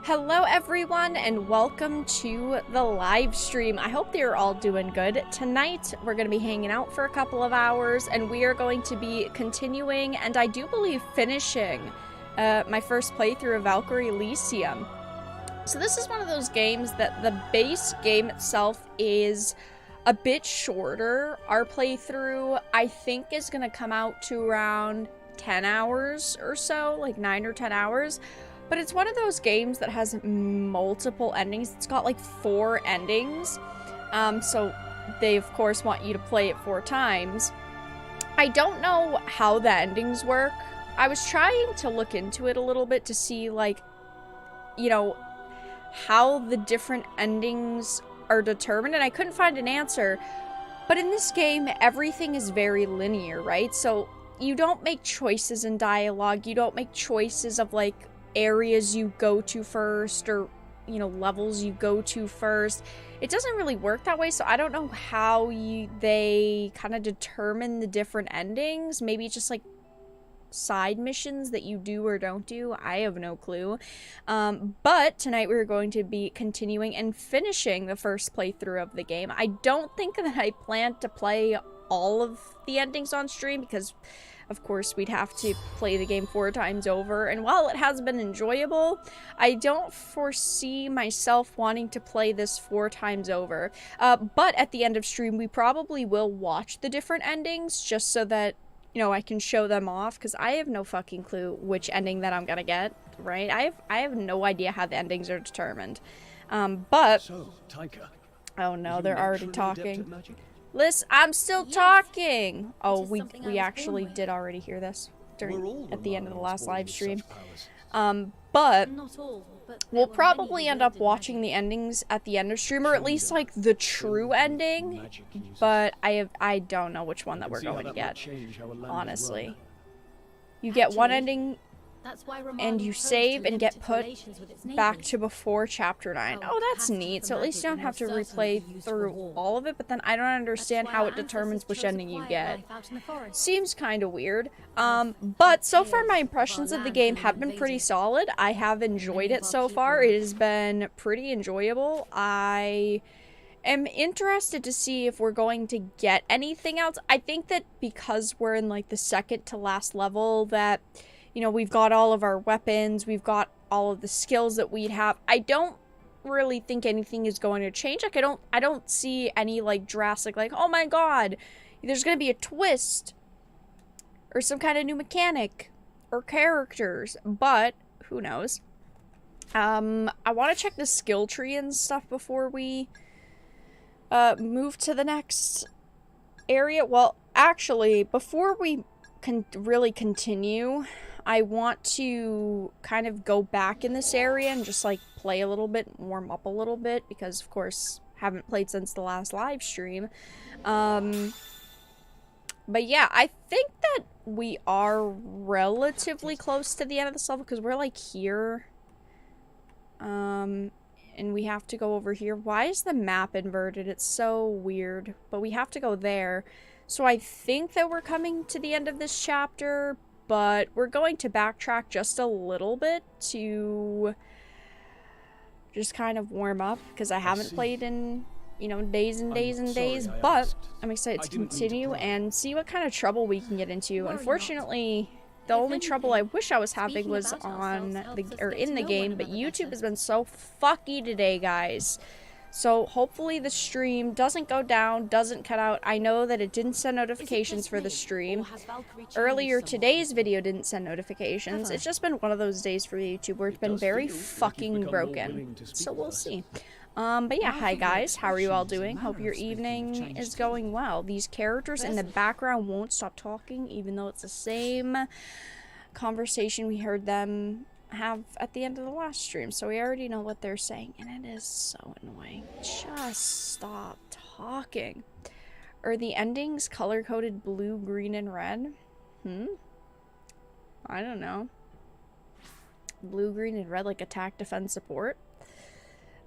Hello everyone and welcome to the live stream. I hope they're all doing good. Tonight we're going to be hanging out for a couple of hours and we are going to be continuing and I do believe finishing my first playthrough of Valkyrie Elysium. So this is one of those games that the base game itself is a bit shorter. Our playthrough I think is going to come out to around 10 hours or so, like 9 or 10 hours. But it's one of those games that has multiple endings. It's got like 4 endings. So they of course want you to play it 4 times. I don't know how the endings work. I was trying to look into it a little bit to see like, you know, how the different endings are determined, and I couldn't find an answer. But in this game, everything is very linear, right? So you don't make choices in dialogue. You don't make choices of like areas you go to first or, you know, levels you go to first. It doesn't really work that way, so I don't know how they kind of determine the different endings. Maybe it's just like side missions that you do or don't do. I have no clue. But tonight we're going to be continuing and finishing the first playthrough of the game. I don't think that I plan to play all of the endings on stream because of course we'd have to play the game 4 times over, and while it has been enjoyable, I don't foresee myself wanting to play this 4 times over. But at the end of stream we probably will watch the different endings just so that, you know, I can show them off, because I have no fucking clue which ending that I'm gonna get, right? I have no idea how the endings are determined. But so, Taika, oh no, they're already talking. Listen, I'm still talking! Oh, we actually did already hear this at the end of the last live stream. But we'll probably end up watching the endings at the end of stream, or at least like the true ending. But I don't know which one that we're going to get, honestly. You get one ending and you save and get put back to before chapter 9. Oh, that's neat. So at least you don't have to replay through all of it, but then I don't understand how it determines which ending you get. Seems kind of weird. But so far my impressions of the game have been pretty solid. I have enjoyed it so far. It has been pretty enjoyable. I am interested to see if we're going to get anything else. I think that because we're in like the second to last level, that, you know, we've got all of our weapons, we've got all of the skills that we'd have. I don't really think anything is going to change. Like, I don't see any, like, drastic, like, oh my god, there's gonna be a twist, or some kind of new mechanic, or characters, but who knows. I want to check the skill tree and stuff before we, move to the next area. Well, actually, before we can really continue, I want to kind of go back in this area and just like play a little bit, warm up a little bit, because of course haven't played since the last live stream. But yeah, I think that we are relatively close to the end of this level because we're like here. And we have to go over here. Why is the map inverted? It's so weird, but we have to go there. So I think that we're coming to the end of this chapter, but we're going to backtrack just a little bit to just kind of warm up, because I haven't played in, you know, days and days and days, but I'm excited to continue and see what kind of trouble we can get into. Unfortunately, the only trouble I wish I was having was on in the game, but YouTube has been so fucky today, guys. So hopefully the stream doesn't go down, doesn't cut out. I know that it didn't send notifications for the stream. Earlier today's video didn't send notifications. It's just been one of those days for YouTube where it's been very fucking broken. So we'll see. But yeah, hi guys, how are you all doing? Hope your evening is going well. These characters in the background won't stop talking, even though it's the same conversation we heard them have at the end of the last stream, so we already know what they're saying, and it is so annoying. Just stop talking. Are the endings color-coded blue, green, and red? I don't know. Blue, green, and red, like attack, defense, support?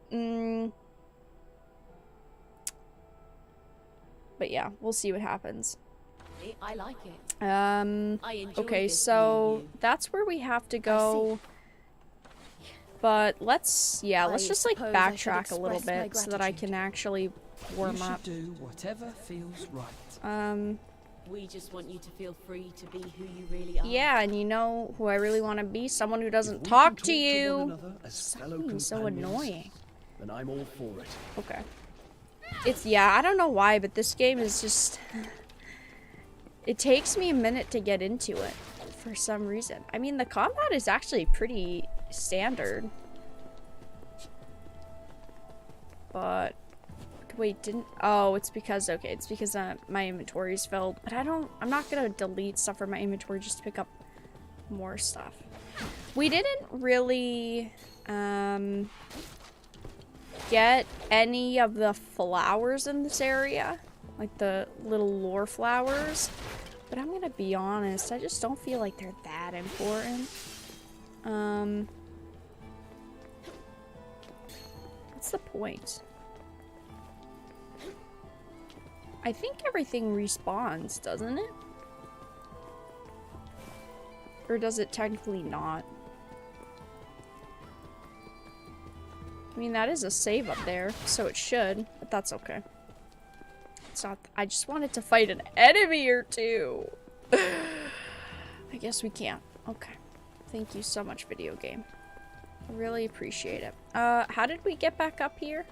But yeah, we'll see what happens. I like it. Okay, so that's where we have to go But let's just like backtrack a little express my bit so that I can actually warm up. Do whatever feels right. We just want you to feel free to be who you really are. Yeah, and you know who I really want to be? Someone who doesn't talk to you. Stop being so annoying. Then I'm all for it. Okay. Yeah, I don't know why, but this game is just... It takes me a minute to get into it for some reason. I mean, the combat is actually pretty standard. But... Wait, oh, it's because, okay, it's because my inventory is filled. But I'm not gonna delete stuff from my inventory just to pick up more stuff. We didn't really, get any of the flowers in this area. Like the little lore flowers. But I'm gonna be honest, I just don't feel like they're that important. What's the point? I think everything respawns, doesn't it? Or does it technically not? I mean, that is a save up there, so it should, but that's okay. It's not. I just wanted to fight an enemy or two. I guess we can't. Okay. Thank you so much, video game. I really appreciate it. How did we get back up here?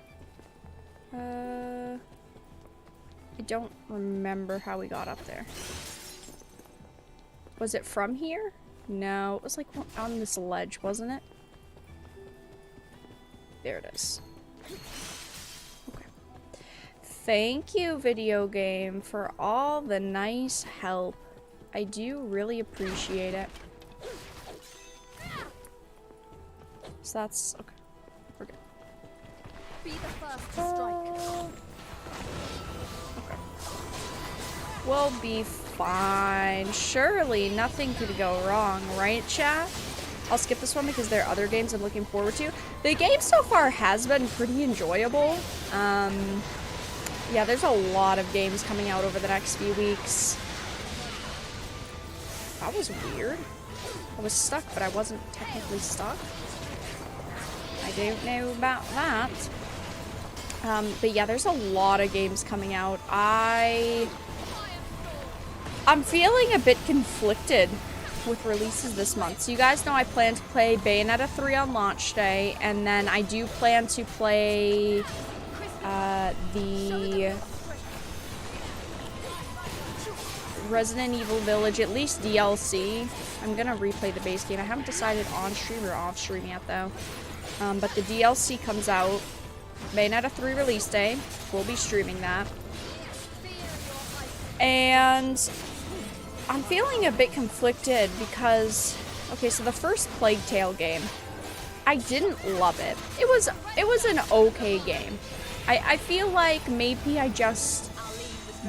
I don't remember how we got up there. Was it from here? No, it was like on this ledge, wasn't it? There it is. Okay. Thank you, video game, for all the nice help. I do really appreciate it. So that's okay. We're good. Be the first to strike. We'll be fine. Surely nothing could go wrong, right, chat? I'll skip this one because there are other games I'm looking forward to. The game so far has been pretty enjoyable. Yeah, there's a lot of games coming out over the next few weeks. That was weird. I was stuck, but I wasn't technically stuck. I don't know about that. But yeah, there's a lot of games coming out. I'm feeling a bit conflicted with releases this month. So you guys know I plan to play Bayonetta 3 on launch day, and then I do plan to play the Resident Evil Village, at least DLC. I'm gonna replay the base game. I haven't decided on stream or off stream yet though. But the DLC comes out Bayonetta 3 release day. We'll be streaming that. And I'm feeling a bit conflicted because, okay, so the first Plague Tale game, I didn't love it. It was an okay game. I feel like maybe I just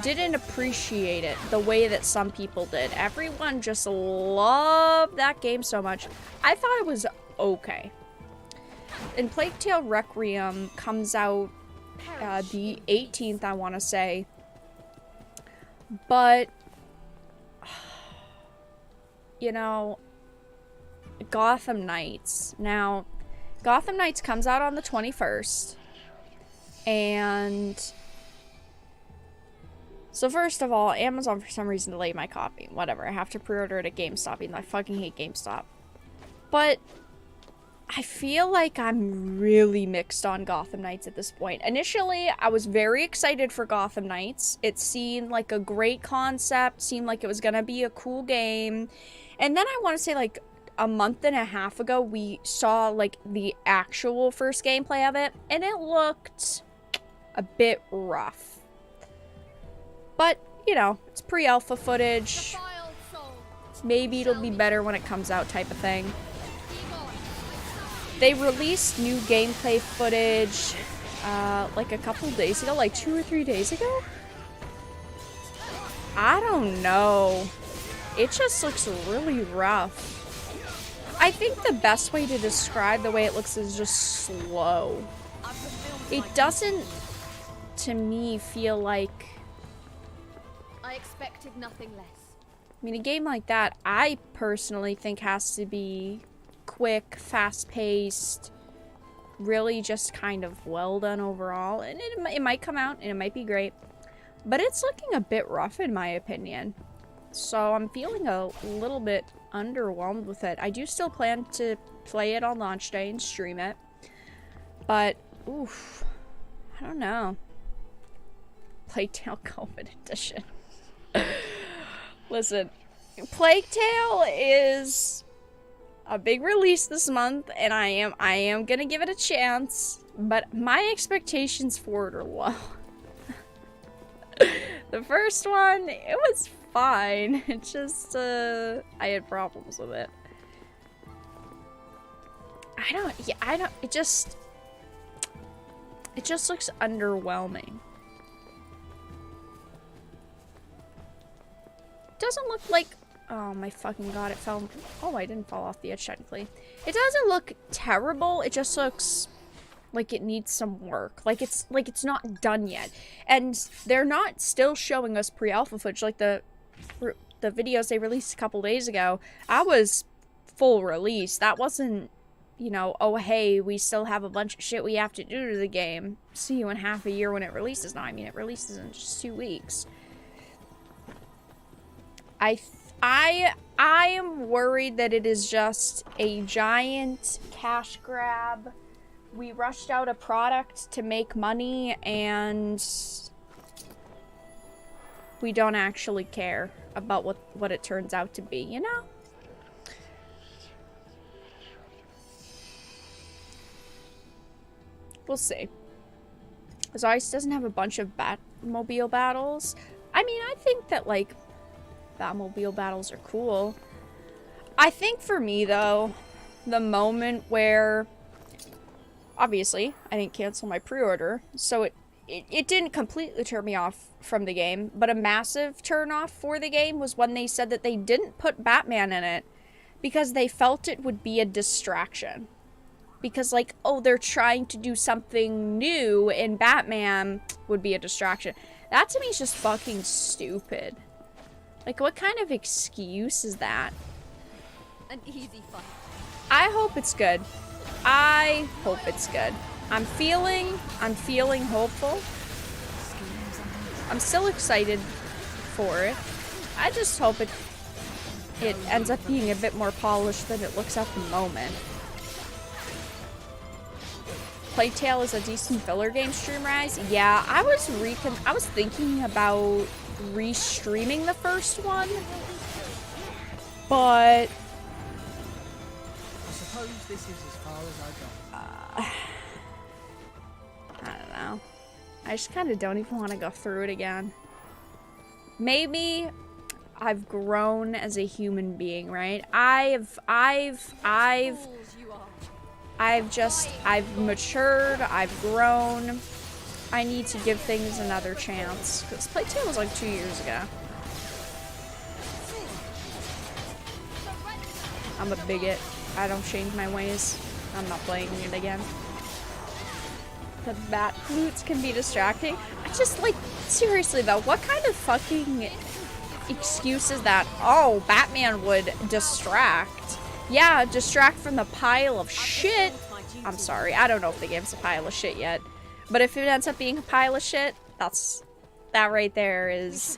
didn't appreciate it the way that some people did. Everyone just loved that game so much. I thought it was okay. And Plague Tale Requiem comes out the 18th, I want to say. But, you know, Gotham Knights. Now, Gotham Knights comes out on the 21st. And so first of all, Amazon for some reason delayed my copy. Whatever, I have to pre-order it at GameStop, even though I fucking hate GameStop. But I feel like I'm really mixed on Gotham Knights at this point. Initially, I was very excited for Gotham Knights. It seemed like a great concept, seemed like it was gonna be a cool game. And then I want to say like a month and a half ago, we saw like the actual first gameplay of it, and it looked a bit rough. But, you know, it's pre-alpha footage. Maybe it'll be better when it comes out type of thing. They released new gameplay footage like a couple days ago, like 2 or 3 days ago? I don't know. It just looks really rough. I think the best way to describe the way it looks is just slow. It doesn't, to me, feel like... I expected nothing less. I mean, a game like that, I personally think has to be quick, fast-paced, really just kind of well done overall. And it might come out and it might be great, but it's looking a bit rough in my opinion. So I'm feeling a little bit underwhelmed with it. I do still plan to play it on launch day and stream it, but oof, I don't know. Plague Tale COVID edition. Listen, Plague Tale is a big release this month, and I am gonna give it a chance, but my expectations for it are low. The first one, it was fine. It just, I had problems with it. it just looks underwhelming. Doesn't look like, oh my fucking god, it fell. Oh, I didn't fall off the edge technically. It doesn't look terrible, it just looks like it needs some work. Like it's not done yet. And they're not still showing us pre-alpha footage. Like the videos they released a couple days ago, I was full release. That wasn't, you know, oh hey, we still have a bunch of shit we have to do to the game. See you in half a year when it releases. No, I mean it releases in just 2 weeks. I am worried that it is just a giant cash grab. We rushed out a product to make money and we don't actually care about what it turns out to be, you know? We'll see. Zeiss doesn't have a bunch of Batmobile battles. I mean, I think that, like, Batmobile battles are cool. I think for me, though, the moment where... Obviously, I didn't cancel my pre-order, so it didn't completely turn me off from the game, but a massive turn-off for the game was when they said that they didn't put Batman in it because they felt it would be a distraction. Because, like, oh, they're trying to do something new and Batman would be a distraction. That to me is just fucking stupid. Like, what kind of excuse is that? An easy fight. I hope it's good. I hope it's good. I'm feeling hopeful. I'm still excited for it. I just hope it ends up being a bit more polished than it looks at the moment. Plague Tale is a decent filler game, Streamrise. Yeah, I was thinking about re-streaming the first one, but I suppose this is as far as I go. I don't know. I just kind of don't even want to go through it again. Maybe I've grown as a human being, right? I've matured, I've grown. I need to give things another chance. Because Plague Tale was like 2 years ago. I'm a bigot. I don't change my ways. I'm not playing it again. The bat flutes can be distracting. I just, like, seriously though, what kind of fucking excuse is that? Oh, Batman would distract. Yeah, distract from the pile of shit. I'm sorry, I don't know if the game's a pile of shit yet. But if it ends up being a pile of shit, that right there is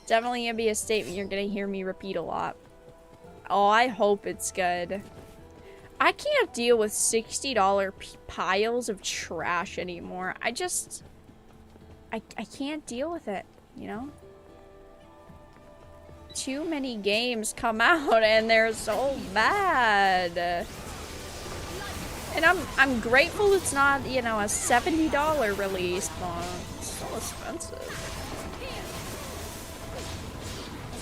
definitely gonna be a statement you're gonna hear me repeat a lot. Oh, I hope it's good. I can't deal with $60 piles of trash anymore. I can't deal with it, you know? Too many games come out and they're so bad. And I'm grateful it's not, you know, a $70 release, but it's so expensive.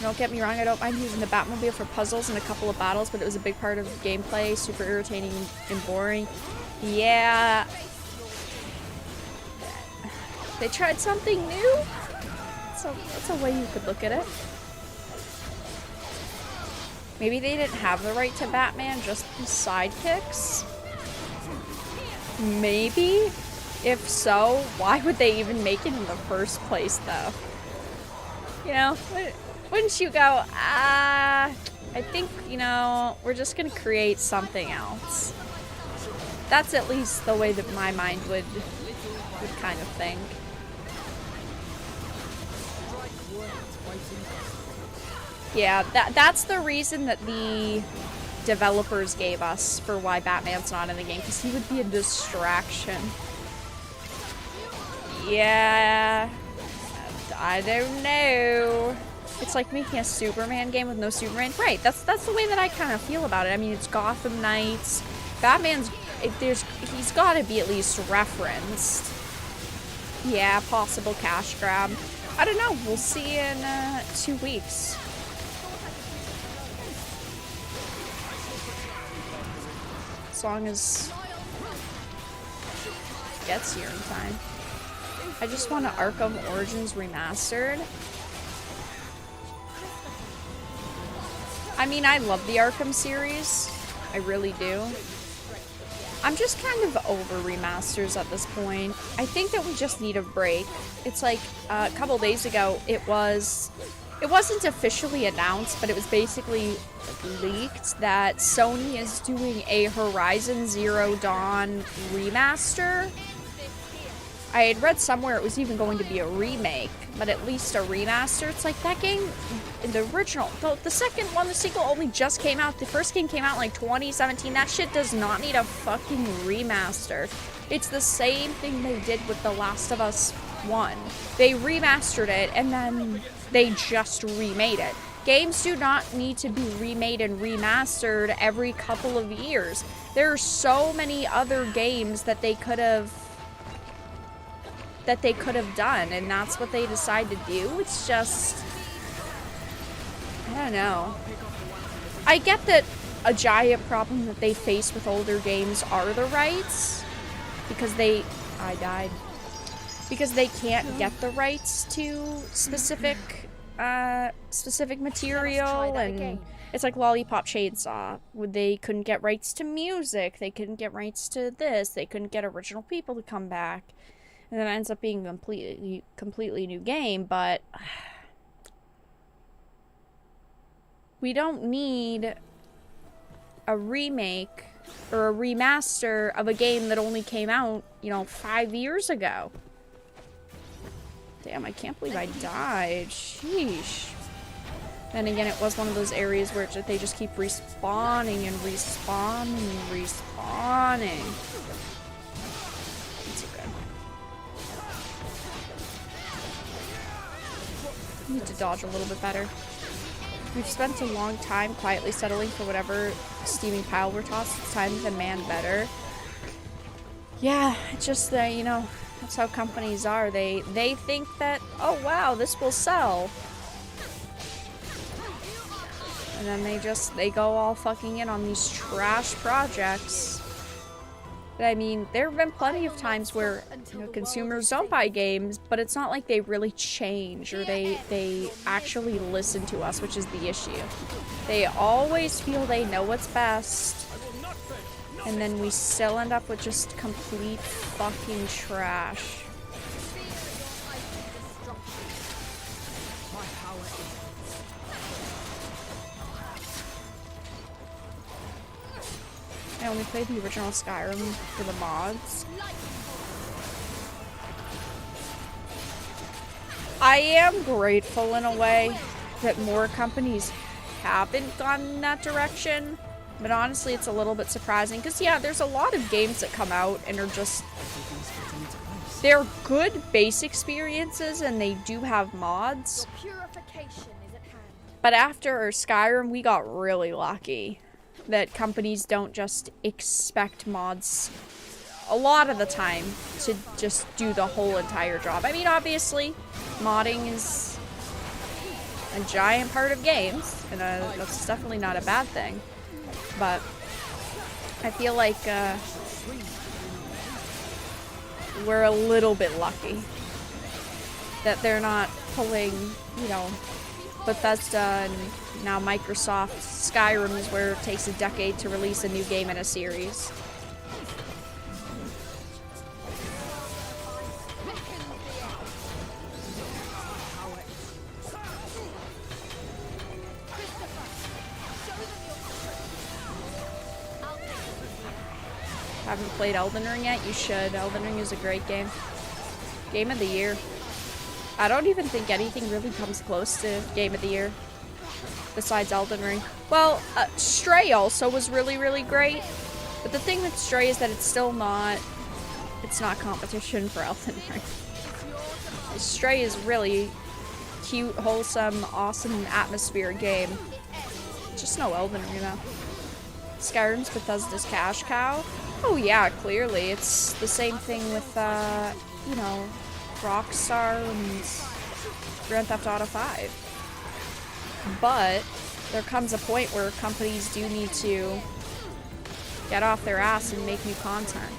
Don't get me wrong, I don't mind using the Batmobile for puzzles and a couple of battles, but it was a big part of gameplay, super irritating and boring. Yeah. They tried something new? That's a way you could look at it. Maybe they didn't have the right to Batman, just the sidekicks? Maybe? If so, why would they even make it in the first place, though? You know, wouldn't you go, I think, you know, we're just gonna create something else. That's at least the way that my mind would kind of think. Yeah, that's the reason that the developers gave us for why Batman's not in the game, because he would be a distraction. Yeah, I don't know. It's like making a Superman game with no Superman. Right, that's the way that I kind of feel about it. I mean, it's Gotham Knights. Batman's, he's got to be at least referenced. Yeah, possible cash grab. I don't know. We'll see in 2 weeks. As long as it gets here in time. I just want to Arkham Origins Remastered. I mean, I love the Arkham series. I really do. I'm just kind of over remasters at this point. I think that we just need a break. It's like a couple days ago, it wasn't officially announced, but it was basically leaked that Sony is doing a Horizon Zero Dawn remaster. I had read somewhere it was even going to be a remake, but at least a remaster. It's like that game, the original, the second one, the sequel only just came out. The first game came out in like 2017. That shit does not need a fucking remaster. It's the same thing they did with The Last of Us 1. They remastered it and then they just remade it. Games do not need to be remade and remastered every couple of years. There are so many other games that they could have done, and that's what they decide to do. It's just, I don't know. I get that a giant problem that they face with older games are the rights, because I died. Because they can't get the rights to specific material, and it's like Lollipop Chainsaw. They couldn't get rights to music, they couldn't get rights to this, they couldn't get original people to come back. And then it ends up being a completely new game, but we don't need a remake or a remaster of a game that only came out, you know, 5 years ago. Damn, I can't believe I died. Sheesh. Then again, it was one of those areas where they just keep respawning and respawning and respawning. It's okay. I need to dodge a little bit better. We've spent a long time quietly settling for whatever steaming pile we're tossed. It's time to demand better. Yeah, it's just that, you know, that's how companies are. They think that, oh wow, this will sell. And then they go all fucking in on these trash projects. I mean, there have been plenty of times where, you know, consumers don't buy games, but it's not like they really change or they actually listen to us, which is the issue. They always feel they know what's best, and then we still end up with just complete fucking trash. I only played the original Skyrim for the mods. I am grateful in a way that more companies haven't gone in that direction, but honestly it's a little bit surprising because yeah, there's a lot of games that come out and are just, they're good base experiences and they do have mods. But after Skyrim, we got really lucky that companies don't just expect mods a lot of the time to just do the whole entire job. I mean, obviously, modding is a giant part of games, and that's definitely not a bad thing. But I feel like we're a little bit lucky that they're not pulling, you know, Bethesda and now Microsoft Skyrim is where it takes a decade to release a new game in a series. Haven't played Elden Ring yet? You should. Elden Ring is a great game. Game of the year. I don't even think anything really comes close to Game of the Year besides Elden Ring. Well, Stray also was really, really great. But the thing with Stray is that it's still not... It's not competition for Elden Ring. Stray is really cute, wholesome, awesome atmosphere game. Just no Elden Ring though. Skyrim's Bethesda's cash cow. Oh yeah, clearly. It's the same thing with, you know, Rockstar and Grand Theft Auto 5. But there comes a point where companies do need to get off their ass and make new content.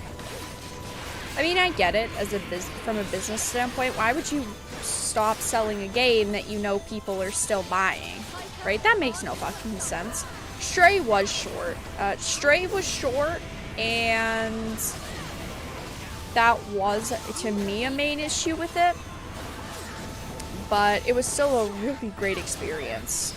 I mean, I get it as from a business standpoint. Why would you stop selling a game that you know people are still buying? Right? That makes no fucking sense. Stray was short. Stray was short, and that was, to me, a main issue with it. But it was still a really great experience.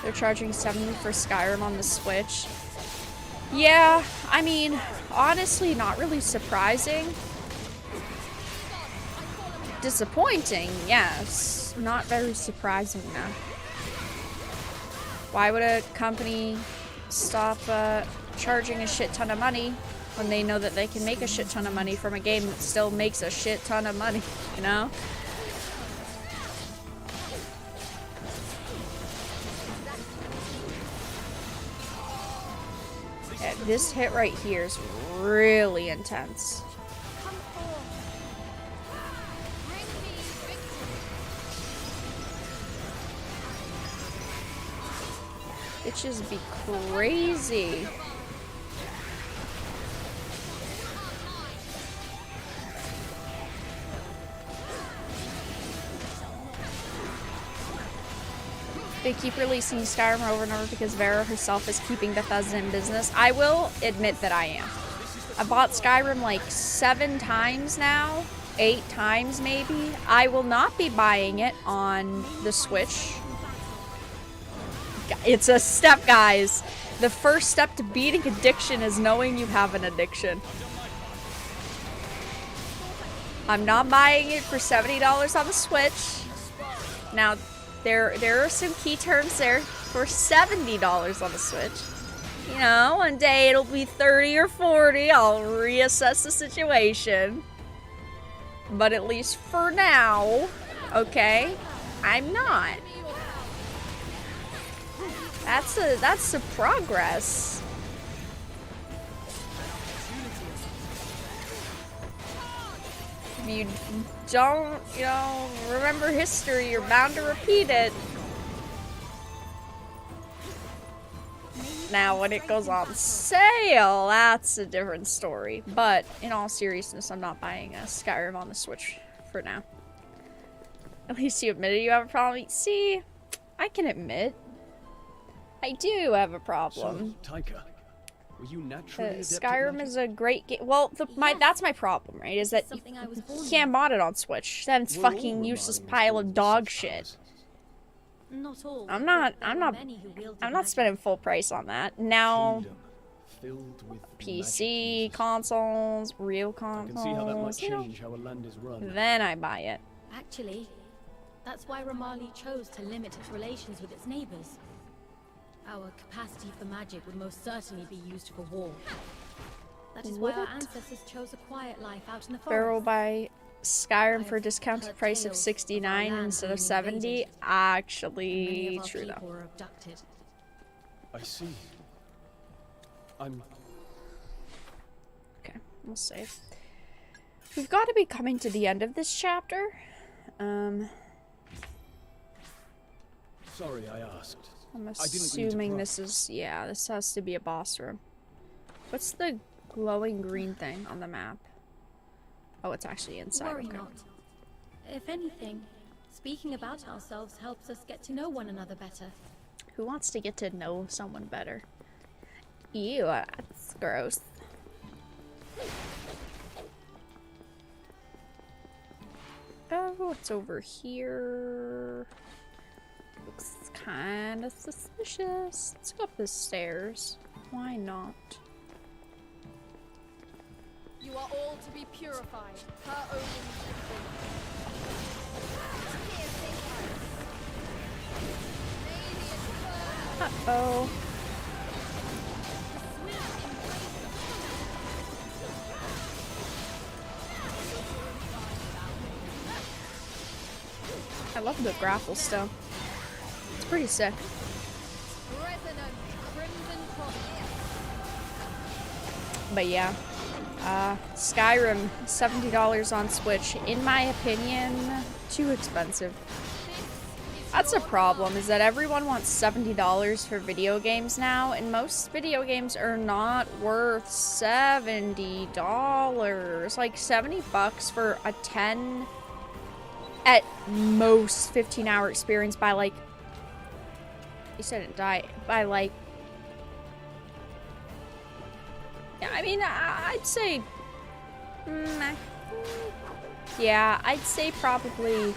They're charging $70 for Skyrim on the Switch. Yeah, I mean, honestly, not really surprising. Disappointing, yes. Not very surprising, though. Why would a company stop charging a shit ton of money when they know that they can make a shit ton of money from a game that still makes a shit ton of money, you know? Yeah, this hit right here is really intense. Bitches be crazy. They keep releasing Skyrim over and over because Vera herself is keeping Bethesda in business. I will admit that I am. I bought Skyrim like 7 times now. 8 times maybe. I will not be buying it on the Switch. It's a step, guys. The first step to beating addiction is knowing you have an addiction. I'm not buying it for $70 on the Switch. Now, there are some key terms there for $70 on the Switch. You know, one day it'll be 30 or 40. I'll reassess the situation. But at least for now, okay, I'm not. That's the progress. If you don't, you know, remember history, you're bound to repeat it. Now, when it goes on sale, that's a different story. But in all seriousness, I'm not buying a Skyrim on the Switch for now. At least you admitted you have a problem. See, I can admit I do have a problem. So, Taika, were you naturally Skyrim is a great game. Well, that's my problem, right? Is that you can't mod it on Switch. Then it's fucking useless pile of dog shit. Not all. I'm not spending full price on that. Now, PC, consoles, real consoles. I can see how that might change how a land is run. Then I buy it. Actually, that's why Ramali chose to limit its relations with its neighbors. Our capacity for magic would most certainly be used for war. That is why our ancestors chose a quiet life out in the forest. Barrel buy Skyrim for a discounted price of $69 instead of $70. Actually, true though. I see. I'm... Okay, we'll save. We've got to be coming to the end of this chapter. Sorry I asked. I'm assuming this is, yeah, this has to be a boss room. What's the glowing green thing on the map? Oh, it's actually inside. Worry okay. not. If anything, speaking about ourselves helps us get to know one another better. Who wants to get to know someone better? Ew, that's gross. Oh, what's over here? Looks kind of suspicious. Let's go up the stairs. Why not? You are all to be purified. Her own Uh-oh. I love the grapple still. It's pretty sick. But yeah. Skyrim, $70 on Switch. In my opinion, too expensive. That's a problem, is that everyone wants $70 for video games now, and most video games are not worth $70. Like, 70 bucks for a 10, at most 15-hour experience by, like, you said it died, by, like, yeah, I mean, I'd say, yeah, I'd say probably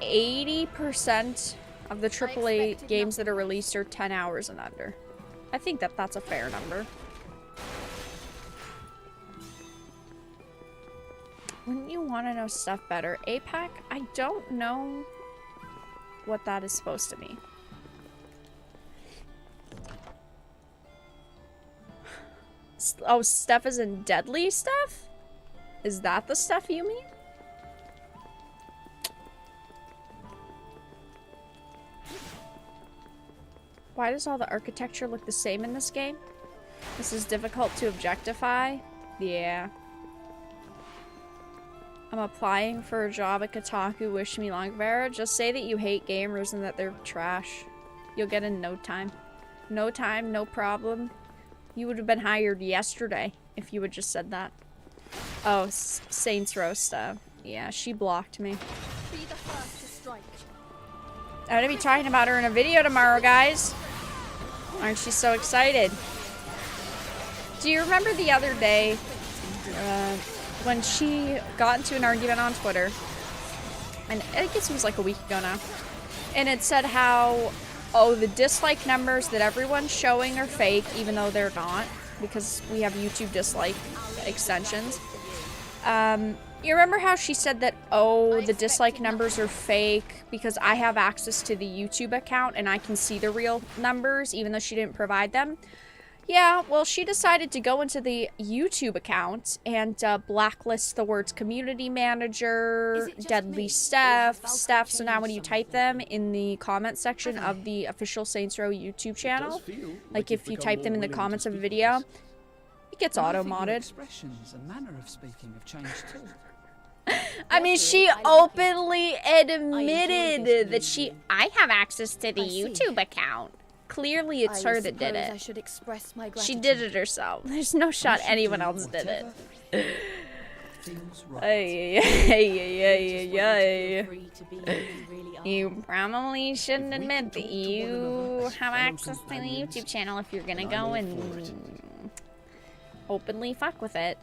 80% of the AAA games that are released are 10 hours and under. I think that that's a fair number. Wouldn't you want to know stuff better? APAC? I don't know what that is supposed to mean. Oh, stuff is in deadly stuff? Is that the stuff you mean? Why does all the architecture look the same in this game? This is difficult to objectify. Yeah. I'm applying for a job at Kotaku. Wish me luck, Vera. Just say that you hate gamers and that they're trash. You'll get in no time. No time, no problem. You would have been hired yesterday if you had just said that. Oh, Saints Row stuff. Yeah, she blocked me. Be the first to strike. I'm gonna be talking about her in a video tomorrow, guys. Aren't you so excited? Do you remember the other day when she got into an argument on Twitter? And I guess it was like a week ago now. And it said how, oh, the dislike numbers that everyone's showing are fake, even though they're not, because we have YouTube dislike extensions. You remember how she said that, oh, the dislike numbers are fake because I have access to the YouTube account and I can see the real numbers even though she didn't provide them? Yeah, well, she decided to go into the YouTube account and blacklist the words community manager, deadly stuff, so now when you type them in the comment section of the official Saints Row YouTube channel, like if you type them in the comments of a video, it gets auto-modded. Expressions and manner of speaking have changed too. I mean, she openly admitted that I have access to the YouTube account. Clearly, it's her that did it. I should express my She did it herself. There's no shot anyone else did it. You probably shouldn't admit that you have access to the YouTube channel if you're gonna go and openly fuck with it.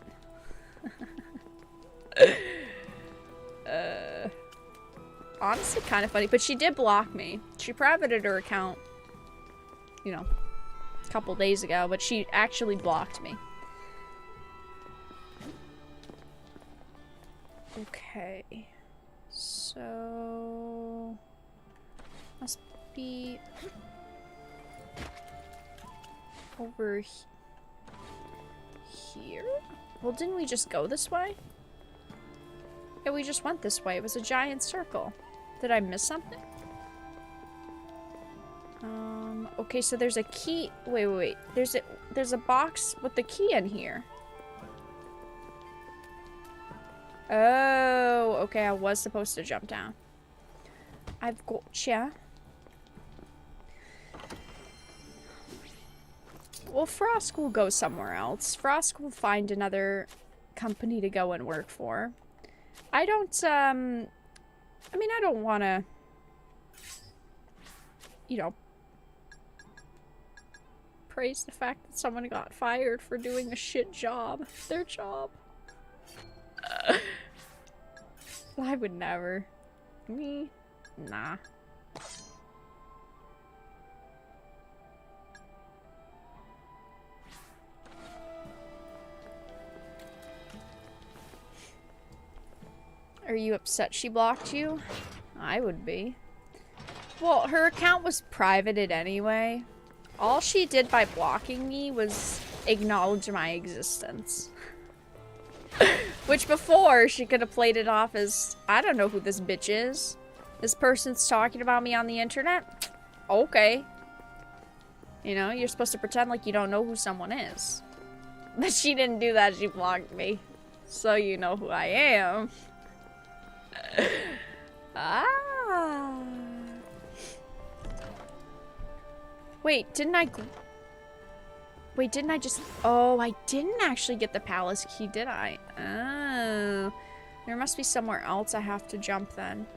Honestly, kind of funny, but she did block me. She privated her account, you know, a couple days ago, but she actually blocked me. Okay, so must be over here. Well, didn't we just go this way? Yeah, we just went this way. It was a giant circle. Did I miss something? Okay, so there's a key. Wait. There's a box with the key in here. Oh, okay, I was supposed to jump down. I've gotcha. Well, Frost will go somewhere else. Frost will find another company to go and work for. I don't, I mean, I don't want to, you know, praise the fact that someone got fired for doing a shit job. Their job. I would never. Me? Nah. Are you upset she blocked you? I would be. Well, her account was privated anyway. All she did by blocking me was acknowledge my existence. Which before, she could have played it off as, I don't know who this bitch is. This person's talking about me on the internet? Okay. You know, you're supposed to pretend like you don't know who someone is. But she didn't do that, she blocked me. So you know who I am. Ah. Wait, didn't I just... Oh, I didn't actually get the palace key, did I? Oh. There must be somewhere else I have to jump then.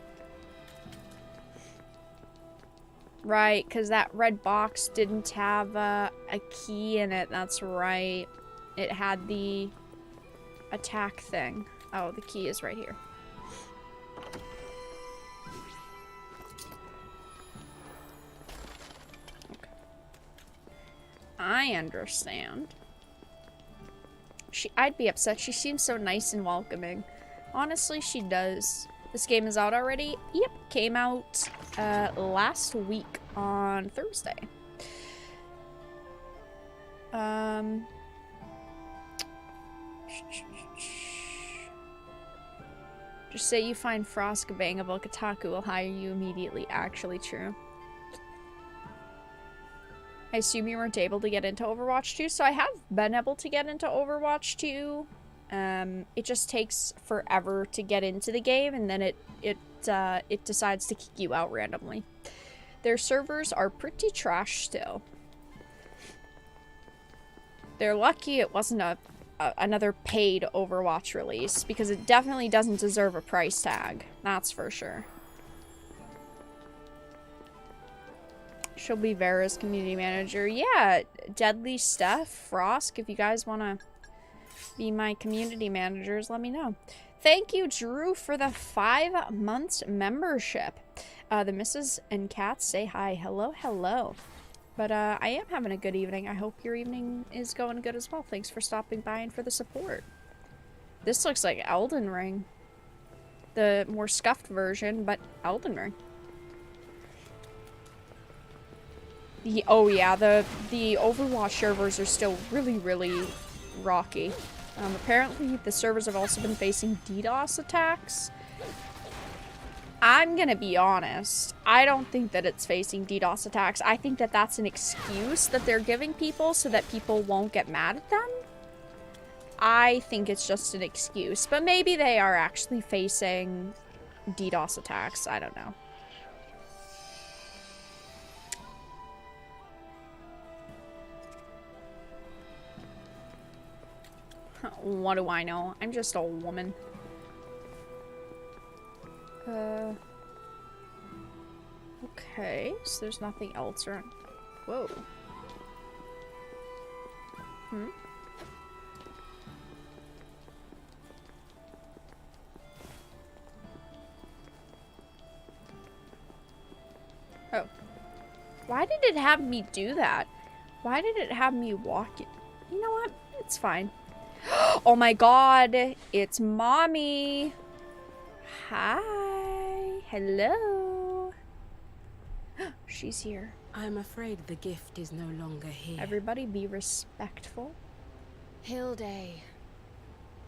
Right, because that red box didn't have a key in it. That's right. It had the attack thing. Oh, the key is right here. I understand. I'd be upset. She seems so nice and welcoming. Honestly, she does. This game is out already? Yep, came out last week on Thursday. Just say you find Frosk bangable, Kotaku will hire you immediately. Actually true. I assume you weren't able to get into Overwatch 2. So I have been able to get into Overwatch 2. It just takes forever to get into the game, and then it decides to kick you out randomly. Their servers are pretty trash still. They're lucky it wasn't another paid Overwatch release, because it definitely doesn't deserve a price tag. That's for sure. She'll be Vera's community manager. Yeah, Deadly Steph, Frosk, if you guys want to be my community managers, let me know. Thank you, Drew, for the 5 months membership. The missus and cats say hi. Hello, hello. But I am having a good evening. I hope your evening is going good as well. Thanks for stopping by and for the support. This looks like Elden Ring. The more scuffed version, but Elden Ring. Oh yeah, the Overwatch servers are still really, really rocky. Apparently, the servers have also been facing DDoS attacks. I'm gonna be honest. I don't think that it's facing DDoS attacks. I think that that's an excuse that they're giving people so that people won't get mad at them. I think it's just an excuse. But maybe they are actually facing DDoS attacks. I don't know. What do I know? I'm just a woman. Okay, so there's nothing else around. Whoa. Oh. Why did it have me do that? Why did it have me walk it? You know what? It's fine. Oh my god, it's mommy. Hi. Hello. She's here. I'm afraid the gift is no longer here. Everybody be respectful. Hilde,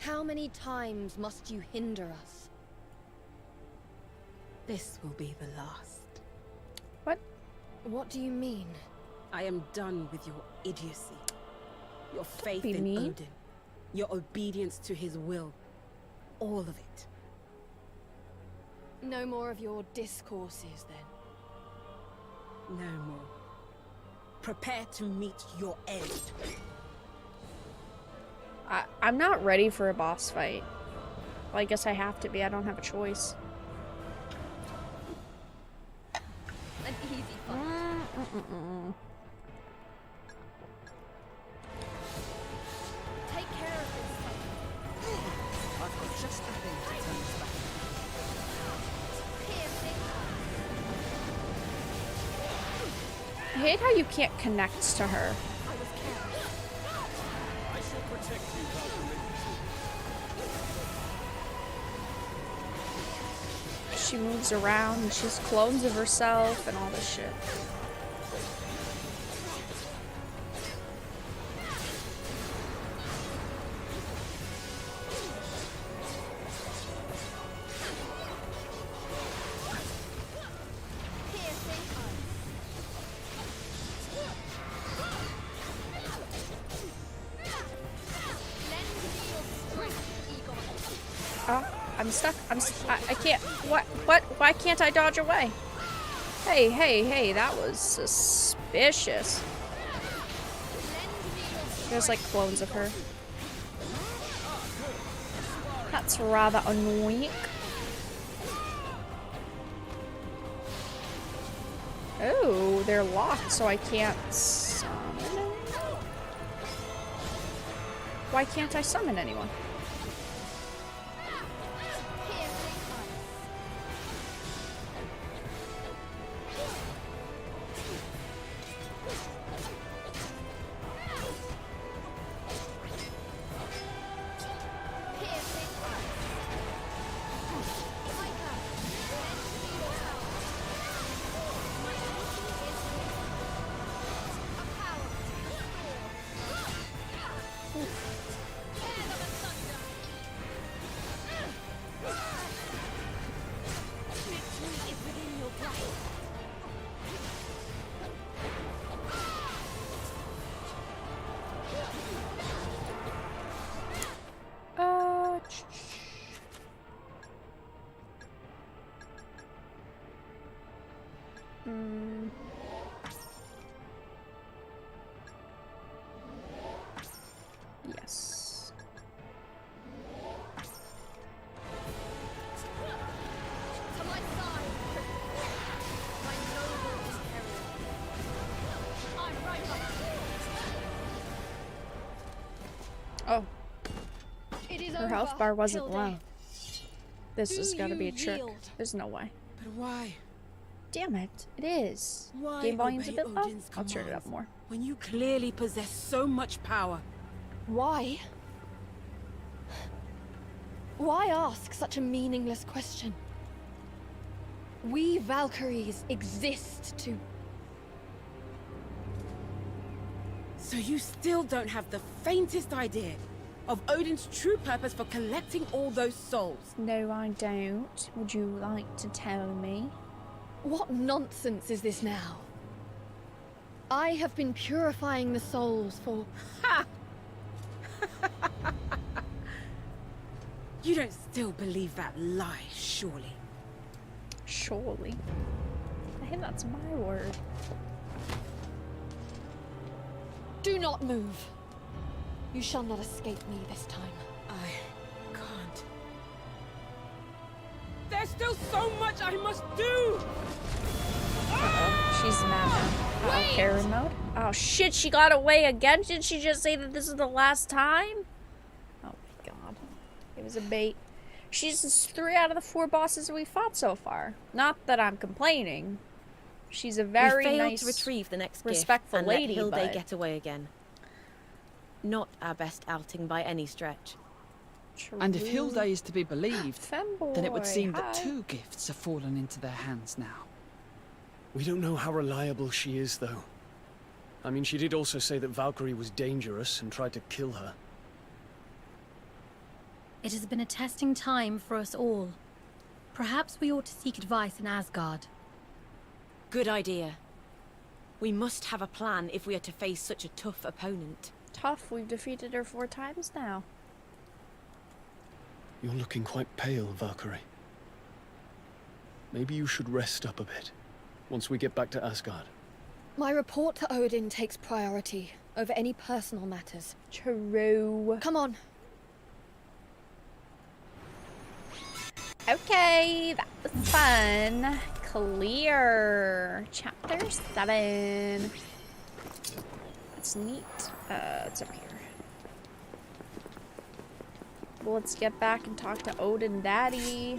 how many times must you hinder us? This will be the last. What? What do you mean? I am done with your idiocy. Your faith be in mean. Odin. Your obedience to his will. All of it. No more of your discourses, then. No more. Prepare to meet your end. I'm not ready for a boss fight. Well, I guess I have to be. I don't have a choice. An easy fight. Take care of this. I've got just the thing to turn us back. hate how you can't connect to her. I shall protect you, Valkyrie. She moves around and she's clones of herself and all this shit. I'm stuck. I can't. What? Why can't I dodge away? Hey, that was suspicious. There's like clones of her. That's rather annoying. Oh, they're locked, so I can't summon anyone? Why can't I summon anyone? Yes. To my side, my noble imperial. I'm right behind you. Oh, It is her over. health bar wasn't Hilde. low. This has Do got to be a you trick. yield? There's no way. But why? Damn it, it is. Why Game volume's a obey bit low. Odin's I'll turn it up commands more. when you clearly possess so much power? Why? Why ask such a meaningless question? We Valkyries exist to... So you still don't have the faintest idea of Odin's true purpose for collecting all those souls? No, I don't. Would you like to tell me? What nonsense is this now? I have been purifying the souls for... You don't still believe that lie, surely? Surely. I think that's my word. Do not move. You shall not escape me this time. I can't. There's still so much I must do! Uh-oh, she's mad now. Uh-oh, Karen mode. Oh shit, she got away again? Did she just say that this is the last time? Oh my god. It was a bait. She's 3 out of the 4 bosses we fought so far. Not that I'm complaining. She's a very we failed nice, to retrieve the next respectful gift and lady, let Hilde but... get away again. Not our best outing by any stretch. And if Hilde is to be believed, Femboy, then it would seem that hi. 2 gifts have fallen into their hands now. We don't know how reliable she is, though. I mean, she did also say that Valkyrie was dangerous and tried to kill her. It has been a testing time for us all. Perhaps we ought to seek advice in Asgard. Good idea. We must have a plan if we are to face such a tough opponent. Tough, we've defeated her 4 times now. You're looking quite pale, Valkyrie. Maybe you should rest up a bit, once we get back to Asgard. My report to Odin takes priority over any personal matters. True. Come on. Okay, that was fun. Clear. Chapter 7. That's neat. It's up here. Well, let's get back and talk to Odin Daddy.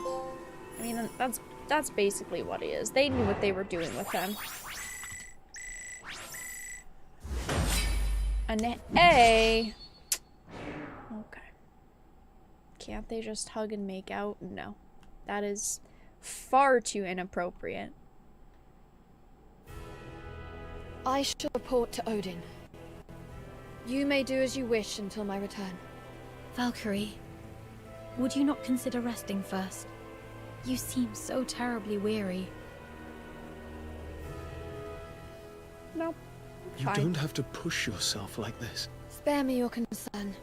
I mean, that's basically what it is. They knew what they were doing with him. an A. Okay. Can't they just hug and make out? No. That is far too inappropriate. I shall report to Odin. You may do as you wish until my return. Valkyrie, would you not consider resting first? You seem so terribly weary. Nope. You don't have to push yourself like this. Spare me your concern.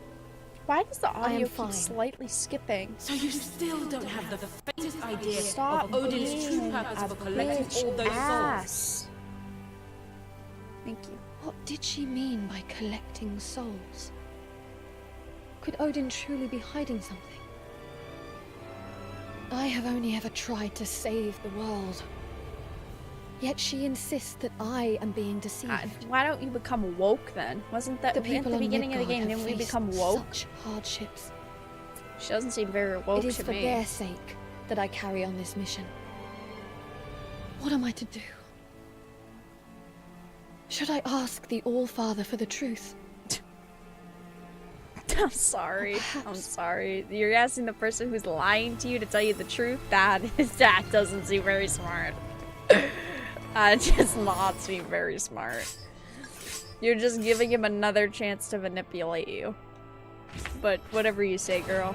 Why does the audio keep fine. slightly skipping? So you still don't have the faintest idea Stop of Odin's being true purpose a for collecting bitch all those souls? ass. Thank you. What did she mean by collecting souls? Could Odin truly be hiding something? I have only ever tried to save the world. Yet she insists that I am being deceived. Why don't you become woke then? Wasn't that The people at the on beginning of the Midgard game? have Didn't we faced become woke? Such hardships. She doesn't seem very woke It is to for me. their sake that I carry on this mission. What am I to do? Should I ask the All-Father for the truth? I'm sorry. I'm Perhaps. sorry. You're asking the person who's lying to you to tell you the truth? That doesn't seem very smart. That does not seem very smart. You're just giving him another chance to manipulate you. But whatever you say, girl.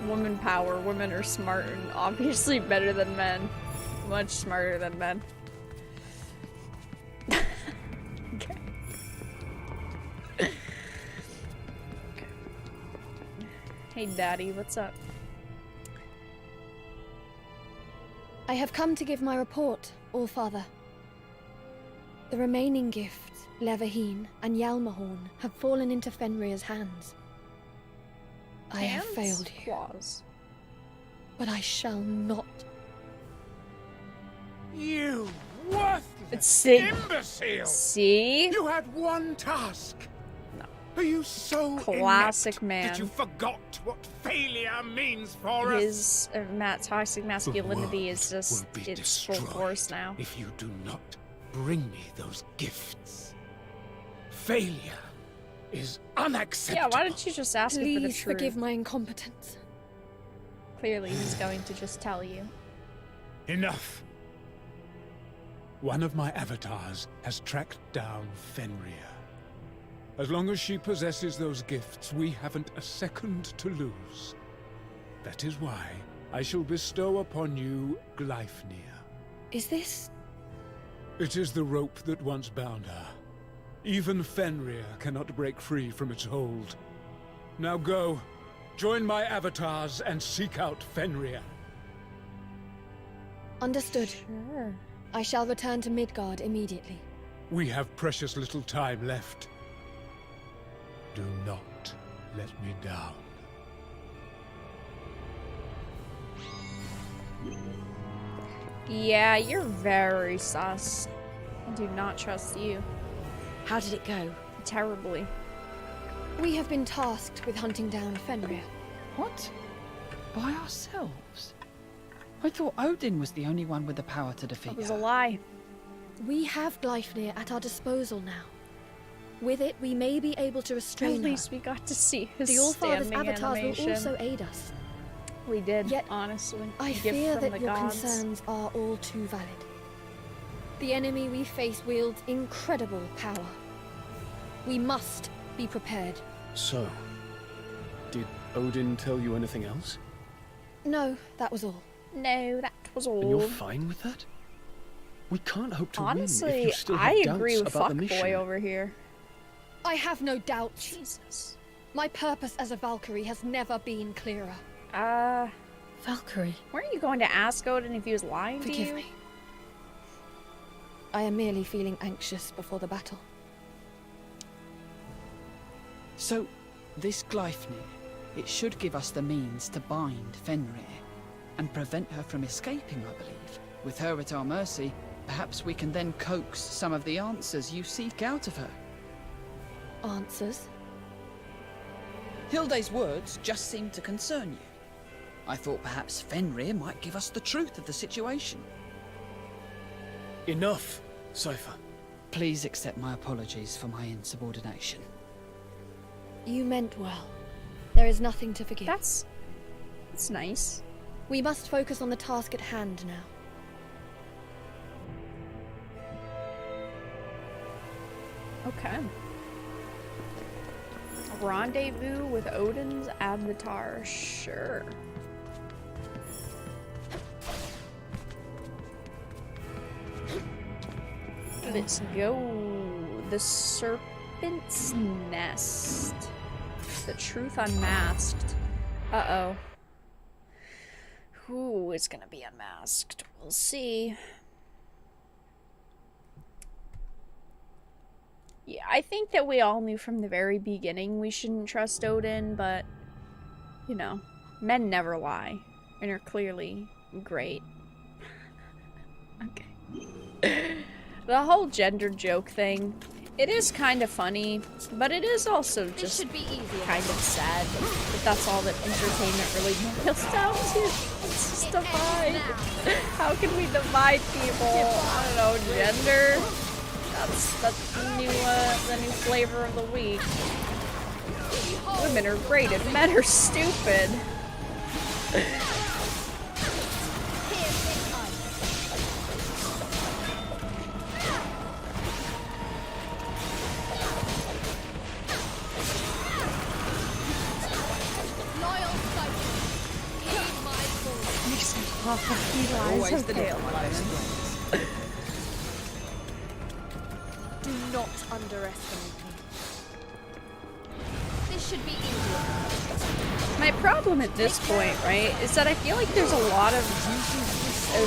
Woman power. Women are smart and obviously better than men. Much smarter than men. Okay. Hey, Daddy, what's up? I have come to give my report, All-Father. The remaining gifts, Leverheen and Yalmahorn, have fallen into Fenrir's hands. I have failed you, Claws. but I shall not. You worthless See? imbecile! See? You had one task. No. Are you so Classic inept man. that you forgot what failure means for us? His toxic masculinity is The world just, will be it's full destroyed force now. if you do not bring me those gifts. Failure is unacceptable. Yeah, why don't you just ask him for the Please truth? forgive my incompetence. Clearly he's going to just tell you. Enough. One of my avatars has tracked down Fenrir. As long as she possesses those gifts, we haven't a second to lose. That is why I shall bestow upon you Gleipnir. Is this... It is the rope that once bound her. Even Fenrir cannot break free from its hold. Now go, join my avatars and seek out Fenrir. Understood. Sure. I shall return to Midgard immediately. We have precious little time left. Do not let me down. Yeah, you're very sus. I do not trust you. How did it go? Terribly. We have been tasked with hunting down Fenrir. What? By ourselves? I thought Odin was the only one with the power to defeat That was her. a lie. We have Gleipnir at our disposal now. With it, we may be able to At restrain her. least we got to see his The All-Father's standing avatars animation. will also aid us. We did, Yet, honestly. I A gift fear from that the your gods. concerns are all too valid. The enemy we face wields incredible power. We must be prepared. So, did Odin tell you anything else? No, that was all. No, that was all. And you're fine with that? We can't hope to win if Honestly, you still have I doubts agree with about the mission. Fuckboy over here. I have no doubts. Jesus. My purpose as a Valkyrie has never been clearer. Valkyrie. Weren't you going to ask Odin if he was lying to you? Forgive me. I am merely feeling anxious before the battle. So, this Gleipnir, it should give us the means to bind Fenrir and prevent her from escaping, I believe. With her at our mercy, perhaps we can then coax some of the answers you seek out of her. Answers? Hilde's words just seem to concern you. I thought perhaps Fenrir might give us the truth of the situation. Enough, Cypher. Please accept my apologies for my insubordination. You meant well. There is nothing to forgive. That's nice. We must focus on the task at hand now. Okay. Rendezvous with Odin's avatar. Sure. Let's go. The Serpent's Nest. The Truth Unmasked. Uh-oh. Who is gonna be unmasked? We'll see. Yeah, I think that we all knew from the very beginning we shouldn't trust Odin, but, you know, men never lie, and are clearly great. Okay. The whole gender joke thing, it is kind of funny, but it is also just kind of sad that that's all that entertainment really boils down to. It's just divide. How can we divide people? I don't know, gender? That's the new flavor of the week. Women are great and men are stupid. Always the little one. Do not underestimate me. This should be easier. My problem at this point, right, is that I feel like there's a lot of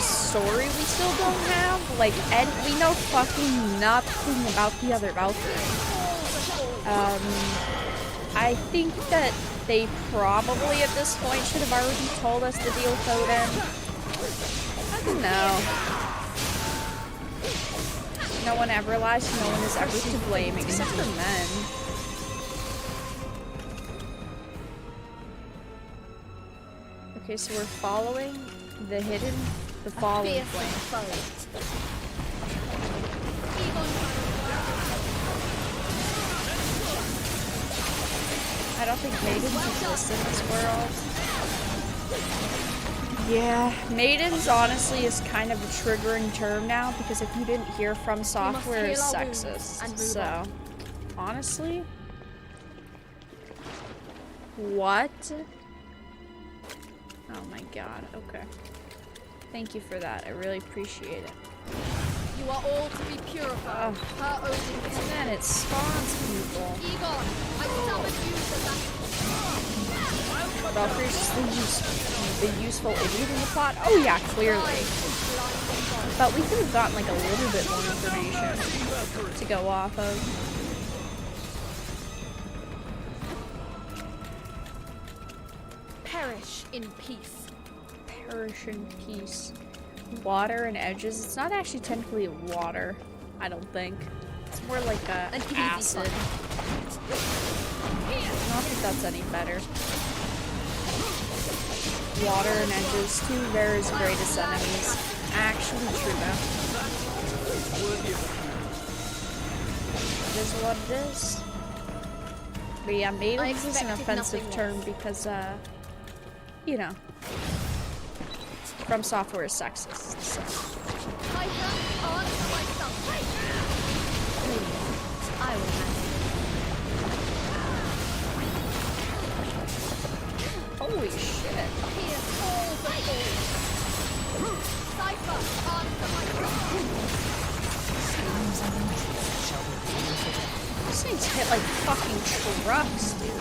story we still don't have. Like, and we know fucking nothing about the other Valkyrie. I think that they probably at this point should have already told us the deal with Odin. I don't know. No one ever lies, no one is ever to blame except for men. Okay, so we're following the fallen flame. I don't think maidens exist in this world. Yeah, maidens honestly is kind of a triggering term now because if you didn't hear from software is sexist. So, honestly, what? Oh my god, okay. Thank you for that, I really appreciate it. You are all to be purified. And then it spawns people. Egon, I summon you to battle. Valkyrie's just the useful idiot in the plot? Oh yeah, clearly. But we could have gotten like a little bit more information to go off of. Perish in peace. Perish in peace. Water and edges. It's not actually technically water, I don't think. It's more like an acid. I don't think that's any better. Water and edges, two of Vera's greatest enemies. Actually true though. It is what it is. But yeah, maidens is an offensive term because, you know, From Software is sexist, so. I will handle it. Holy shit. These things hit like fucking trucks, dude.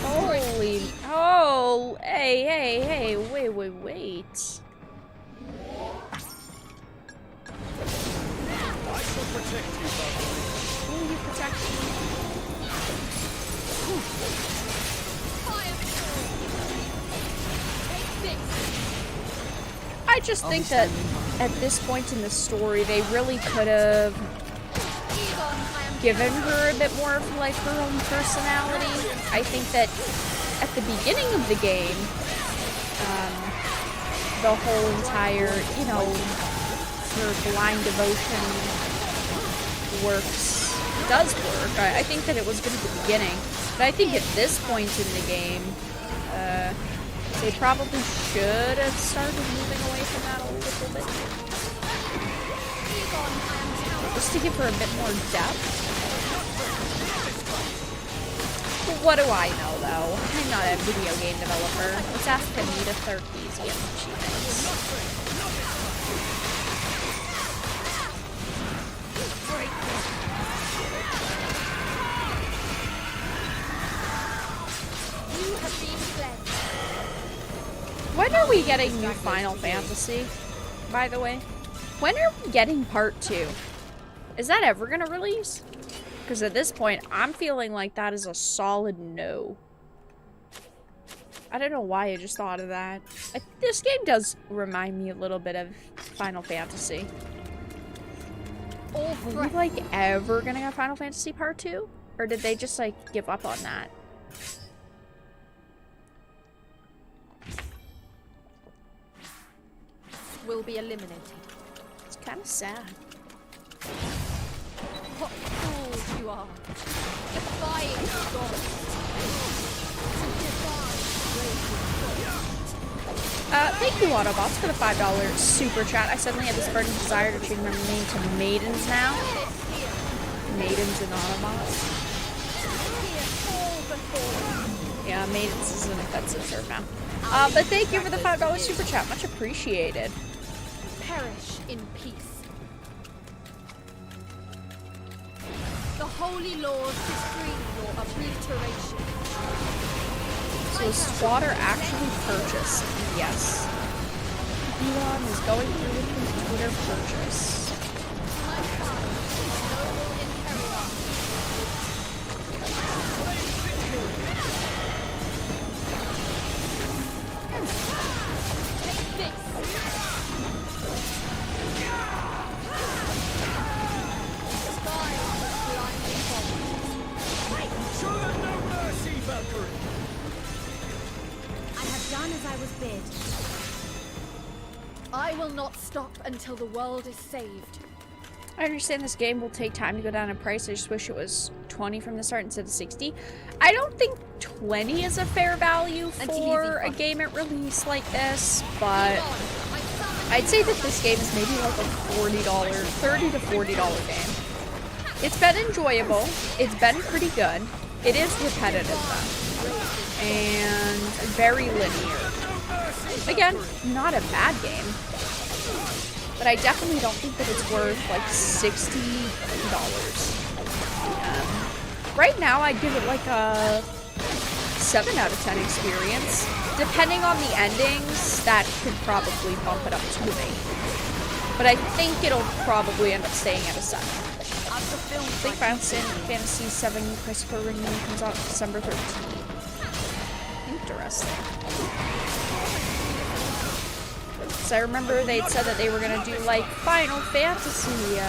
Holy, oh, hey, wait. I shall protect you, Valkyrie. Will you protect me? I just think that at this point in the story, they really could have given her a bit more of like her own personality. I think that at the beginning of the game, the whole entire, you know, her blind devotion does work. I think that it was good at the beginning, but I think at this point in the game, they probably should have started moving away from that a little bit. Just to give her a bit more depth. What do I know, though? I'm not a video game developer. Let's ask Anita Thurkeys what she thinks. When are we getting new Final Fantasy, by the way? When are we getting part 2? Is that ever gonna release? Because at this point, I'm feeling like that is a solid no. I don't know why I just thought of that. This game does remind me a little bit of Final Fantasy. Are we, like, ever gonna have Final Fantasy Part 2? Or did they just, like, give up on that? Will be eliminated. It's kind of sad. What fools you are! Defying God! Thank you, Autobots, for the $5 super chat. I suddenly had this burning desire to change my name to Maidens now. Maidens and Autobots. Yeah, Maidens is an offensive term now. But thank you for the $5 super chat. Much appreciated. Perish in peace. The holy laws decree your obliteration. So is Squatter actually purchased? Yes. Elon is going through with his Twitter purchase. I will not stop until the world is saved. I understand this game will take time to go down in price. I just wish it was 20 from the start instead of 60. I don't think 20 is a fair value for a game at release like this, but I'd say that this game is maybe like a $30 to $40 game. It's been enjoyable. It's been pretty good. It is repetitive though, and very linear. Again, not a bad game, but I definitely don't think that it's worth like $60. Right now, I'd give it like a 7 out of 10 experience. Depending on the endings, that could probably bump it up to an 8. But I think it'll probably end up staying at a 7. I think Final Fantasy VII Christopher Renewal comes out December 13th. Interesting. So I remember they'd said that they were gonna do like Final Fantasy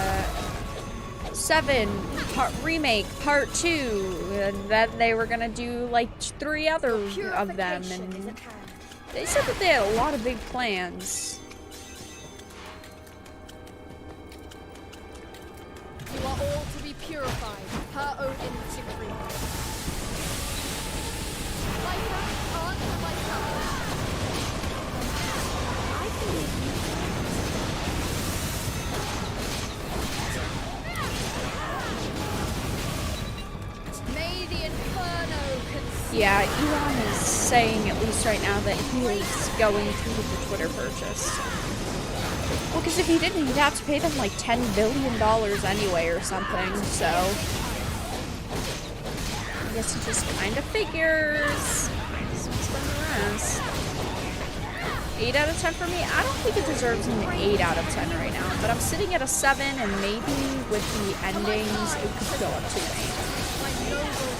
7 Remake Part 2, and then they were gonna do like 3 other of them, and they said that they had a lot of big plans. You are all to be purified, per Odin's decree. May the inferno consume. Yeah, Elon is saying, at least right now, that he is going through with the Twitter purchase. Well, because if he didn't, he'd have to pay them like $10 billion anyway or something, so I guess he just kind of figures. Just wants to spend the rest. 8 out of 10 for me? I don't think it deserves an 8 out of 10 right now, but I'm sitting at a 7, and maybe with the endings, it could go up to an 8.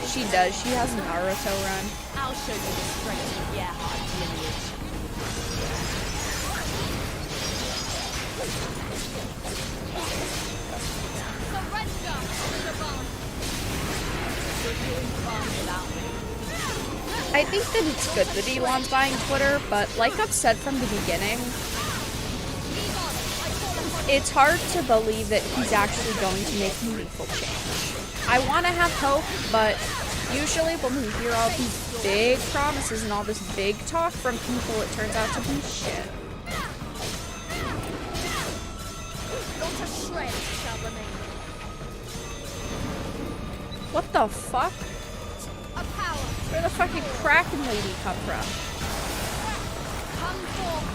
She does. She has a Naruto run. I'll show you the strength of Gerhard's lineage. I think that it's good that Elon's buying Twitter, but like I've said from the beginning, It's hard to believe that he's actually going to make meaningful change. I want to have hope, but usually when we hear all these big promises and all this big talk from people, it turns out to be shit. Not a shred shall remain. What the fuck? A power. Where the fucking Kraken lady come from? Come forth.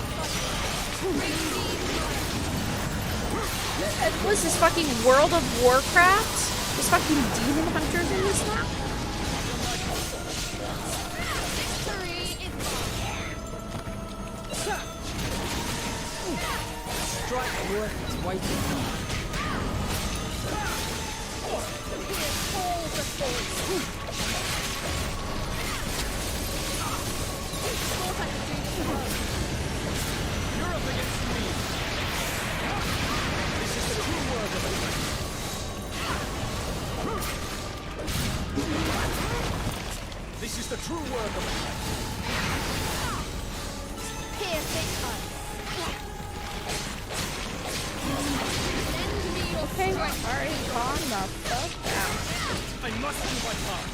And was this fucking World of Warcraft? There's fucking demon hunters in this now? Victory is Strike worth its weight in gold. all the force. Thought I could do this alone. You're up against me. This is the true work of it. This is the true work of it. Pierce it us. Lend me your Okay, strength. alright, calm the fuck down. I must do my part.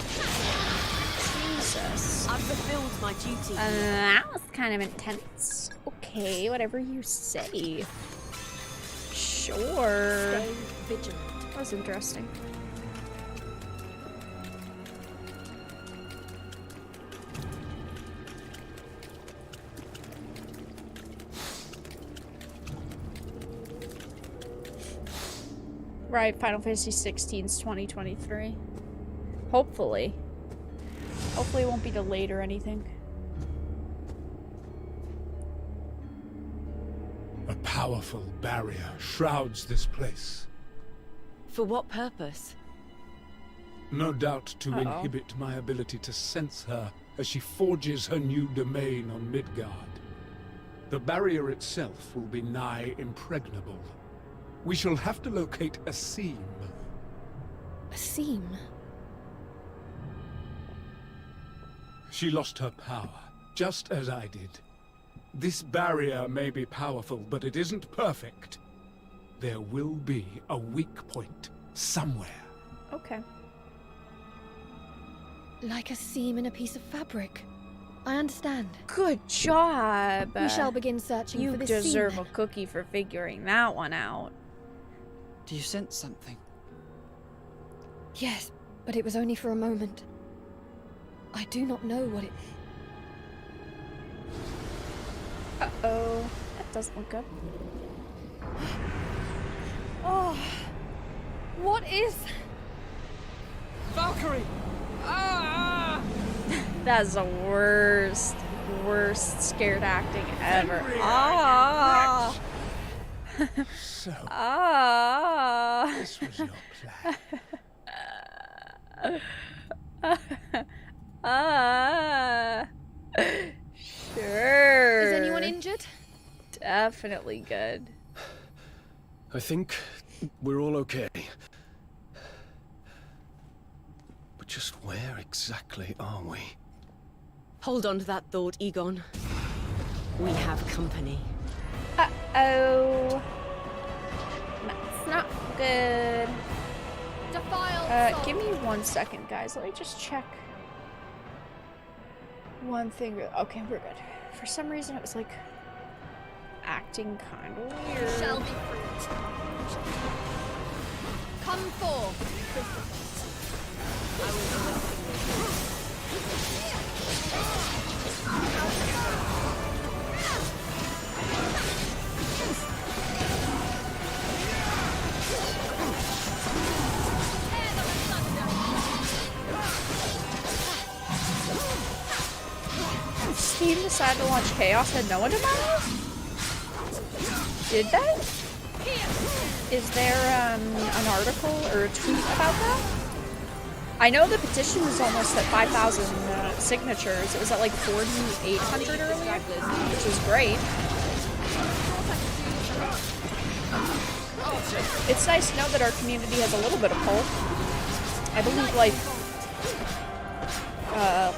Jesus. I've fulfilled my duty. That was kind of intense. Okay, whatever you say. Sure. Stay vigilant. That was interesting. Right, Final Fantasy 16's 2023. Hopefully. Hopefully it won't be delayed or anything. A powerful barrier shrouds this place. For what purpose? No doubt to Uh-oh. inhibit my ability to sense her as she forges her new domain on Midgard. The barrier itself will be nigh impregnable. We shall have to locate a seam. A seam? She lost her power, just as I did. This barrier may be powerful, but it isn't perfect. There will be a weak point somewhere. Okay. Like a seam in a piece of fabric. I understand. Good job. We shall begin searching You for this deserve seam. a cookie for figuring that one out. Do you sense something? Yes, but it was only for a moment. I do not know what it... Uh-oh. That doesn't look good. Oh. What is? Valkyrie! Ah! That's the worst scared acting ever. Henry, Ah! So, Ah! this was your plan. Ah! Sure. Is anyone injured? Definitely good. I think we're all okay. But just where exactly are we? Hold on to that thought, Egon. We have company. Uh-oh. That's not good. Defiled soul. Give me 1 second, guys. Let me just check one thing. Okay, we're good. For some reason, it was like acting kind of weird. Shall be free. Come forth. Steam decided to launch Chaos and no one tomorrow? Did they? Is there an article or a tweet about that? I know the petition is almost at 5,000 signatures. It was at like 4,800 earlier, which is great. It's nice to know that our community has a little bit of pull. I believe like a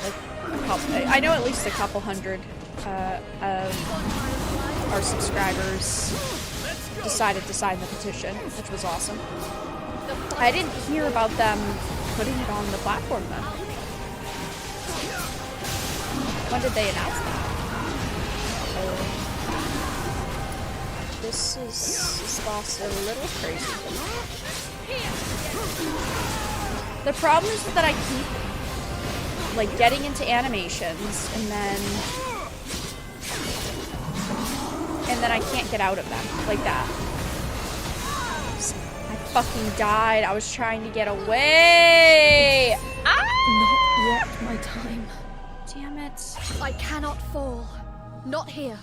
couple, I know at least a couple hundred of our subscribers decided to sign the petition, which was awesome. I didn't hear about them putting it on the platform then. When did they announce that? This boss is a little crazy. The problem is that I keep like getting into animations and then I can't get out of them like that. I fucking died. I was trying to get away. Ah! Not yet my time. Damn it. I cannot fall. Not here.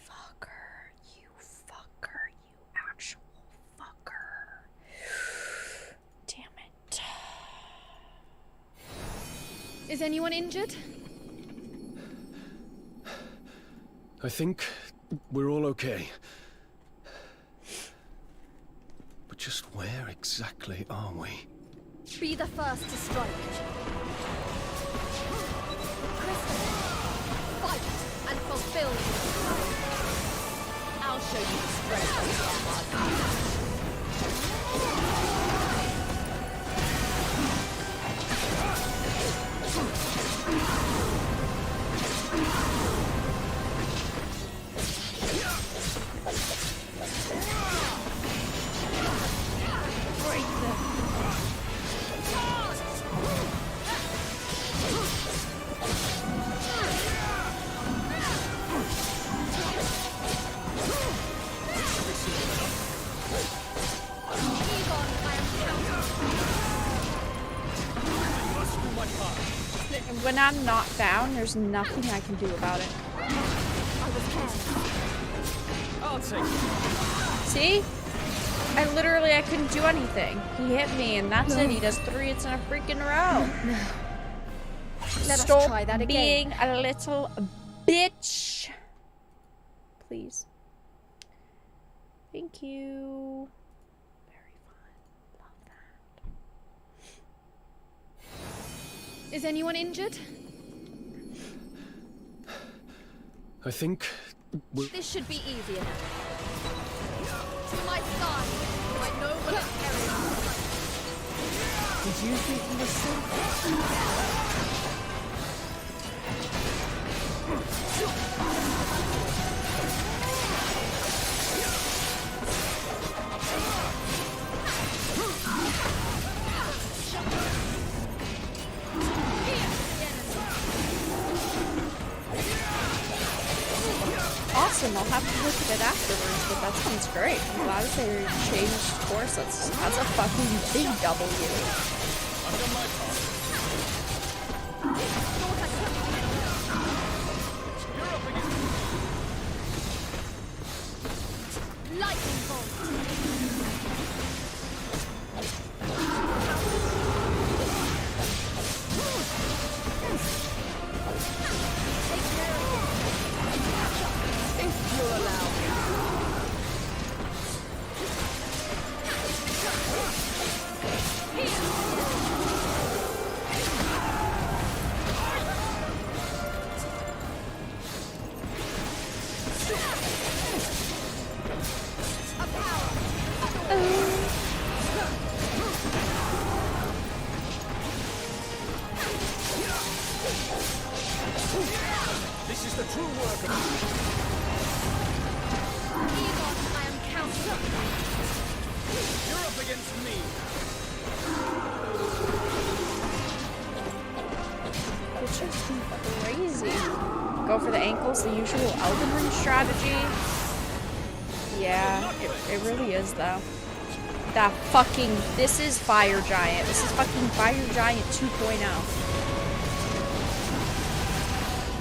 Fucker. You fucker. You actual fucker. Damn it. Is anyone injured? I think we're all okay. But just where exactly are we? Be the first to strike. Kristen, fight and fulfill your desire. I'll show you the strength of the When I'm knocked down, there's nothing I can do about it. I'll take it. See? I couldn't do anything. He hit me and that's it. He does 3 hits in a freaking row. No. Let us Stop try that again. being a little bitch. Please. Thank you. Very fun. Love that. Is anyone injured? I think we're... This should be easier now. To my side, I know what I'm carrying. Did you think you were safe? Awesome, I'll have to look at it afterwards, but that sounds great. I'm glad that they changed course. That's a fucking big W. I've done my part. You're up against Lightning bolt. This is the true work of Egon, I am counter. You're up against me. It's just crazy. Go for the ankles, the usual Elden Ring strategy. Yeah, it really is though. That fucking, this is Fire Giant. This is fucking Fire Giant 2.0.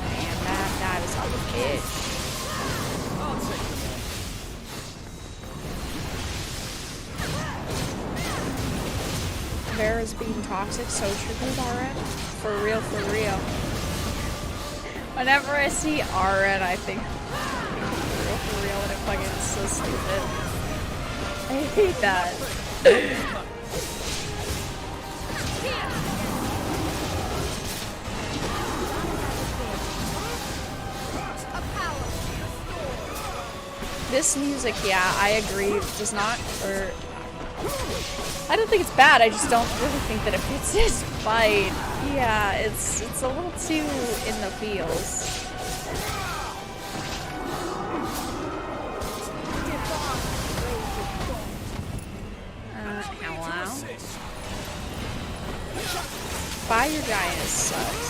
Man, that is a bitch. I'll take it. Vera's being toxic, so triggered already. For real, for real. Whenever I see Aren, I think for real, and it fucking is so stupid. I hate that. This music, yeah, I agree, does not, or... I don't think it's bad, I just don't really think that it fits this fight. Yeah, it's a little too in the feels. Hello? Fire Giant sucks.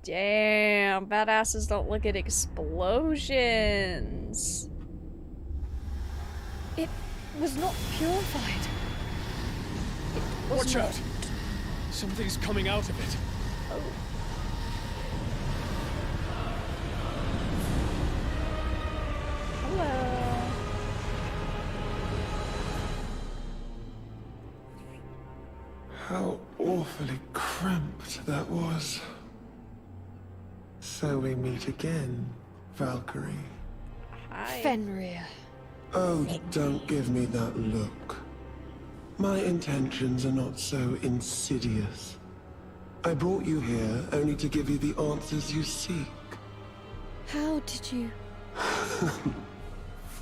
Damn, badasses don't look at explosions. It was not purified. Watch out! Something's coming out of it. Oh. Hello. How awfully cramped that was. So we meet again, Valkyrie. Hi. Fenrir. Oh, don't give me that look. My intentions are not so insidious. I brought you here only to give you the answers you seek. How did you...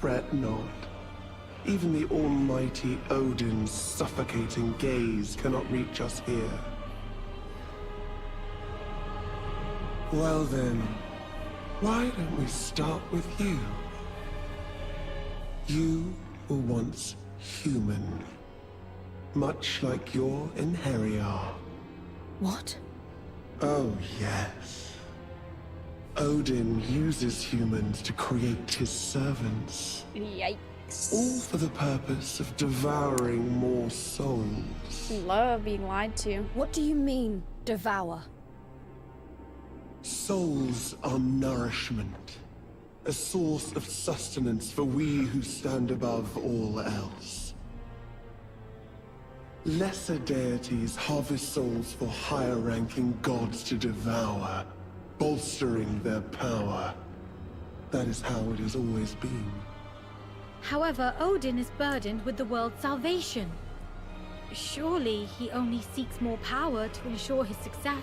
Fret not. Even the almighty Odin's suffocating gaze cannot reach us here. Well then, why don't we start with you? You were once human, much like your Inheriar. What? Oh yes. Odin uses humans to create his servants. Yikes. All for the purpose of devouring more souls. Love being lied to. What do you mean, devour? Souls are nourishment, a source of sustenance for we who stand above all else. Lesser deities harvest souls for higher-ranking gods to devour, bolstering their power. That is how it has always been. However, Odin is burdened with the world's salvation. Surely he only seeks more power to ensure his success.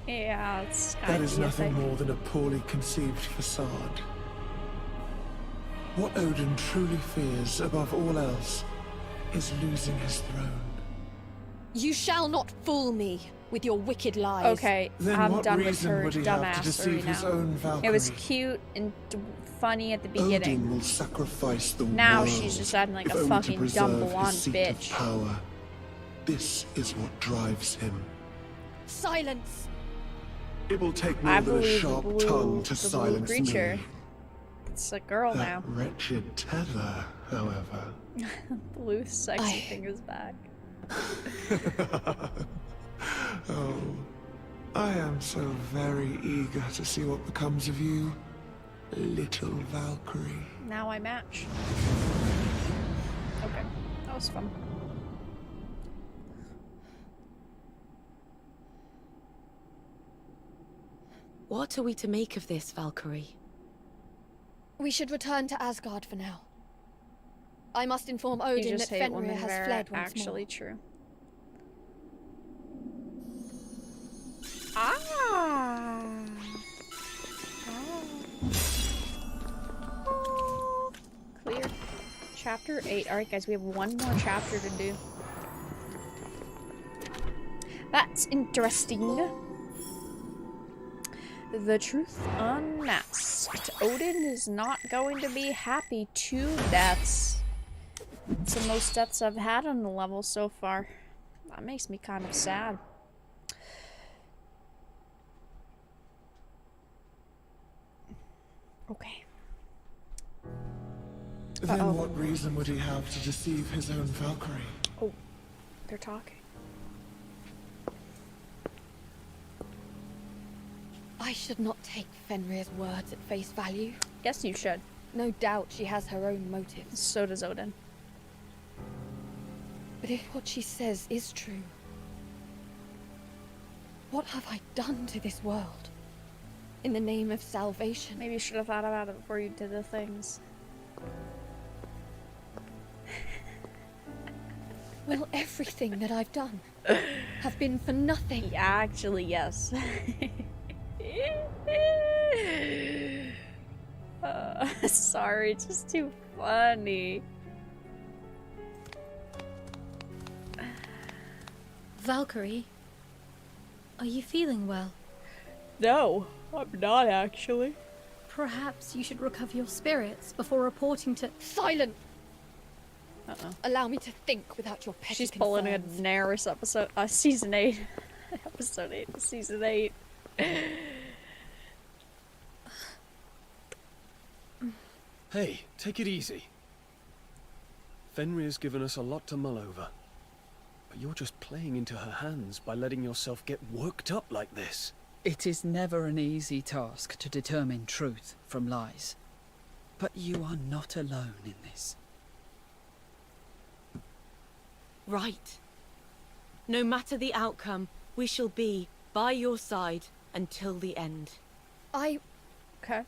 Yeah, it's That is nothing more than a poorly conceived facade. What Odin truly fears above all else is losing his throne. You shall not fool me with your wicked lies. Okay, Then I'm what done with reason her would he have to dumbassery deceive his now. own Valkyrie? It was cute and funny at the beginning. Odin will sacrifice the Now world she's just acting like if a only to fucking preserve dumb his blonde seat bitch. of power. This is what drives him. Silence. It will take I more than a believe sharp the blue, tongue to the blue silence creature. me. It's a girl That now. wretched tether, however. Blue sexy fingers back. Oh, I am so very eager to see what becomes of you, little Valkyrie. Now I match. Okay, that was fun. What are we to make of this, Valkyrie? We should return to Asgard for now. I must inform You Odin just that hate Fenrir women has that are fled once actually more. true. Ah. Oh. Clear. Chapter 8. Alright guys, we have one more chapter to do. That's interesting. The truth unmasked. Odin is not going to be happy. 2 deaths. It's the most deaths I've had on the level so far. That makes me kind of sad. Okay. Then what reason would he have to deceive his own Valkyrie? Oh, they're talking. I should not take Fenrir's words at face value. Yes, you should. No doubt she has her own motives. So does Odin. But if what she says is true, what have I done to this world? In the name of salvation? Maybe you should have thought about it before you did the things. Will everything that I've done have been for nothing? Yeah, actually, yes. Sorry, it's just too funny. Valkyrie, are you feeling well? No, I'm not actually. Perhaps you should recover your spirits before reporting to— Silent! Uh-oh. Allow me to think without your petty She's pulling a concerns. Daenerys episode, season 8. Episode 8, season 8. Hey, take it easy. Fenrir's given us a lot to mull over. But you're just playing into her hands by letting yourself get worked up like this. It is never an easy task to determine truth from lies. But you are not alone in this. Right. No matter the outcome, we shall be by your side until the end. Okay.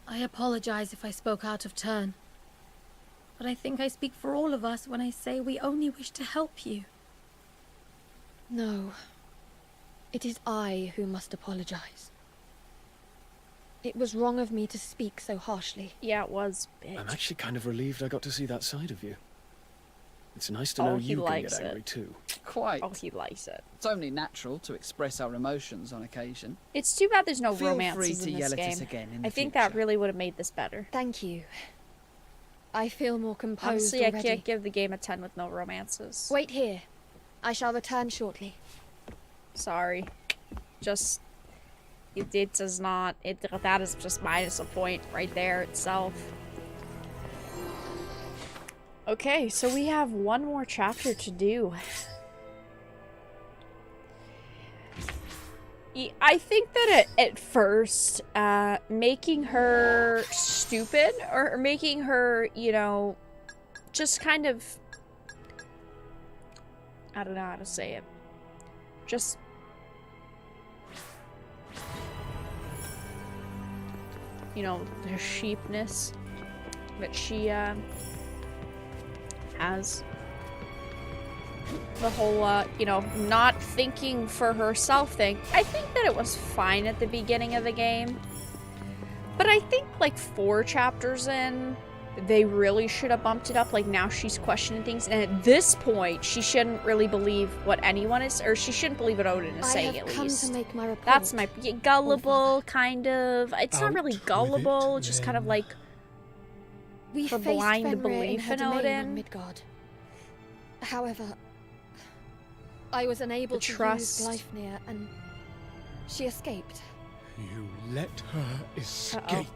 I apologize if I spoke out of turn. But I think I speak for all of us when I say we only wish to help you. No. It is I who must apologize. It was wrong of me to speak so harshly. Yeah, it was, bitch. I'm actually kind of relieved I got to see that side of you. It's nice to know he you can likes get angry it. too. Quite. Oh, he likes it. It's only natural to express our emotions on occasion. It's too bad there's no Feel romances free to in yell this at us game. again in I the think future. that really would have made this better. Thank you. I feel more composed Honestly, I already. can't give the game a 10 with no romances. Wait here. I shall return shortly. Sorry. Just... It does not... that is just minus a point right there itself. Okay, so we have one more chapter to do. I think that at first, making her stupid, or making her, you know, just kind of... I don't know how to say it. Just... you know, her sheepness that she has. The whole, you know, not thinking for herself thing. I think that it was fine at the beginning of the game. But I think, like, 4 chapters in, they really should have bumped it up. Like, now she's questioning things. And at this point, she shouldn't really believe what anyone is, or she shouldn't believe what Odin is saying, at I have come least. to make my report. That's my... gullible, kind of. It's not really Out with gullible, it, just kind of then. like... We for faced blind Fenrir belief in her in domain Odin. on Midgard. However, I was unable The to trust. use Gleipnir, and she escaped. You let her escape.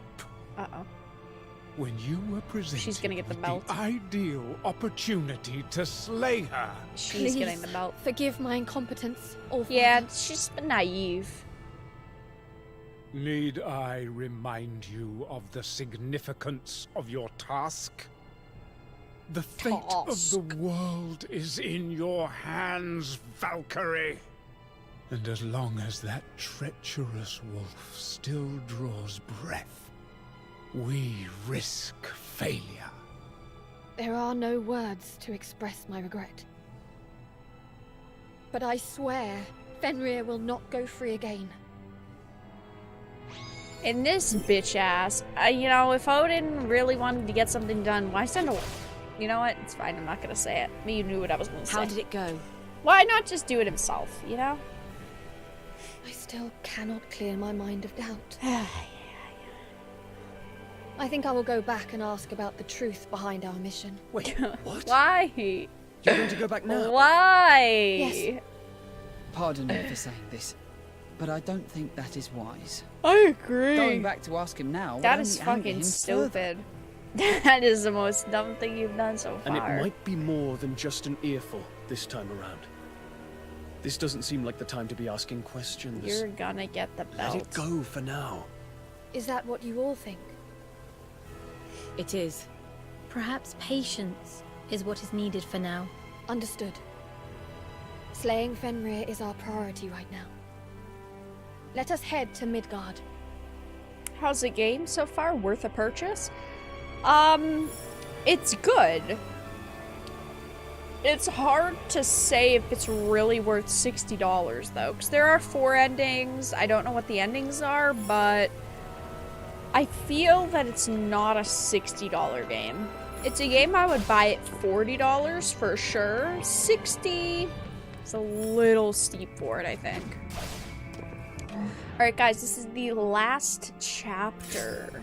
Uh-oh. When you were presented She's gonna get the with belt. the ideal opportunity to slay her. She's Please, getting the belt. Forgive my incompetence, Allfather. Yeah, she's naive. Need I remind you of the significance of your task? The fate of the world is in your hands, Valkyrie. And as long as that treacherous wolf still draws breath, we risk failure. There are no words to express my regret. But I swear, Fenrir will not go free again. And this bitch ass, you know, if Odin really wanted to get something done, why send a... You know what? It's fine, I'm not gonna say it. You knew what I was gonna say. How did it go? Why not just do it himself, you know? I still cannot clear my mind of doubt. I think I will go back and ask about the truth behind our mission. Wait, what? Why? You're going to go back now? Why? Yes. Pardon me for saying this, but I don't think that is wise. I agree. Going back to ask him now would That only is anger fucking him stupid. That is the most dumb thing you've done so And far. it might be more than just an earful this time around. This doesn't seem like the time to be asking questions. You're gonna get the belt. Let it go for now. Is that what you all think? It is. Perhaps patience is what is needed for now. Understood. Slaying Fenrir is our priority right now. Let us head to Midgard. How's the game so far? Worth a purchase? It's good. It's hard to say if it's really worth $60 though, because there are 4 endings. I don't know what the endings are, but I feel that it's not a $60 game. It's a game I would buy at $40 for sure. $60 is a little steep for it, I think. Alright guys, this is the last chapter.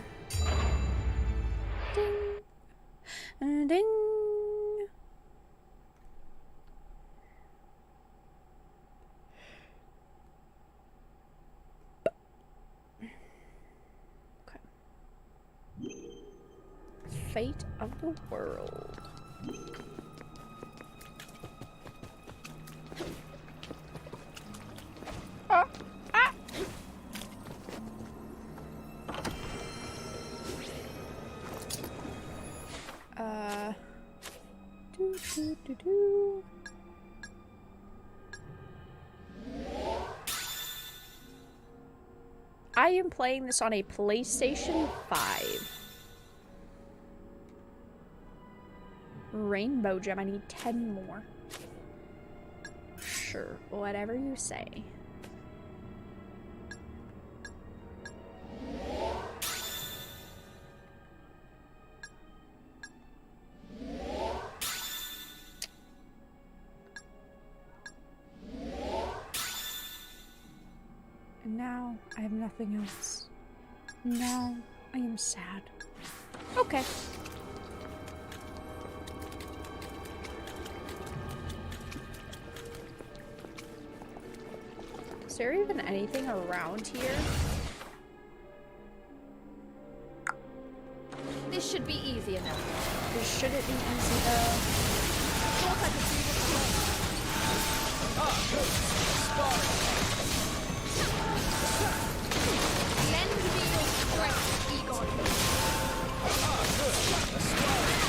Ding. Ding. Okay. Fate of the world. Do. I am playing this on a PlayStation 5. Rainbow gem, I need 10 more. Sure, whatever you say. And now I have nothing else. Now I am sad. Okay. Is there even anything around here? This should be easy enough. This shouldn't be easy though. Thought I could see Lend me your strength, Egon.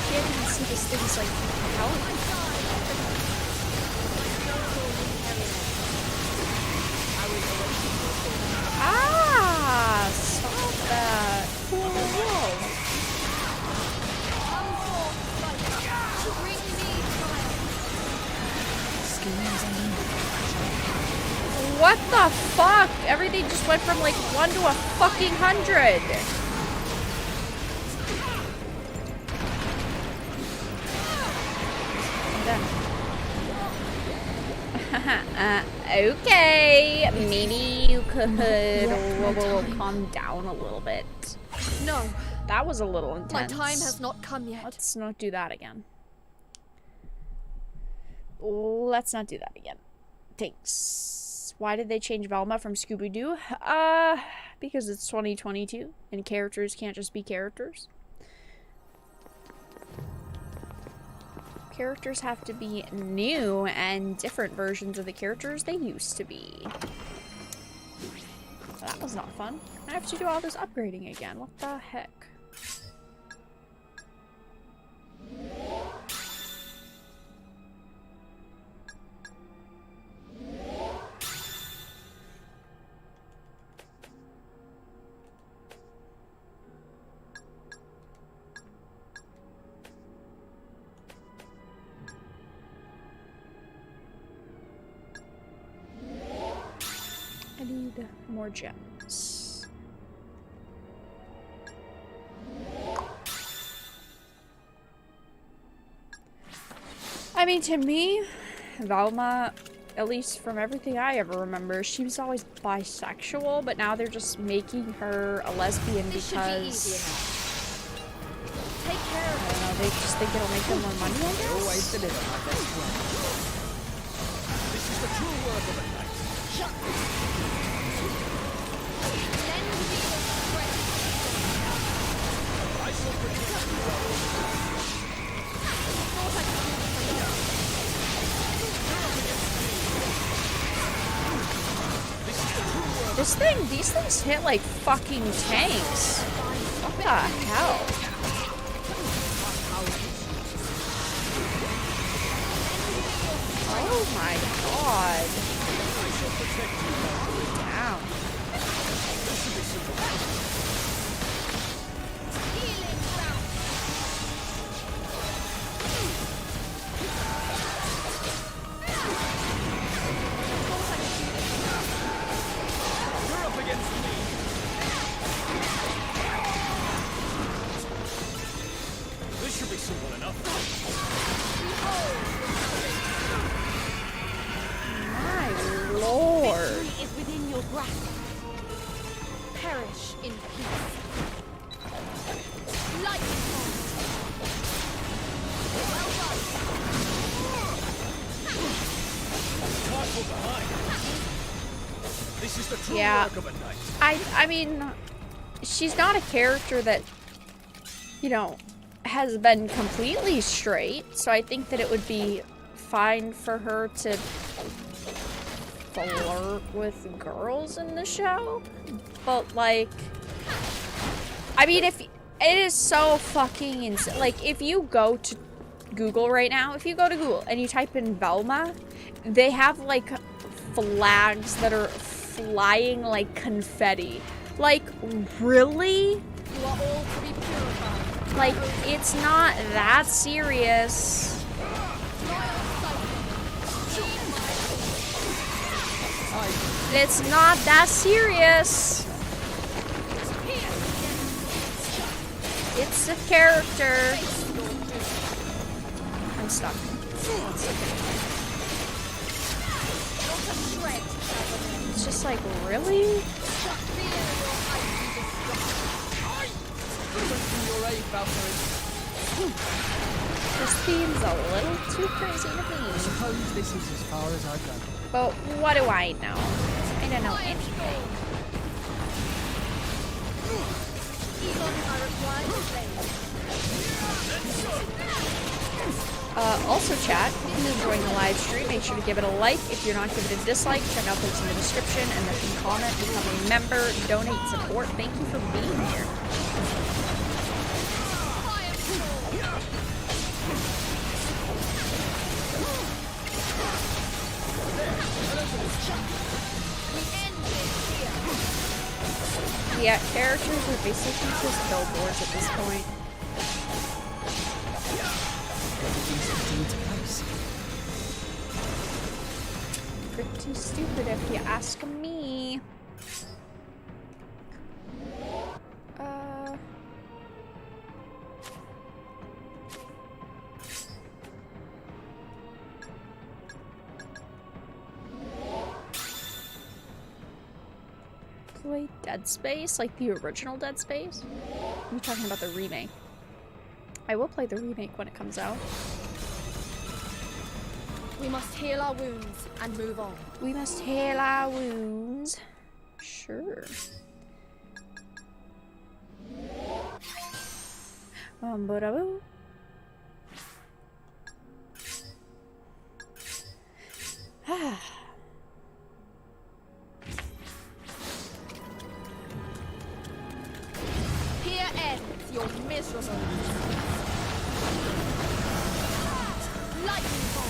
Can't even see this thing's like how? Ah! Stop that! Whoa. What the fuck? Everything just went from like 1 to a fucking 100. Okay, maybe you could calm down a little bit. No. That was a little intense. My time has not come yet. Let's not do that again. Let's not do that again. Thanks. Why did they change Velma from Scooby-Doo? Because it's 2022 and characters can't just be characters. Characters have to be new and different versions of the characters they used to be. That was not fun. I have to do all this upgrading again. What the heck? I need more gems. I mean, to me, Velma, at least from everything I ever remember, she was always bisexual, but now they're just making her a lesbian This because... should be easy enough. Take care I of don't know, they just think it'll make them more money, I guess? Always deliver my best work. This is the true work of a knight. Lend me your strength. I shall protect you. Thought I could do this alone. This is the true work These things hit like fucking tanks. What the hell? Oh my god. Down. You're up against me. This should be simple enough. My lord. Victory is within your grasp. Perish in peace. Light well done. Careful behind. This is the true Yeah. work of a knight. I mean, she's not a character that, you know, has been completely straight, so I think that it would be fine for her to flirt with girls in the show. But, like, I mean, if it is so fucking insane. Like, if you go to Google right now, if you go to Google and you type in Velma, they have, like, flags that are flying like confetti. Like, really? You are all to be purified. Like, it's not that serious. It's not that serious. It's a character. I'm stuck. It's just like, really? This theme's a little too crazy to I me. suppose this is as far as I go. But what do I know? I don't know anything. Also chat, if you're enjoying the live stream, make sure to give it a like. If you're not, give it a dislike. Check out links in the description and then comment, become a member, donate, support. Thank you for being here. Yeah, characters are basically just billboards at this point. Pretty stupid if you ask me. Play Dead Space, like the original Dead Space? I'm talking about the remake. I will play the remake when it comes out. We must heal our wounds and move on. We must heal our wounds. Sure. Ba-da-boo. Here ends your miserable lightning bolt.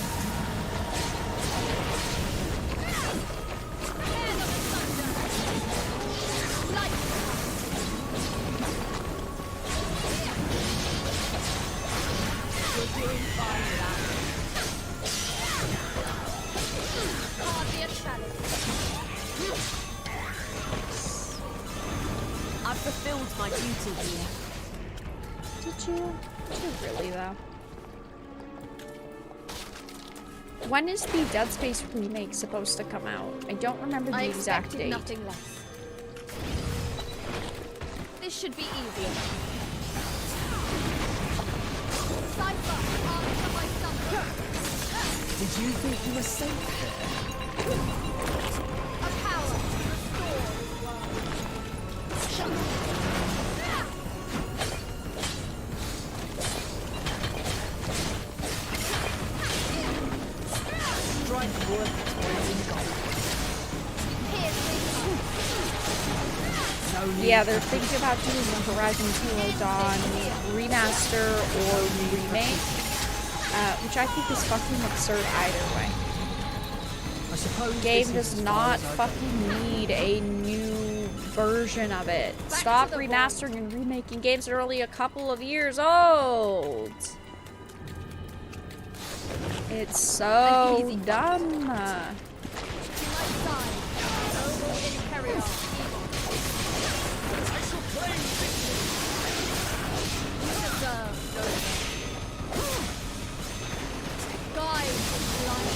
I've fulfilled my duty here. Did you? Did you really, though? When is the Dead Space remake supposed to come out? I don't remember the exact date. Nothing less. This should be easier. Cypher, answer my summons. Did you think you were safe there? A power to restore the world. Strike worth its weight in gold. Here's the Yeah, they're thinking about doing the Horizon Zero Dawn remaster or remake, which I think is fucking absurd either way. I suppose The game does not fucking need a new version of it. Stop remastering and remaking games that are only a couple of years old. It's so dumb.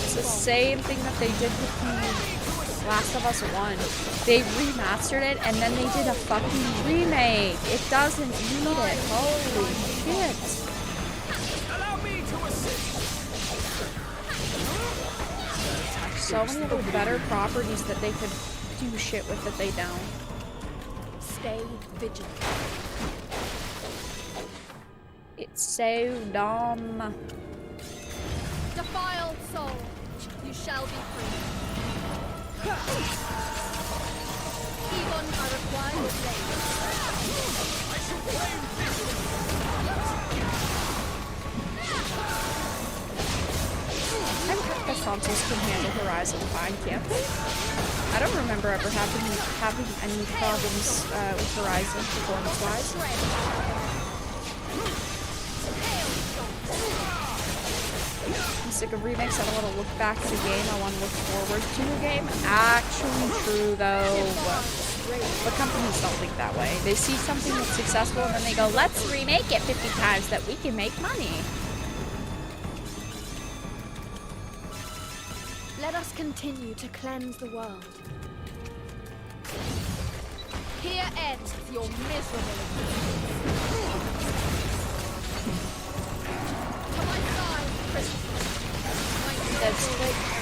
It's the same thing that they did with the Last of Us 1. They remastered it and then they did a fucking remake. It doesn't need it. Holy shit. So many other better properties that they could do shit with that they don't. Stay vigilant. It's so dumb. Defiled soul, you shall be free. Even I require your blade. I shall I'm sure the consoles can handle Horizon fine, can't they? I don't remember ever having any problems with Horizon performance-wise. I'm sick of remakes. I don't want to look back at a game. I want to look forward to a game. Actually true, though. But companies don't think that way. They see something that's successful and then they go, let's remake it 50 times that we can make money. Let us continue to cleanse the world. Here ends your miserable existence. To my side, Christmas.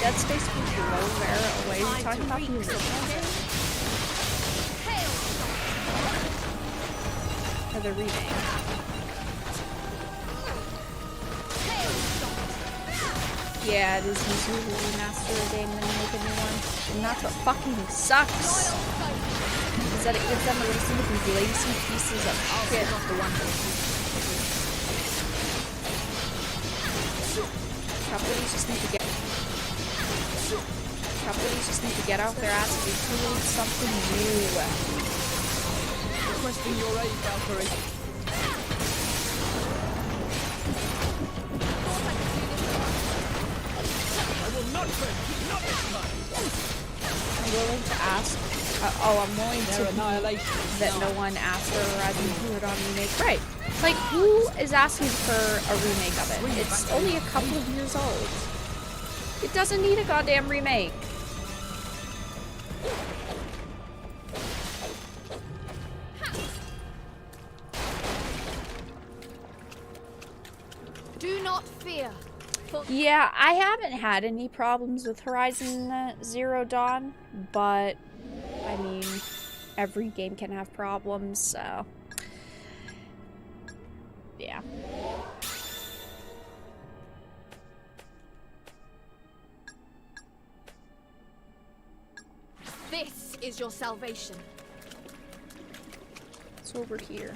Dead Space was below there away. We're talking about the original game? Or the remake? Yeah, it is easier to remaster a game than make a new one. And that's what fucking sucks. Is that it gives them a little bit of lazy pieces of shit. Companies just need to get out their ass and create something new. Requesting your aid, Valkyrie. I will not fail. Not this time. I'm willing to ask. I'm willing to annihilation that no one asked for a Horizon Zero Dawn remake. Right. Like, who is asking for a remake of it? It's only a couple of years old. It doesn't need a goddamn remake. Do not fear. Yeah, I haven't had any problems with Horizon Zero Dawn, but I mean, every game can have problems, so yeah. This is your salvation. It's over here.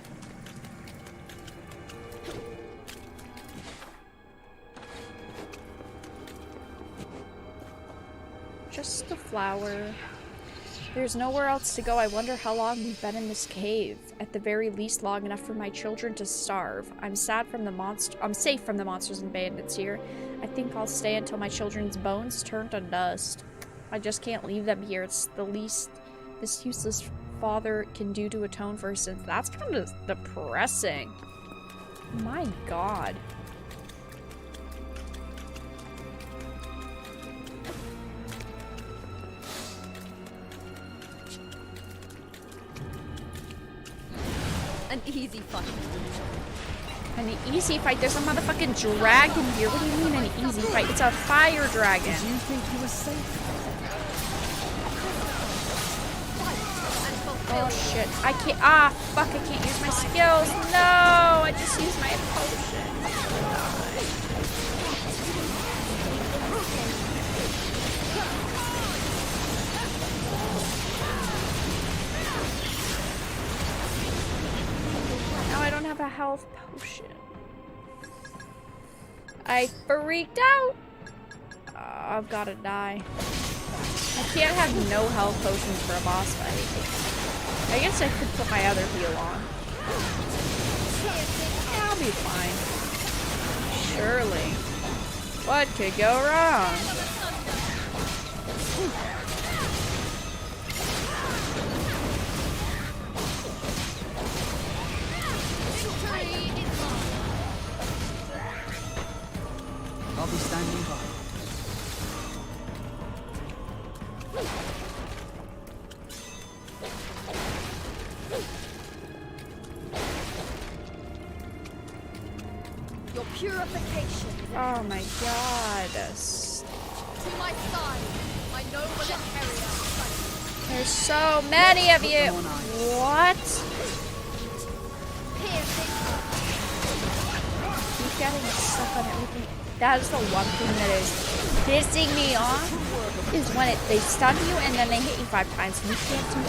Just a flower. There's nowhere else to go. I wonder how long we've been in this cave. At the very least, long enough for my children to starve. I'm safe from the monsters and bandits here. I think I'll stay until my children's bones turn to dust. I just can't leave them here. It's the least this useless father can do to atone for his sins. That's kind of depressing. My God. An easy fight. An easy fight? There's a motherfucking dragon here. What do you mean an easy fight? It's a fire dragon. Did you think you were safe? Oh shit. I can't. Ah, fuck. I can't use my skills. No! I just used my potion. a health potion. I freaked out. I've gotta die. I can't have no health potions for a boss fight. I guess I could put my other heal on. I'll be fine. Surely. What could go wrong? I'll be standing by. Your purification. Oh my god. To my side, my noble Imperial. There's so many of you. What? Keep getting stuck on everything. That is the one thing that is pissing me off. Is when they stun you and then they hit you 5 times and you can't do it.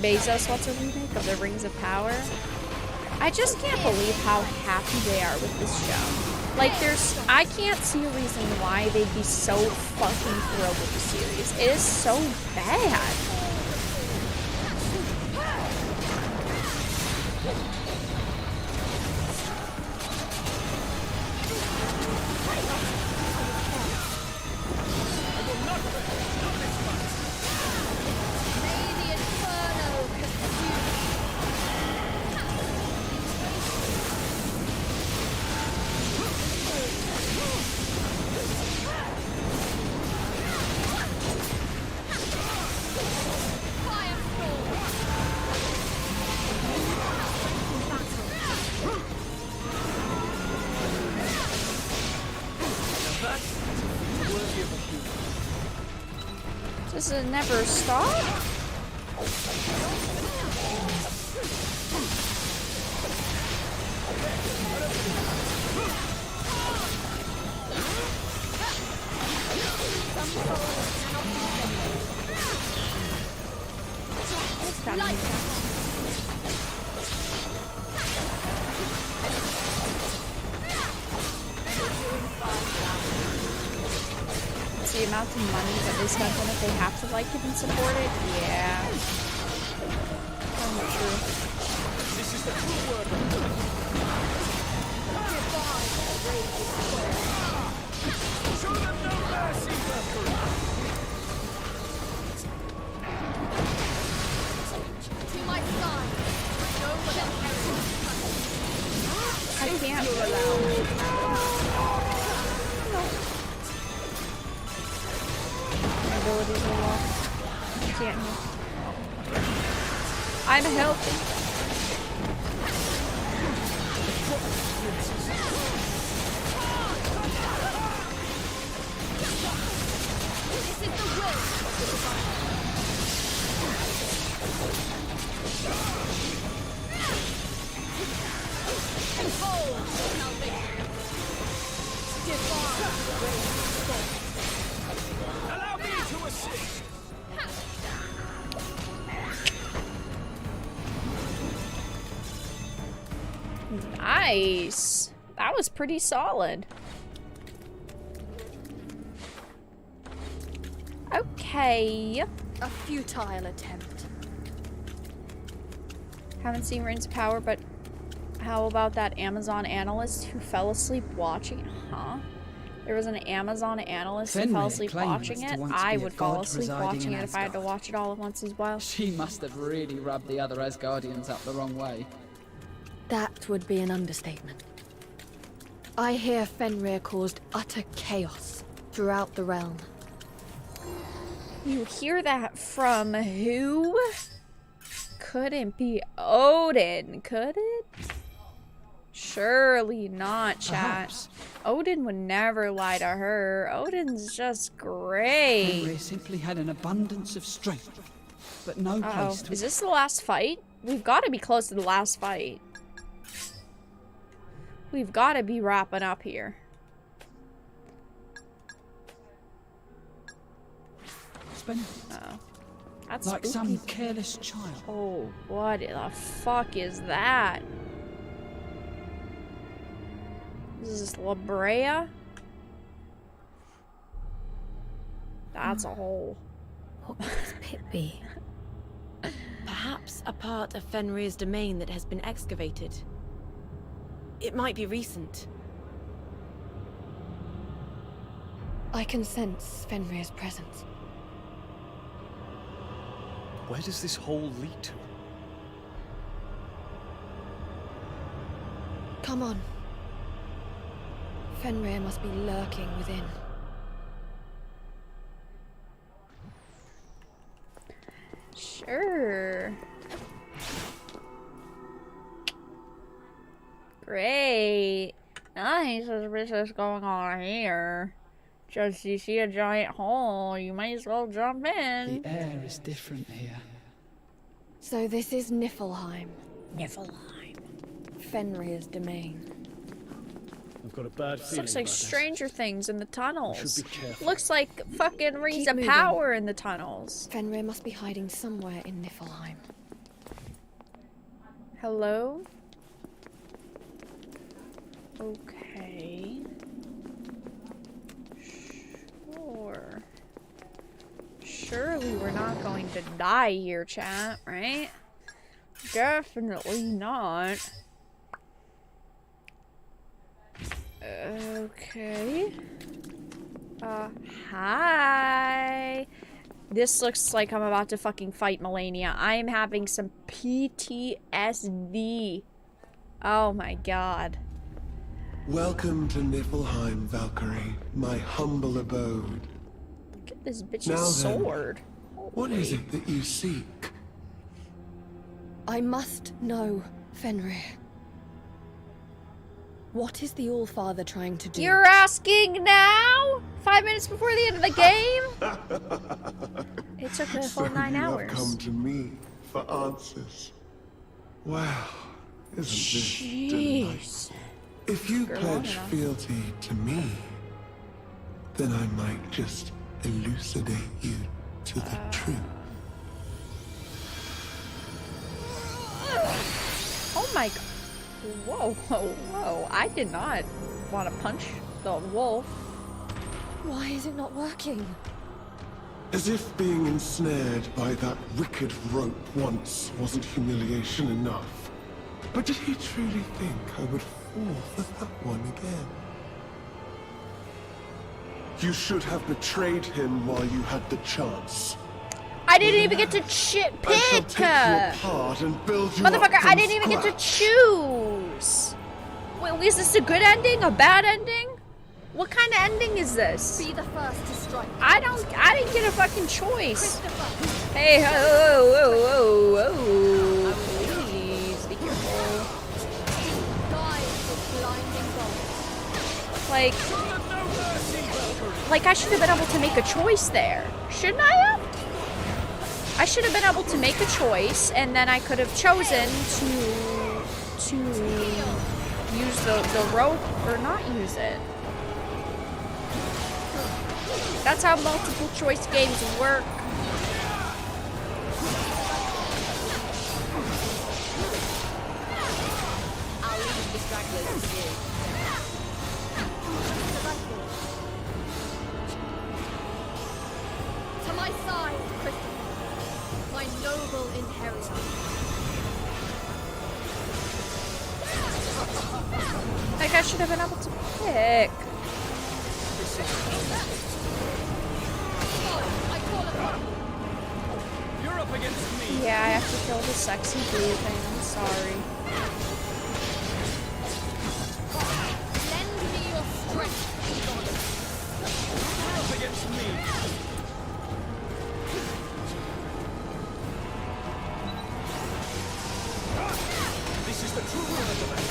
Bezos wants a remake of the Rings of Power. I just can't believe how happy they are with this show. Like, I can't see a reason why they'd be so fucking thrilled with the series. It is so bad. Does it never stop? The amount of money that they spend on it, they have to like it and support it. Yeah. True. This is the true word. Show them no mercy, Valkyrie. To my side, no one I can't allow. Abilities are lost. Can't heal. I'm healthy. This is the will of the divine. Behold salvation. Divine grace. Allow me to assist. Nice. That was pretty solid. Okay. A futile attempt. Haven't seen Rings of Power, but how about that Amazon analyst who fell asleep watching it? Huh? There was an Amazon analyst who fell asleep watching it. I would fall asleep watching it if I had to watch it all at once as well. She must have really rubbed the other Asgardians up the wrong way. That would be an understatement. I hear Fenrir caused utter chaos throughout the realm. You hear that from who? Couldn't be Odin, could it? Surely not, chat. Perhaps. Odin would never lie to her. Odin's just great. Fenrir simply had an abundance of strength, but no place to... Is this the last fight? We've got to be close to the last fight. We've got to be wrapping up here. Spend That's like spooky. some careless child. Oh, what the fuck is that? Is this La Brea? That's a hole. What could this pit be? Perhaps a part of Fenrir's domain that has been excavated. It might be recent. I can sense Fenrir's presence. Where does this hole lead to? Come on. Fenrir must be lurking within. Sure. Great. Nothing suspicious going on here. Just you see a giant hole, you might as well jump in. The air is different here. So this is Niflheim, Niflheim. Fenrir's domain. I've got a bad This feeling looks like about this. Stranger Things in the tunnels. Should be careful. Looks like fucking rings Keep of moving. power in the tunnels. Fenrir must be hiding somewhere in Niflheim. Hello? Okay. Sure. Surely we're not going to die here, chat, right? Definitely not. Okay. Hi. This looks like I'm about to fucking fight Melania. I am having some PTSD. Oh my god. Welcome to Niflheim, Valkyrie, my humble abode. Look at this bitch's Now then, sword. What is it that you seek? I must know, Fenrir. What is the Allfather trying to do? You're asking now? 5 minutes before the end of the game? It took a So whole 9 you hours. have come to me for answers. Wow, isn't this delightful? Jeez. If you Long pledge enough. fealty to me, then I might just elucidate you to the truth. Oh my god. Whoa, whoa, whoa. I did not want to punch the wolf. Why is it not working? As if being ensnared by that wicked rope once wasn't humiliation enough. But did he truly think I would fall for that one again? You should have betrayed him while you had the chance. I didn't even get to I shall pick! take you apart and build you up Motherfucker, from I didn't even get to scratch. choose! Wait, is this a good ending? A bad ending? What kind of ending is this? Be the first to strike. I didn't get a fucking choice. Hey, whoa, whoa, whoa. Please, be careful. Die with blinding bolts. Like I should have been able to make a choice there. Shouldn't I have? I should have been able to make a choice, and then I could have chosen to use the rope or not use it. That's how multiple choice games work. I'll leave the stragglers to you. To my side, Christopher, my noble inheritor. Like I should have been able to pick. You're up against me. Yeah, I have to kill the sexy blue thing. I'm sorry. Lend me your strength, goddess. You're up against me. This is the true rule of the night.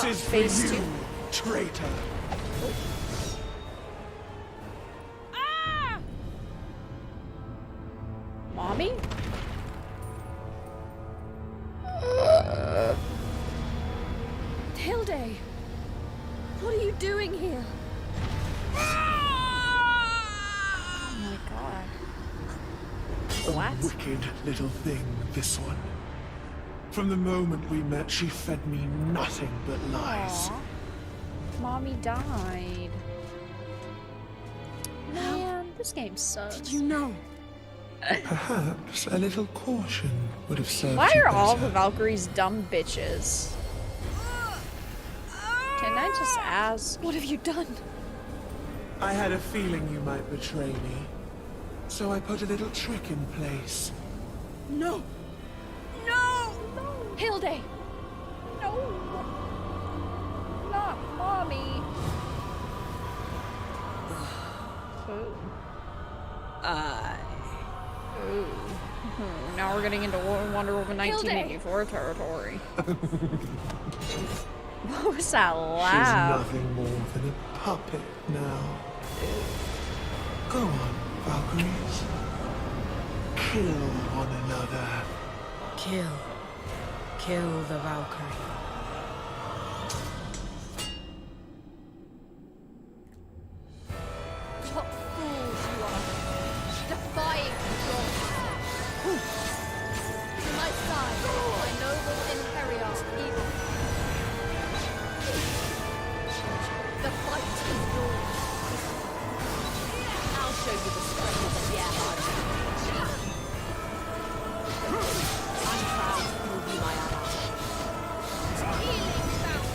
This is for phase you, 2. traitor. Mommy? Hilde! What are you doing here? Oh my god. What? A wicked little thing, this one. From the moment we met, she fed me nothing but lies. Aw. Mommy died. Man, this game sucks. Did you know? Perhaps a little caution would have served Why you are all better. the Valkyries dumb bitches? Can I just ask? What have you done? I had a feeling you might betray me, so I put a little trick in place. No! No! Hilde! No! Not Mommy! Ooh. Ooh. Now we're getting into Wonder Woman 1984 territory. What was that She's loud? nothing more than a puppet now. Go on, Valkyries. Kill one another. Kill the Valkyrie. What fools you are! Defying control! To my side, my noble Imperial evil. The fight is yours. I'll show you the strength of the Gerhard. I'm proud to be my ally. Healing bound.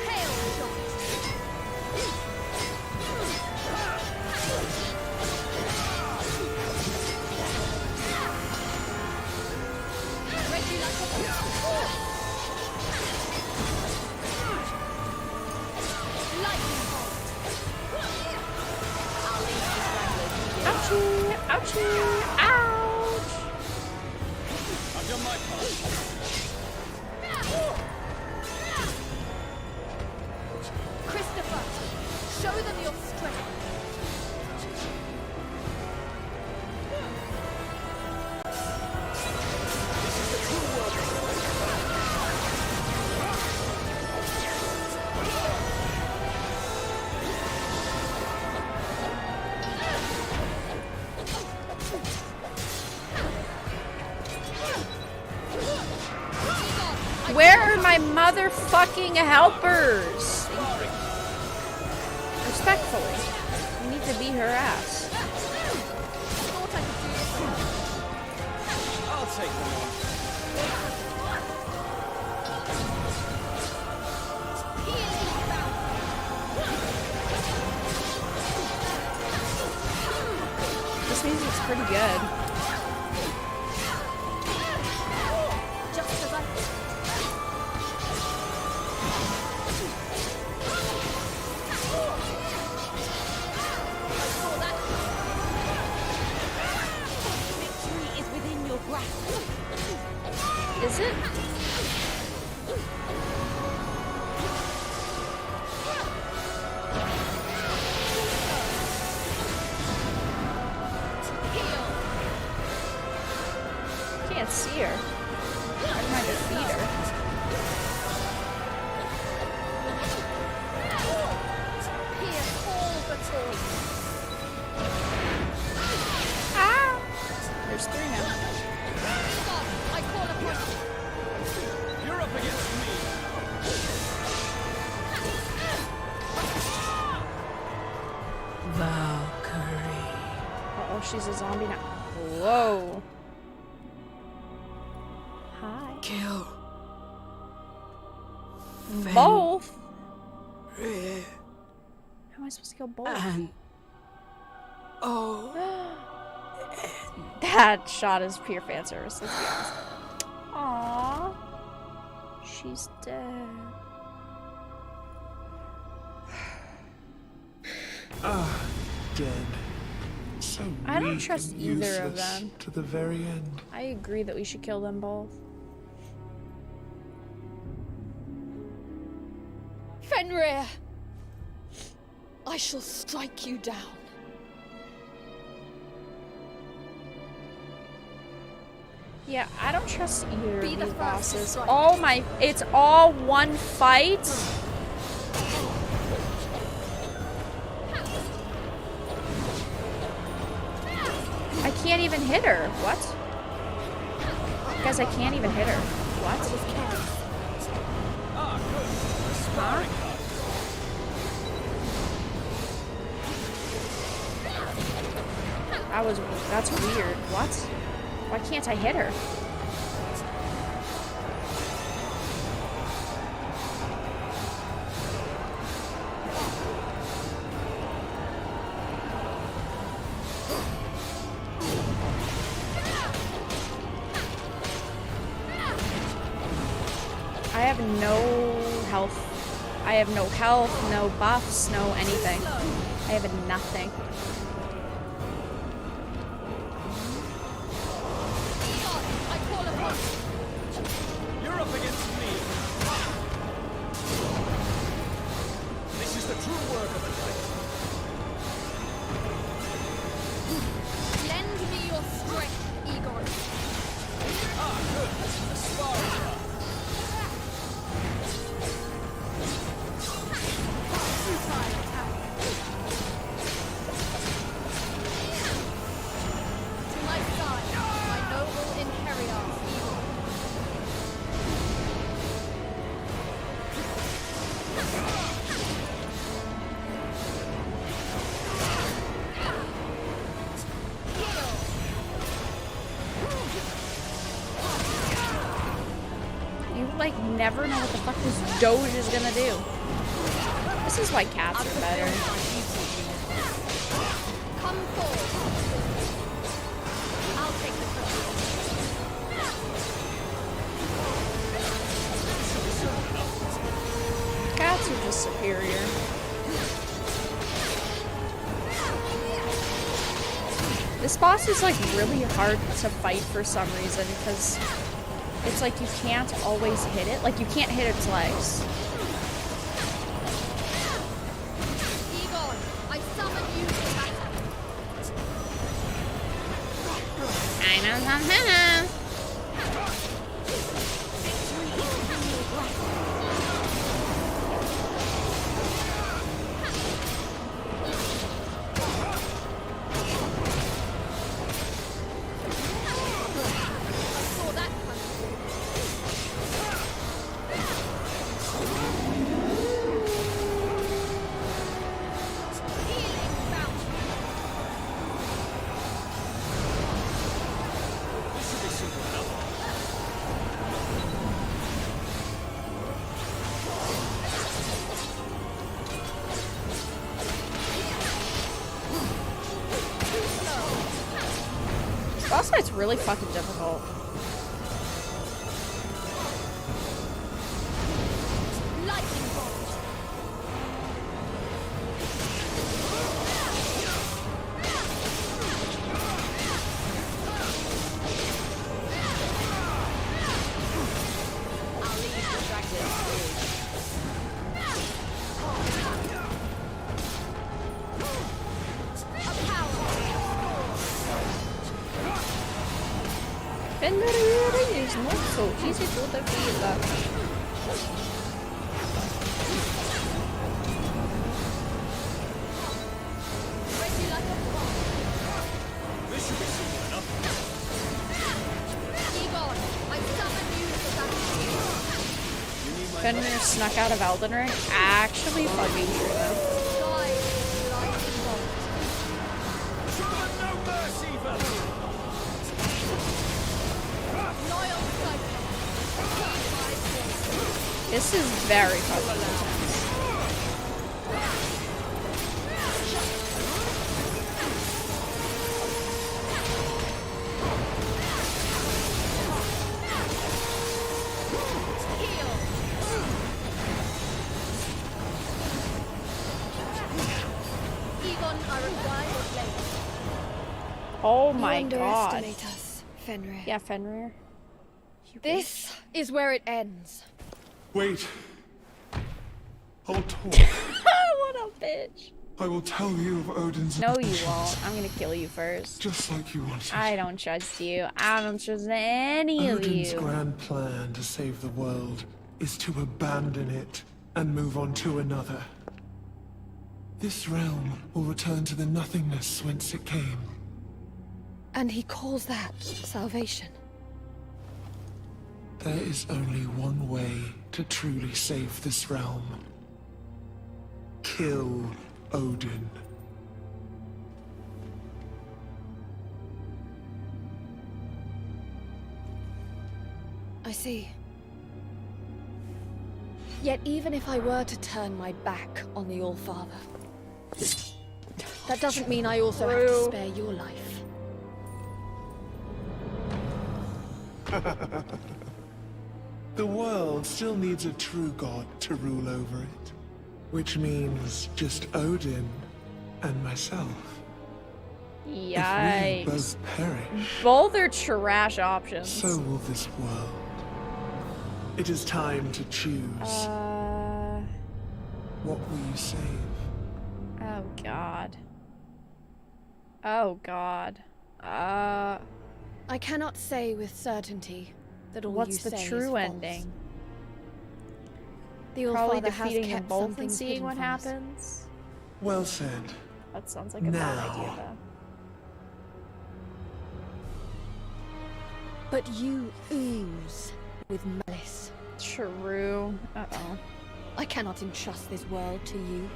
Hail shot. Ready like a lightning bolt. Ouchie! Ouchie! Ouch! I've done my part. Christopher, show them your strength. Where are my motherfucking helpers? Respectfully, we need to beat her ass. Thought I could do this alone. I'll take them on. Healing bound. This music's pretty good. Just as I saw that. Victory is within your grasp. Is it? Can't see her. How can I defeat her? Pierce all before you. Ah! There's 3 now. Stop! I call upon you. You're up against me. Valkyrie. Uh-oh, she's a zombie now. Whoa. Hi. Kill. Both? Fenrir. How am I supposed to kill both? And oh, That shot is pure fan service, let's be honest. Aww. She's dead. Dead. So I don't weak trust and either of useless them. to the very end. I agree that we should kill them both. Fenrir! I shall strike you down. Yeah, I don't trust either Be of the these first to bosses. strike. Oh my, it's all one fight? I can't even hit her. What? Guys, I can't even hit her. What? Huh? That's weird. What? Why can't I hit her? I have no health. I have no health, no buffs, no anything. I have nothing. You're up against me. This is the true work of a knight. Lend me your strength, Igor. Ah, good. A sparring club. To my side, my noble Imperial Igor. You like never know what the fuck this doge is gonna do. This is why cats are better. Come forward. I'll take the cookie. Cats are just superior. This boss is like really hard to fight for some reason because it's like you can't always hit it. Like you can't hit its legs. Igor, I summon you to battle. I know something. I saw that coming. Healing fountain. This should be simple enough. This boss fight's really fucking difficult. Lightning bolt. I'll leave distracted. Fenrir is not so easy to defeat. Ready like a bomb. This should be simple enough. Igor, I summon you to battle. You need my Fenrir snuck out of Elden Ring. Actually, fucking true though. Guide lightning bolt. Show them no mercy, Valkyrie. Loyal cycle. Heed my voice. This is very fucking intense. Heal. Oh You my god. underestimate us, Fenrir. Yeah, Fenrir. This is where it ends. Wait. I'll talk. What a bitch. I will tell you of Odin's No, you intentions, won't. I'm gonna kill you first. just like you wanted. I don't trust you. I don't trust any of Odin's you. grand plan to save the world is to abandon it and move on to another. This realm will return to the nothingness whence it came. And he calls that salvation. There is only one way to truly save this realm. Kill Odin. I see. Yet even if I were to turn my back on the All-Father, that doesn't mean I also have to spare your life. The world still needs a true god to rule over it. Which means just Odin and myself. If we Yikes. both perish, Both are trash options. so will this world. It is time to choose. What will you save? Oh god. Oh god. I cannot say with certainty that all What's you the say true is ending? false. The Probably All-Father has defeating them kept both something and seeing hidden what from us. happens. Well said. That sounds like a bad Now. idea, though. But you ooze with malice. True. Uh-oh. I cannot entrust this world to you.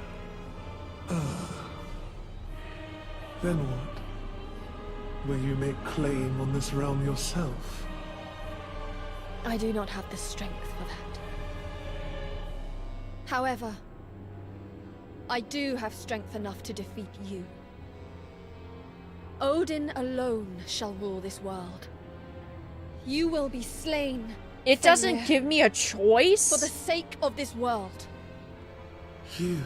Then what? Will you make claim on this realm yourself? I do not have the strength for that. However, I do have strength enough to defeat you. Odin alone shall rule this world. You will be slain. It doesn't Fenrir, give me a choice? for the sake of this world. You,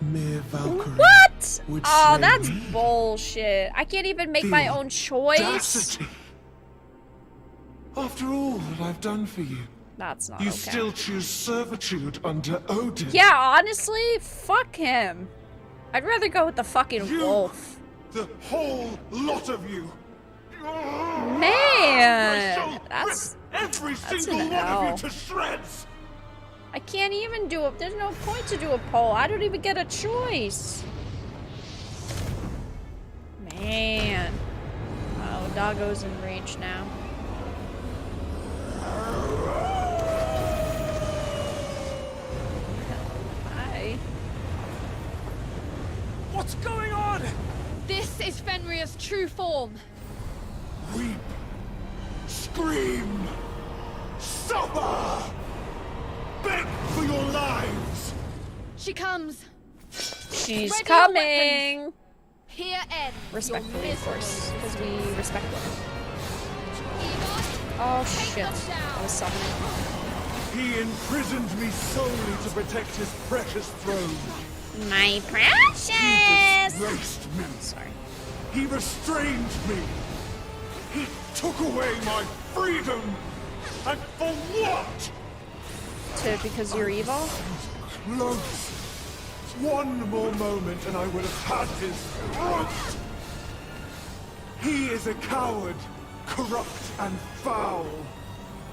mere Valkyrie. What? would Oh, slay that's me? bullshit. I can't even make my The own choice. Audacity. After all that I've done for you, That's not you okay. still choose servitude under Odin. Yeah, honestly, fuck him. I'd rather go with the fucking You- wolf. The whole lot of you. Man, that's Every that's single an one of L. you to shreds. I can't even do it. There's no point to do a poll. I don't even get a choice. Man. Oh, Doggo's enraged now. Hi. What's going on? This is Fenrir's true form. Weep. Scream. Suffer. Beg for your lives. She comes. She's Ready your coming! Here ends Respectfully, your of course, misery. because we respect women. Eva, Oh take shit. them down. I was summoning. He imprisoned me solely to protect his precious throne. My He precious! disgraced me. Sorry. He restrained me. He took away my freedom. And for what? Because you're evil? Close. One more moment and I would have had his throat. He is a coward, corrupt and foul.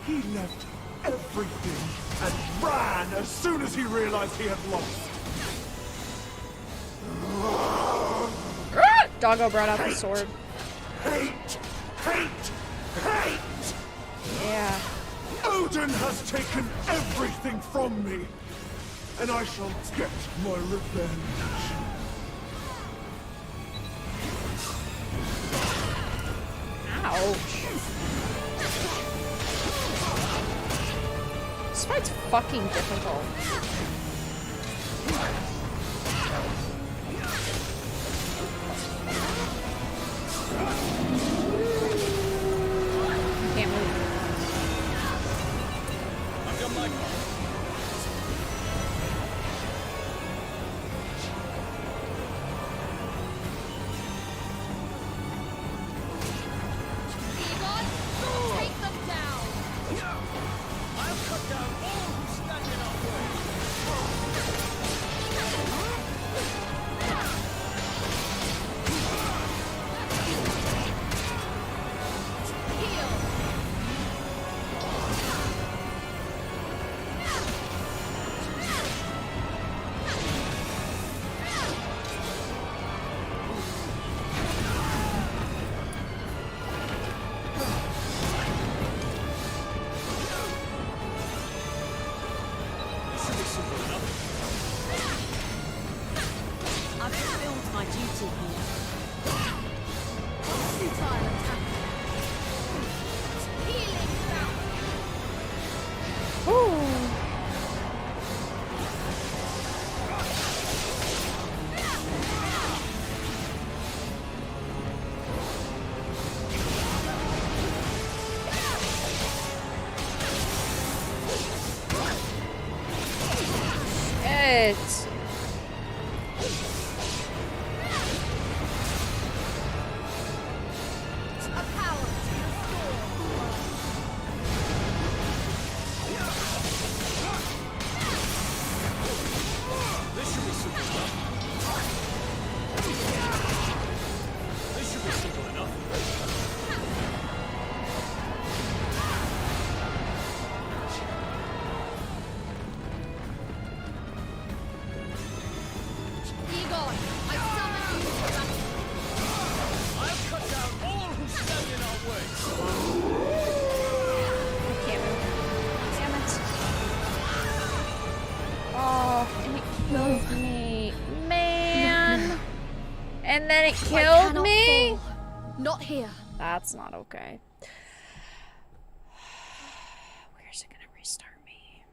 He left everything and ran as soon as he realized he had lost. Doggo brought out the sword. Hate! Hate! Hate! Yeah. Odin has taken everything from me, and I shall get my revenge. Ouch. This fight's fucking difficult. Can't move. I've done my part. it. This should be simple enough. This should be simple enough. Egon, I summon you to battle. I'll cut down all who stand in our way. Damn it. Oh, and it killed me. Man. And then it I killed cannot me? fall. Not here. That's not okay. Where's it gonna restart me?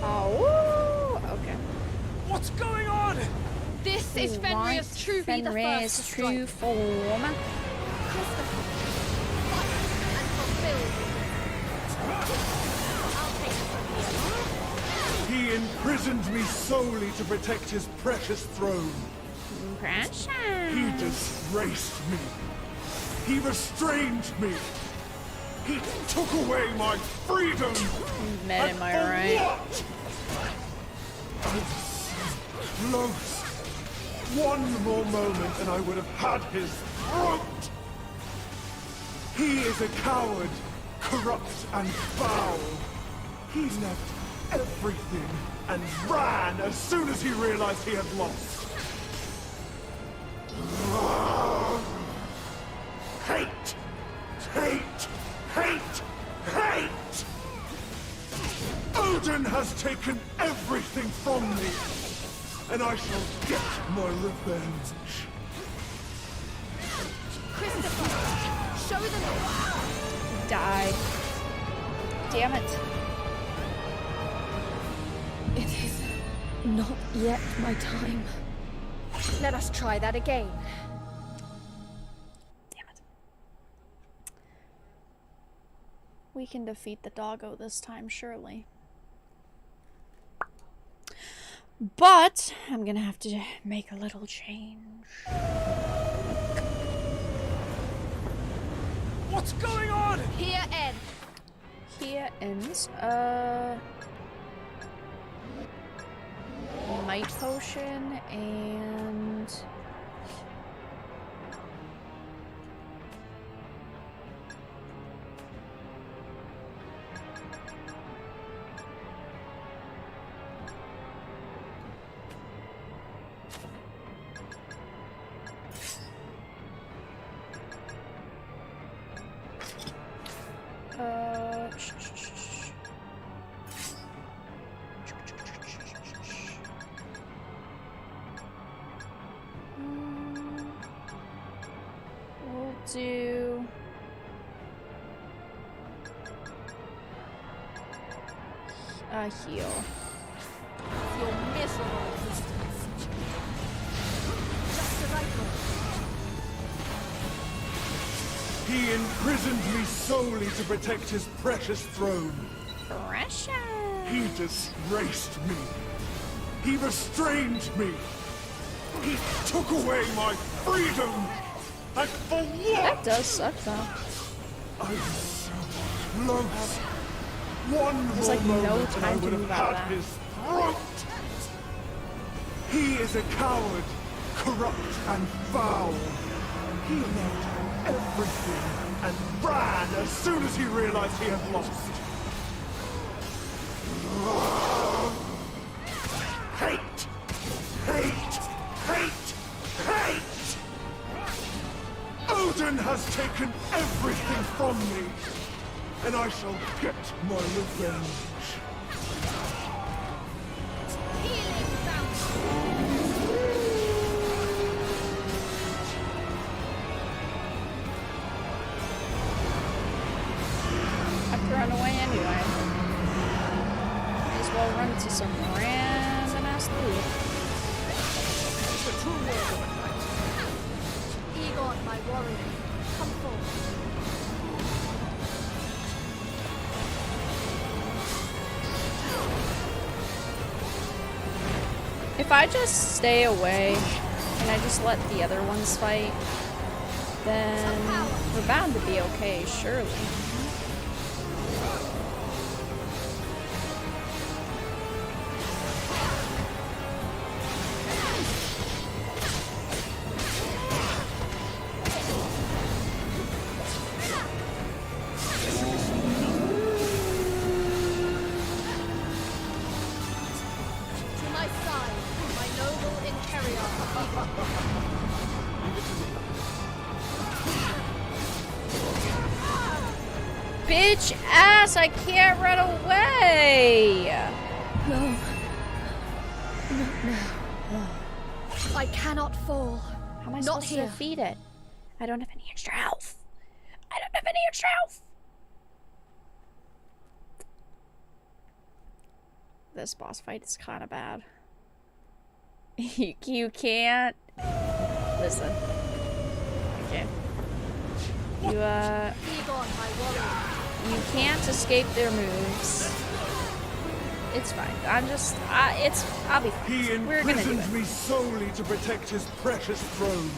Oh, okay. What's going on? This is Fenrir's true be the first to Fenrir's strike. true form. Christopher, fight and fulfill. I'll take it from here. He imprisoned me solely to protect his precious throne. Precious. He disgraced me. He restrained me. He took away my freedom. Man, am I right? What? I was so close. One more moment and I would have had his throat. He is a coward, corrupt and foul. He left everything and ran as soon as he realized he had lost. Hate! Hate! Hate! Hate! Odin has taken everything from me, and I shall get my revenge. Christopher, show them the Die. Damn it. It is not yet my time. Let us try that again. Damn it. We can defeat the doggo this time, surely. But I'm gonna have to make a little change. What's going on? Here, Ed. Here ends might potion and we'll do a heal. Your miserable existence. Just as I thought. He imprisoned me solely to protect his precious throne. Precious. He disgraced me. He restrained me. He took away my freedom. And for what? That does suck though. I was so close. One There's more like no moment and I time to would have move out had of that. his throat. He is a coward, corrupt and foul. He left everything and ran as soon as he realized he had lost. Hate! Hate! Hate! Hate! Odin has taken everything from me, and I shall get my revenge. Healing fountain. I have to run away anyway. May as well run to some random ass loot. It's the true work of a knight. Egon, my warrior. Come forward. If I just stay away and I just let the other ones fight, then we're bound to be okay, surely. Bitch ass, I can't run away! No. Not now. I cannot fall. How am I Not supposed here. to defeat it? I don't have any extra health. I don't have any extra health! This boss fight is kind of bad. You can't... Listen. Okay. You can't escape their moves. It's fine. I'll be fine. He We're gonna do imprisoned it. me solely to protect his precious throne.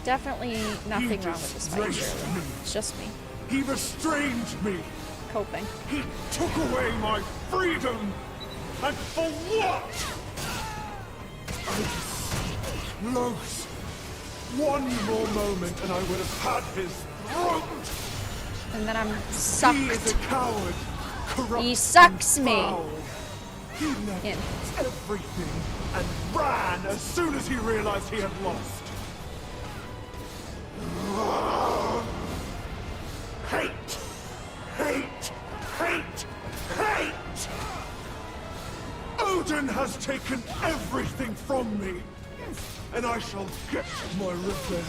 Definitely nothing wrong with this fight, disgraced surely. me. It's just me. He restrained me. Coping. He took away my freedom. And for what? I just lost. One more moment and I would have had his throat. And then I'm sucked. He is a coward. Corrupt He sucks and me. foul. He left In. everything and ran as soon as he realized he had lost. Hate! Hate! Hate! Hate! Odin has taken everything from me, and I shall get my revenge.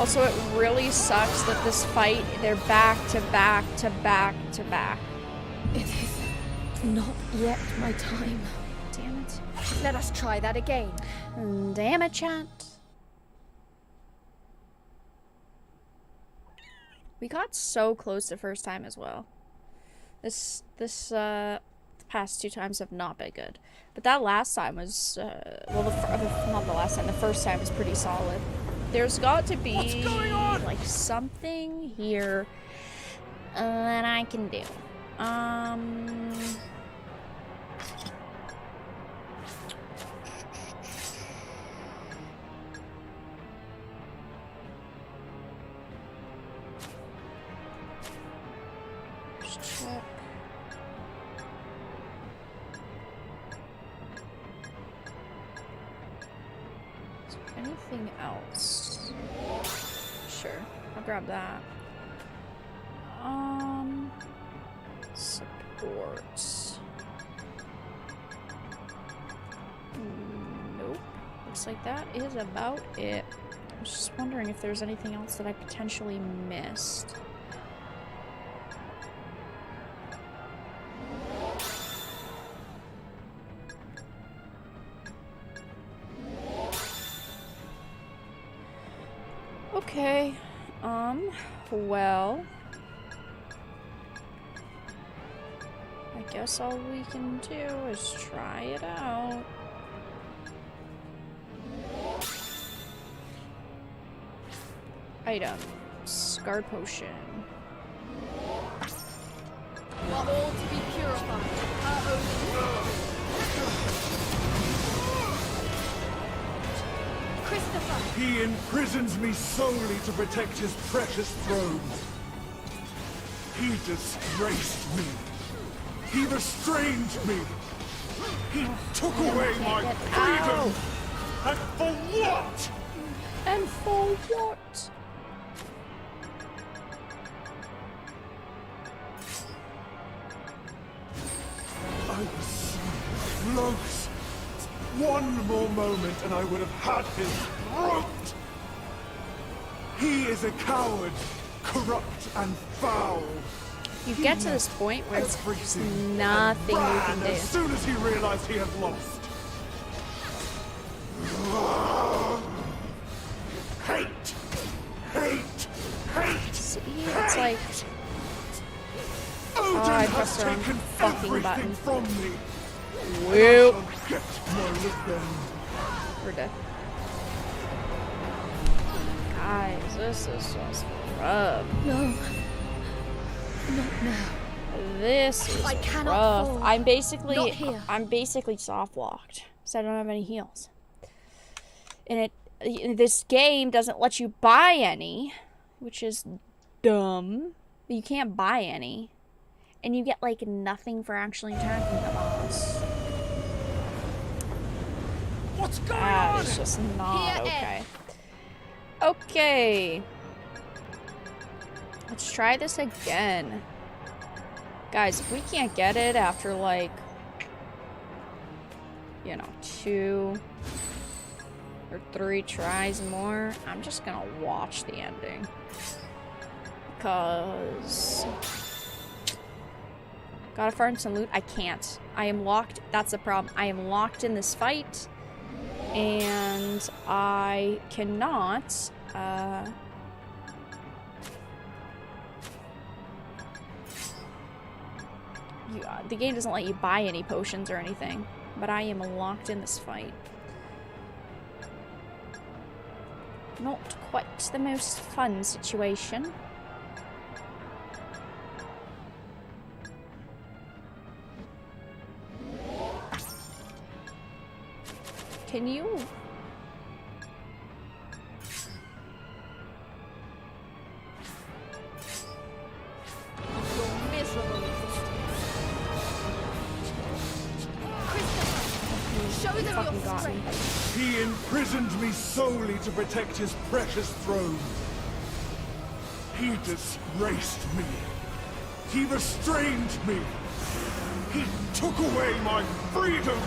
Also, it really sucks that this fight, they're back to back to back to back. It is not yet my time. Damn it. Let us try that again. Damn it, chat. We got so close the first time as well. This past two times have not been good. But that last time was, well, not the last time, the first time was pretty solid. There's got to be, like, something here that I can do. Just check. Is there anything else? Sure, I'll grab that. Supports. Nope. Looks like that is about it. I was just wondering if there's anything else that I potentially missed. Okay, well, I guess all we can do is try it out. Item, Scar Potion. You are all to be purified. Our own. Christopher! He imprisons me solely to protect his precious throne. He disgraced me. He restrained me. He took away my freedom. And for what? And for what? I was so close. One more moment and I would have had his throat. He is a coward, corrupt and foul. You get to this point where it's Everything nothing you can ran do. as soon as he realized he had lost. Hate! Hate! Hate! See? Hate! It's like... Oh, I pressed the wrong fucking button. From me. Whoop. Get my revenge. We're dead. Guys, this is just rough. No. Not now. This is I cannot rough. fall. I'm basically soft locked, so I don't have any heals. And this game doesn't let you buy any, which is dumb. You can't buy any, and you get like nothing for actually attacking the boss. What's going on? That is just not okay. Okay. Let's try this again. Guys, if we can't get it after, like, you know, 2 or 3 tries more, I'm just gonna watch the ending. Because... Gotta find some loot? I can't. I am locked. That's the problem. I am locked in this fight. And I cannot... the game doesn't let you buy any potions or anything, but I am locked in this fight. Not quite the most fun situation. Can you... He imprisoned me solely to protect his precious throne. He disgraced me. He restrained me. He took away my freedom.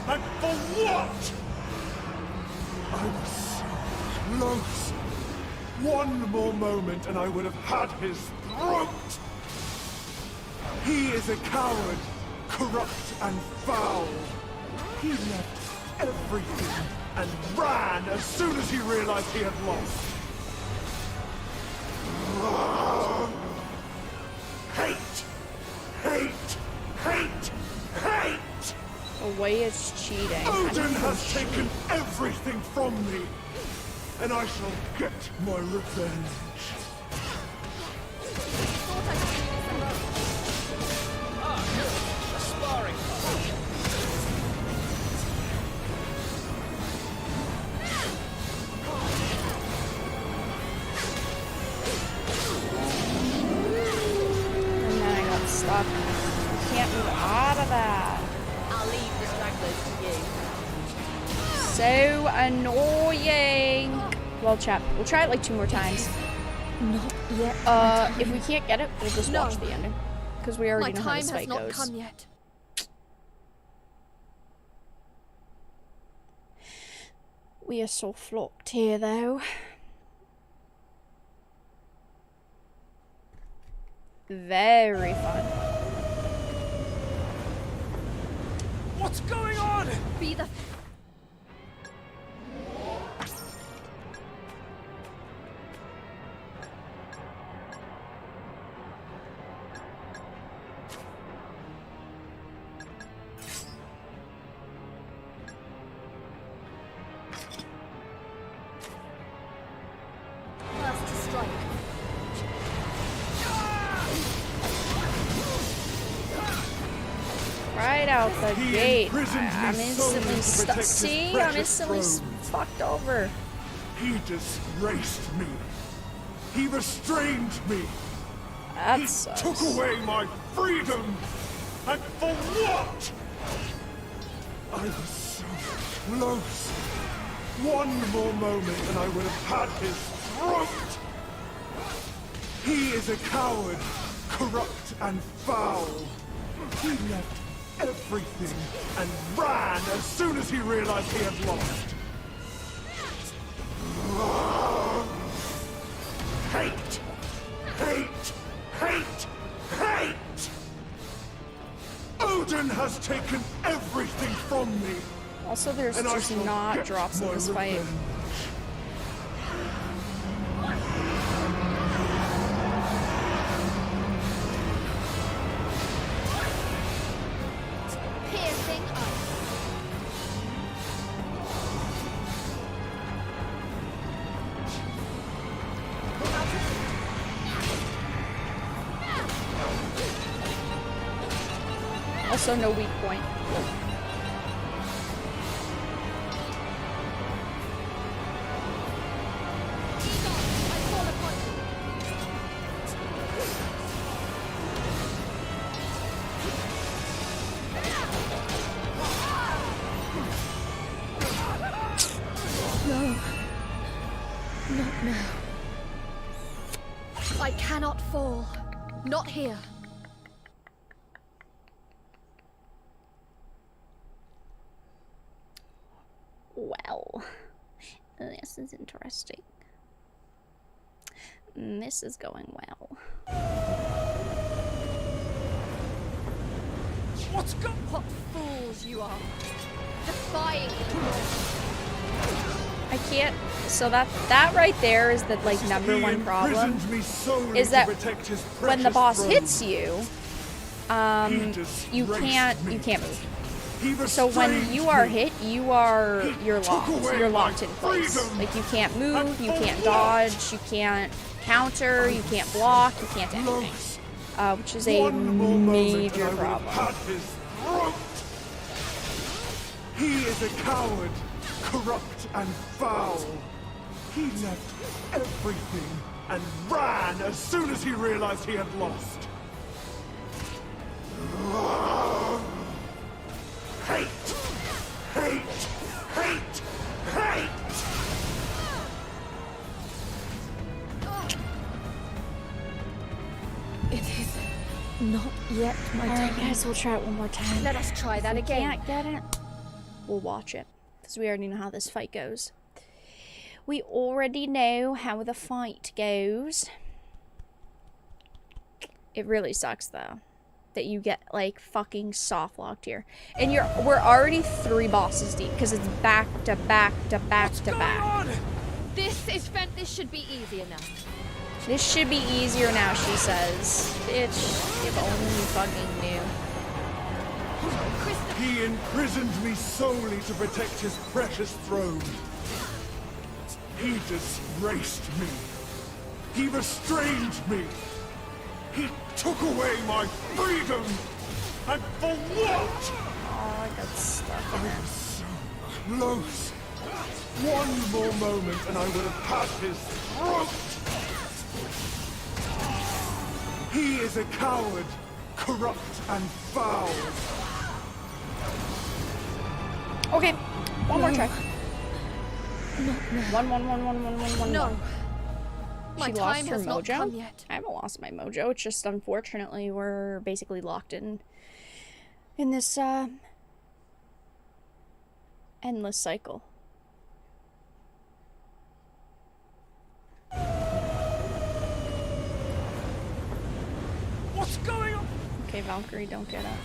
And for what? I was so close. One more moment and I would have had his throat. He is a coward, corrupt and foul. He left everything and ran as soon as he realized he had lost. Hate! Hate! Hate! Hate! The way it's cheating. Odin has taken everything from me, and I shall get my revenge. A sparring partner. And then I got stuck. Can't move out of that. I'll leave the stragglers to you. So annoying. Well, chat, we'll try it like 2 more times. Not yet. If we can't get it, we'll just watch the ending. Because we already know how this fight goes. My time has not come yet. We are so flocked here, though. Very fun. What's going on? Be the... First to strike. Right out the He gate. imprisoned me I'm instantly solely to protect his See, I'm precious instantly throne. fucked over. He disgraced me. He restrained me. That He sucks. took away my freedom. And for what? I was so close. One more moment and I would have had his throat. He is a coward, corrupt and foul. He left everything and ran as soon as he realized he had lost. Hate! Hate! Hate! Hate! Odin has taken everything from me. Also, there's and just not drops in this fight. Also, no weak point. No. Not now. I cannot fall. Not here. Well, this is interesting. This is going well. What fools you are! Defying I can't. So that right there is the like #1 problem. Is that when the boss hits you, you can't move. So when you are hit, you're locked. You're locked in place. Like you can't move, you can't dodge, you can't counter, you can't block, you can't do anything. Which is a major problem. He is a coward, corrupt and foul. He left everything and ran as soon as he realized he had lost. Hate! Hate! Hate! Hate! It is not yet my time. Alright guys, we'll try it one more time. Let us try that again. Can't get it. We'll watch it. Because we already know how this fight goes. We already know how the fight goes. It really sucks though. That you get like fucking soft locked here. And we're already 3 bosses deep. Because it's back to back to back to back. This should be easy enough. This should be easier now, she says. Bitch, if only you fucking knew. He imprisoned me solely to protect his precious throne. He disgraced me. He restrained me. He took away my freedom. And for what? Oh, I got stuck. I am so close. One more moment and I would have had his throat. He is a coward, corrupt and foul. Okay, one more try. No. One. No. She My lost time her has not mojo? come yet. I haven't lost my mojo. It's just unfortunately we're basically locked in this endless cycle. What's going on? Okay, Valkyrie, don't get up.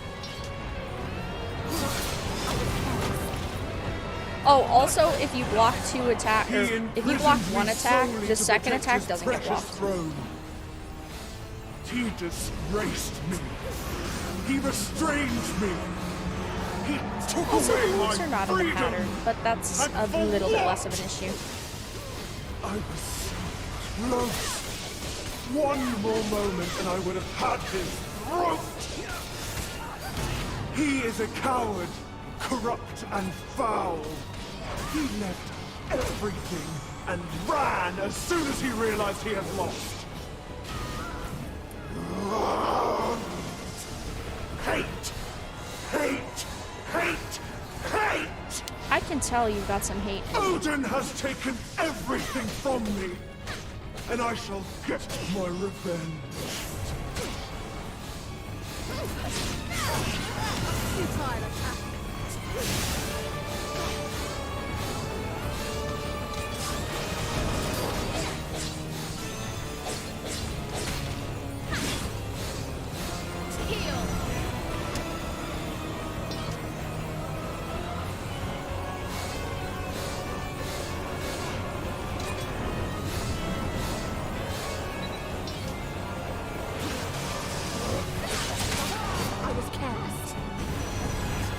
Oh, also, if you block 2 attack, or if you block 1 attack, the second attack doesn't get blocked. He disgraced me. He restrained me. He took Also, away the my moves are not in the freedom. pattern, but that's a little bit less of an issue. I was so close. One more moment and I would have had his throat. He is a coward, corrupt and foul. He left everything and ran as soon as he realized he had lost. Hate! Hate! Hate! Hate! I can tell you've got some hate. Odin has taken everything from me, and I shall get my revenge. Futile attack.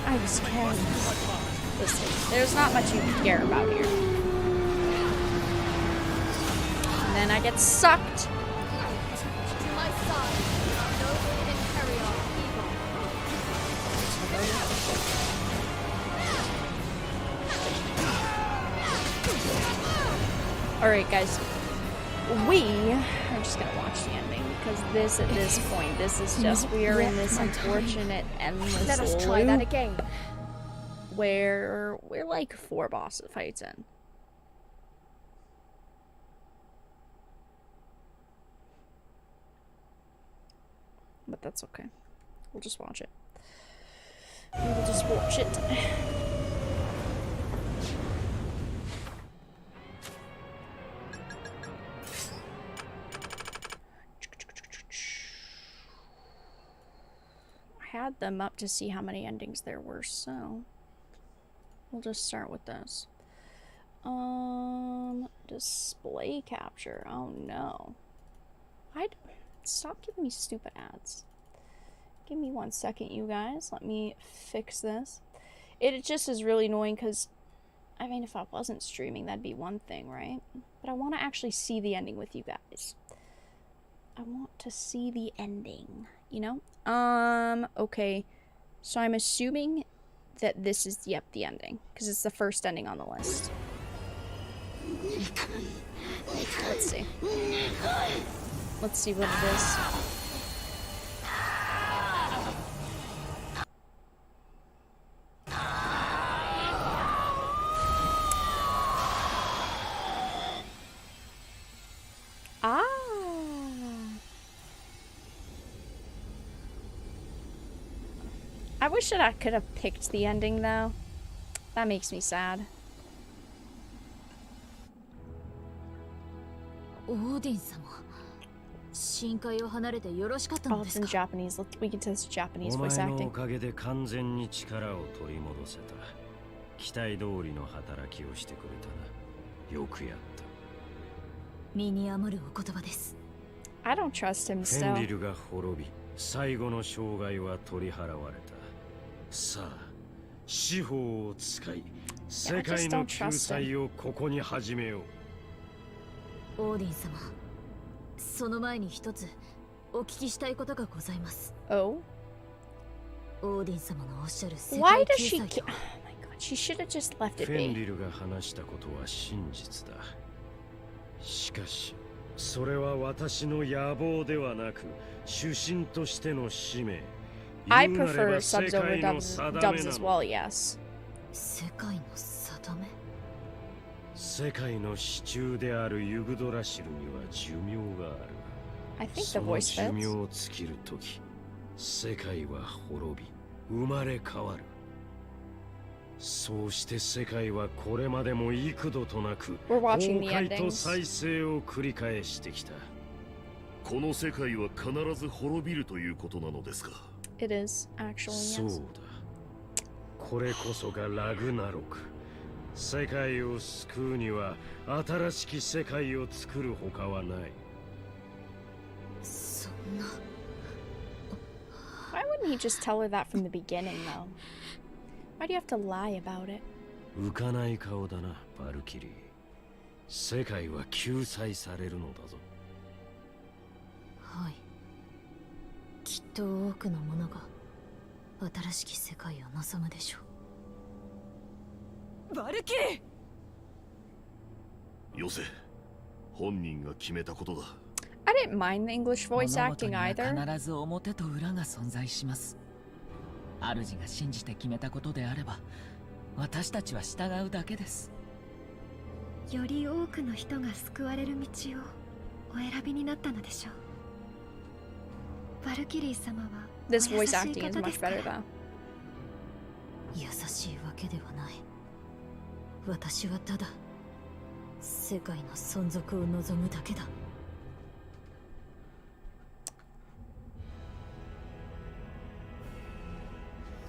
I was careless. Listen, there's not much you can care about here. And then I get sucked. To my side, noble Imperial evil. Alright, guys. We are just gonna watch the ending because this, at this point, this is just, we are in this unfortunate endless Let us try that again. Where we're like 4 boss fights in. But that's okay. We'll just watch it. We'll just watch it. I had them up to see how many endings there were, so we'll just start with this. Display capture. Oh no. Stop giving me stupid ads. Give me 1 second, you guys. Let me fix this. It just is really annoying because, I mean, if I wasn't streaming, that'd be one thing, right? But I want to actually see the ending with you guys. I want to see the ending, you know? Okay. So I'm assuming that this is, yep, the ending. Because it's the first ending on the list. Let's see. Let's see what it is. Ah. I wish that I could have picked the ending though. That makes me sad. Oh, it's in Japanese. We can test Japanese voice acting. I don't trust him still. Yeah, I just don't trust him. Oh? Why does she oh my god, she should have just left it be. I prefer subs over dubs as well, yes. I think the voice fits. We're watching the endings. It is, actually, yes. Why wouldn't he just tell her that from the beginning, though? Why do you have to lie about it? Valkyrie! I didn't mind the English voice acting either. 主が信じて決めたことであれば、私たちは従うだけです。より多くの人が救われる道をお選びになったのでしょう。バルキリー様は This voice acting is much better though. 優しいわけではない。私はただ世界の存続を望むだけだ。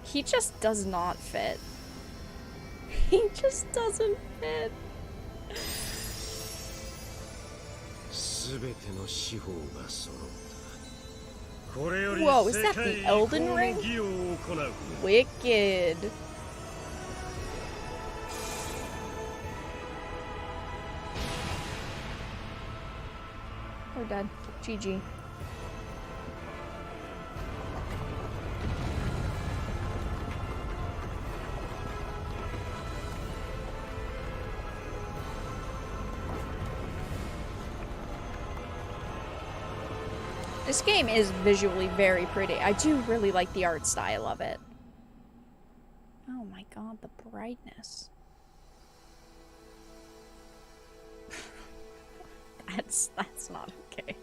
He just does not fit. He just doesn't fit. Whoa, is that the Elden Ring? Wicked. We're dead. GG. This game is visually very pretty. I do really like the art style of it. Oh my god, the brightness. That's not okay.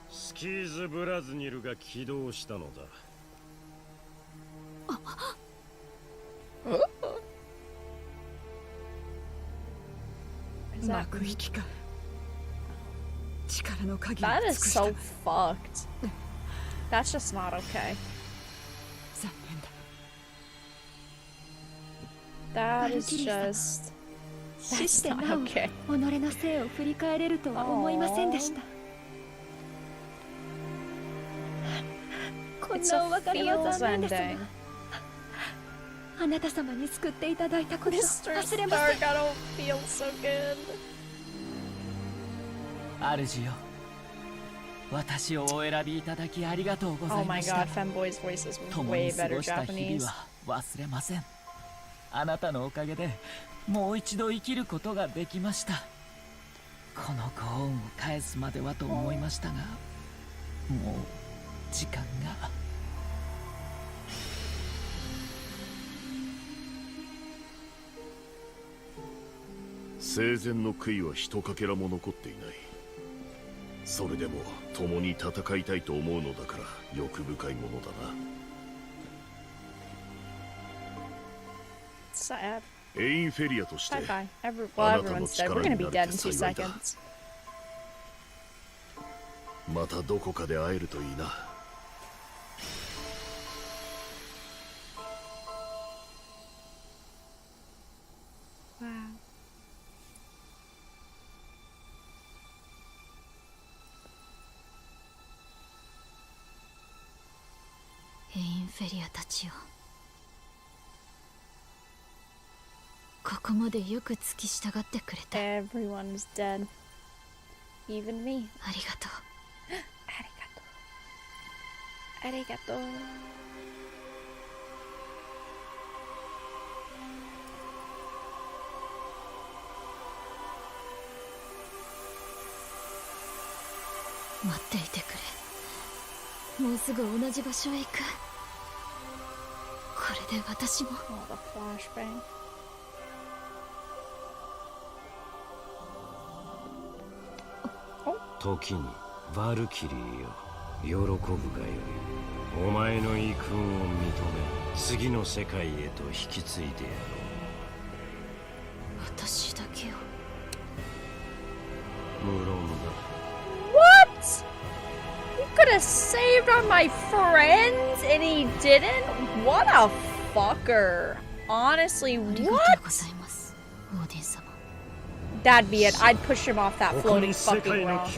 スキーズ・ブラズニルが起動したのだ。That is so fucked. That's just not okay. That is just... That's not okay. Oh. It's a feels ending. Mr. Stark, I don't feel so good. 主よ、私をお選びいただきありがとうございました。 Oh my god, Femboy's voice is 共 way に過 better ごした日 Japanese. 々は忘れません。あなたのおかげでもう一度生きることができました。このご恩を返すまではと思いましたが、もう時間が。生前の悔いはひとかけらも残っていない。それでも共に戦いたいと思うのだから欲深いものだな。Sad. エインフェリアとして Bye bye. Well, everyone's dead. We're gonna be dead in 2 seconds. またどこかで会えるといいな。Wow. Everyone's dead. Even me. ありがとう。ありがとう。待っていてくれ。もうすぐ同じ場所へ行く。これで私も。Oh, the flashbang. 時にバルキリーよ、喜ぶがよい。お前の遺訓を認め、次の世界へと引き継いでやろう。私だけを。無論だ。What? He could have saved on my friends and he didn't? What a fucker. Honestly, what? That'd be it. I'd push him off that floating fucking rock.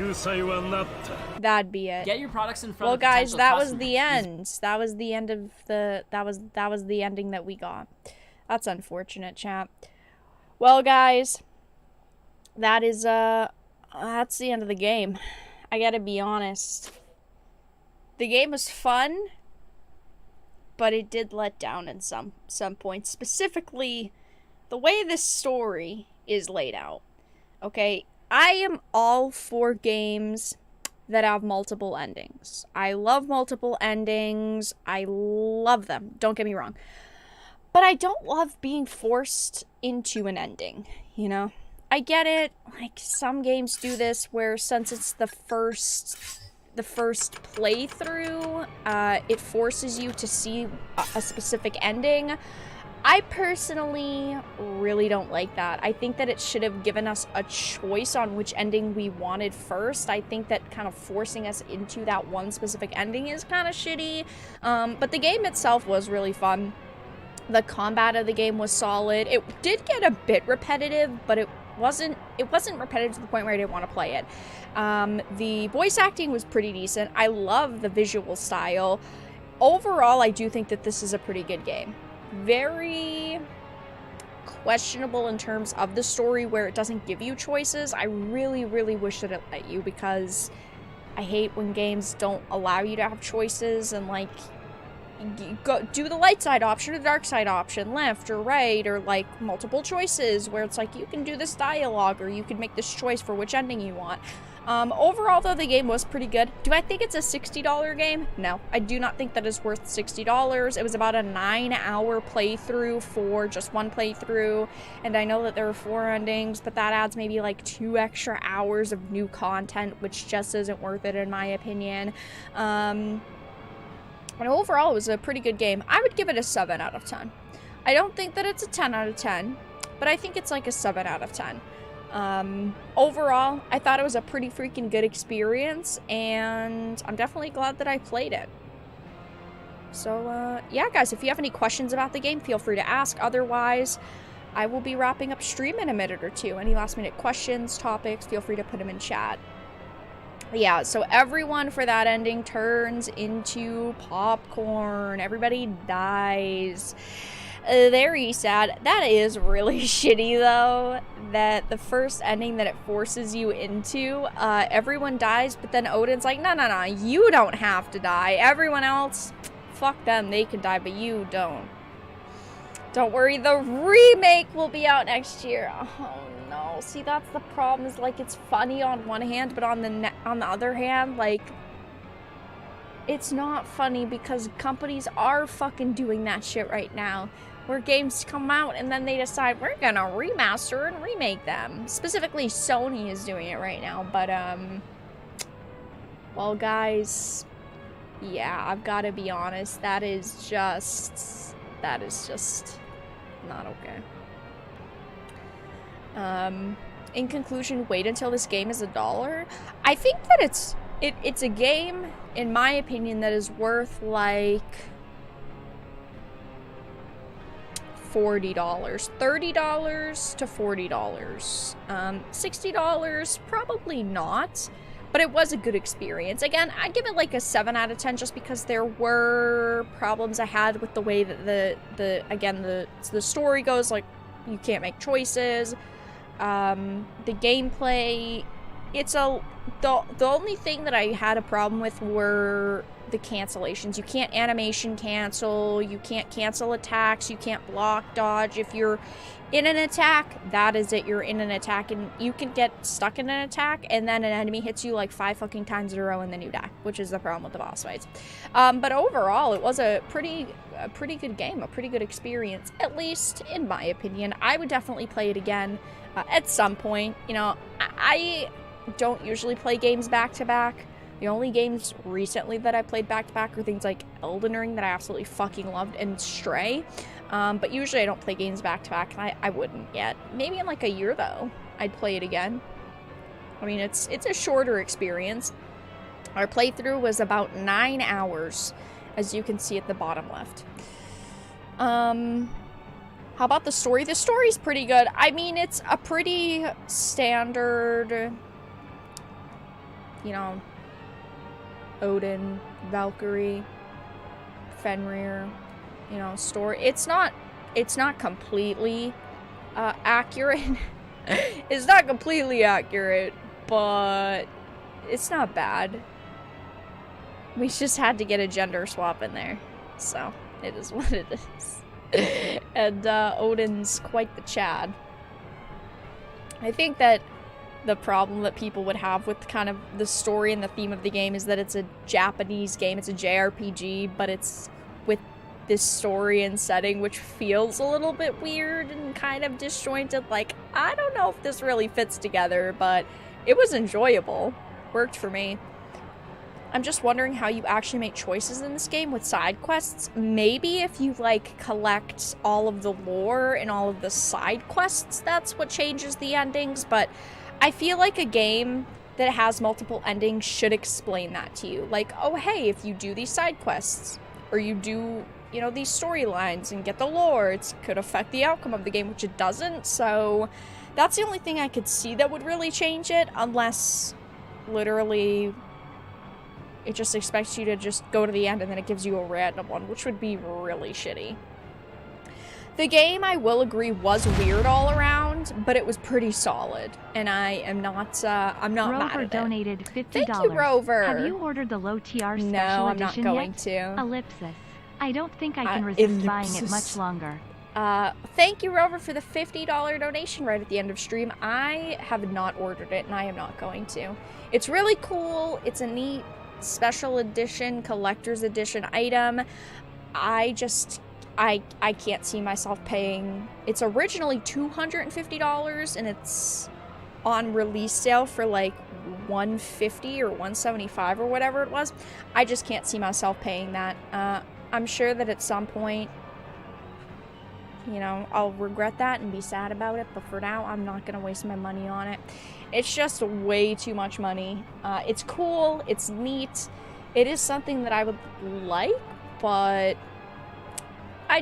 That'd be it. Get your products in front well, of guys, that was customers. the end. That was the end of the that was the ending that we got. That's unfortunate, chat. Well, guys, that is that's the end of the game. I gotta be honest. The game was fun, but it did let down in some points. Specifically, the way this story is laid out. Okay, I am all for games that have multiple endings. I love multiple endings. I love them. Don't get me wrong. But I don't love being forced into an ending, you know? I get it. Like, some games do this where since it's the first playthrough, it forces you to see a specific ending. I personally really don't like that. I think that it should have given us a choice on which ending we wanted first. I think that kind of forcing us into that one specific ending is kind of shitty. But the game itself was really fun. The combat of the game was solid. It did get a bit repetitive, but it wasn't repetitive to the point where I didn't want to play it. The voice acting was pretty decent. I love the visual style. Overall, I do think that this is a pretty good game. Very questionable in terms of the story where it doesn't give you choices. I really, really wish that it let you, because I hate when games don't allow you to have choices, and like, go do the light side option or the dark side option, left or right, or like multiple choices where it's like you can do this dialogue or you can make this choice for which ending you want. Overall, though, the game was pretty good. Do I think it's a $60 game? No, I do not think that is worth $60. It was about a 9-hour playthrough for just one playthrough, and I know that there are 4 endings, but that adds maybe like 2 extra hours of new content, which just isn't worth it in my opinion. And overall, it was a pretty good game. I would give it a 7 out of 10. I don't think that it's a 10 out of 10, but I think it's like a 7 out of 10. Overall, I thought it was a pretty freaking good experience, and I'm definitely glad that I played it. So, yeah, guys, if you have any questions about the game, feel free to ask. Otherwise, I will be wrapping up stream in a minute or two. Any last-minute questions, topics, feel free to put them in chat. Yeah, so everyone for that ending turns into popcorn. Everybody dies. Very sad. That is really shitty, though, that the first ending that it forces you into, everyone dies, but then Odin's like, no, you don't have to die. Everyone else, fuck them, they can die, but you don't. Don't worry, the remake will be out next year. Oh, no. See, that's the problem, is, like, it's funny on one hand, but on the other hand, like, it's not funny because companies are fucking doing that shit right now. Where games come out and then they decide we're gonna remaster and remake them. Specifically, Sony is doing it right now, but, well, guys, yeah, I've gotta be honest, that is just not okay. In conclusion, wait until this game is $1. I think that it's a game, in my opinion, that is worth, like, $40. $30 to $40. $60, probably not, but it was a good experience. Again, I'd give it like a 7 out of 10 just because there were problems I had with the way that the story goes, like, you can't make choices. The gameplay, the only thing that I had a problem with were the cancellations. You can't animation cancel, you can't cancel attacks, you can't block dodge. If you're in an attack, that is it, you're in an attack, and you can get stuck in an attack and then an enemy hits you like 5 fucking times in a row and then you die, which is the problem with the boss fights. But overall, it was a pretty good game, a pretty good experience, at least in my opinion. I would definitely play it again at some point. You know, I don't usually play games back to back. The only games recently that I played back-to-back are things like Elden Ring that I absolutely fucking loved, and Stray. But usually I don't play games back-to-back, and I wouldn't yet. Maybe in like a year, though, I'd play it again. I mean, it's a shorter experience. Our playthrough was about 9 hours, as you can see at the bottom left. How about the story? The story's pretty good. I mean, it's a pretty standard, you know, Odin, Valkyrie, Fenrir, you know, story. It's not completely accurate. It's not completely accurate, but it's not bad. We just had to get a gender swap in there, so it is what it is. And Odin's quite the Chad. I think that the problem that people would have with kind of the story and the theme of the game is that it's a Japanese game, it's a JRPG, but it's with this story and setting which feels a little bit weird and kind of disjointed. Like, I don't know if this really fits together, but it was enjoyable. Worked for me. I'm just wondering how you actually make choices in this game with side quests. Maybe if you, like, collect all of the lore and all of the side quests, that's what changes the endings, but I feel like a game that has multiple endings should explain that to you. Like, oh, hey, if you do these side quests, or you do, you know, these storylines and get the lore, it could affect the outcome of the game, which it doesn't, so that's the only thing I could see that would really change it, unless, literally, it just expects you to just go to the end and then it gives you a random one, which would be really shitty. The game, I will agree, was weird all around, but it was pretty solid, and I am not, I'm not mad at it. Rover donated $50. Thank you, Rover. Have you ordered the low TR special edition No, I'm not going yet? to. Ellipsis. I don't think I can resist buying it much longer. Thank you, Rover, for the $50 donation right at the end of stream. I have not ordered it, and I am not going to. It's really cool. It's a neat special edition, collector's edition item. I can't see myself paying. It's originally $250, and it's on release sale for like $150 or $175 or whatever it was. I just can't see myself paying that. I'm sure that at some point, you know, I'll regret that and be sad about it, but for now, I'm not gonna waste my money on it. It's just way too much money. It's cool, it's neat, it is something that I would like, but I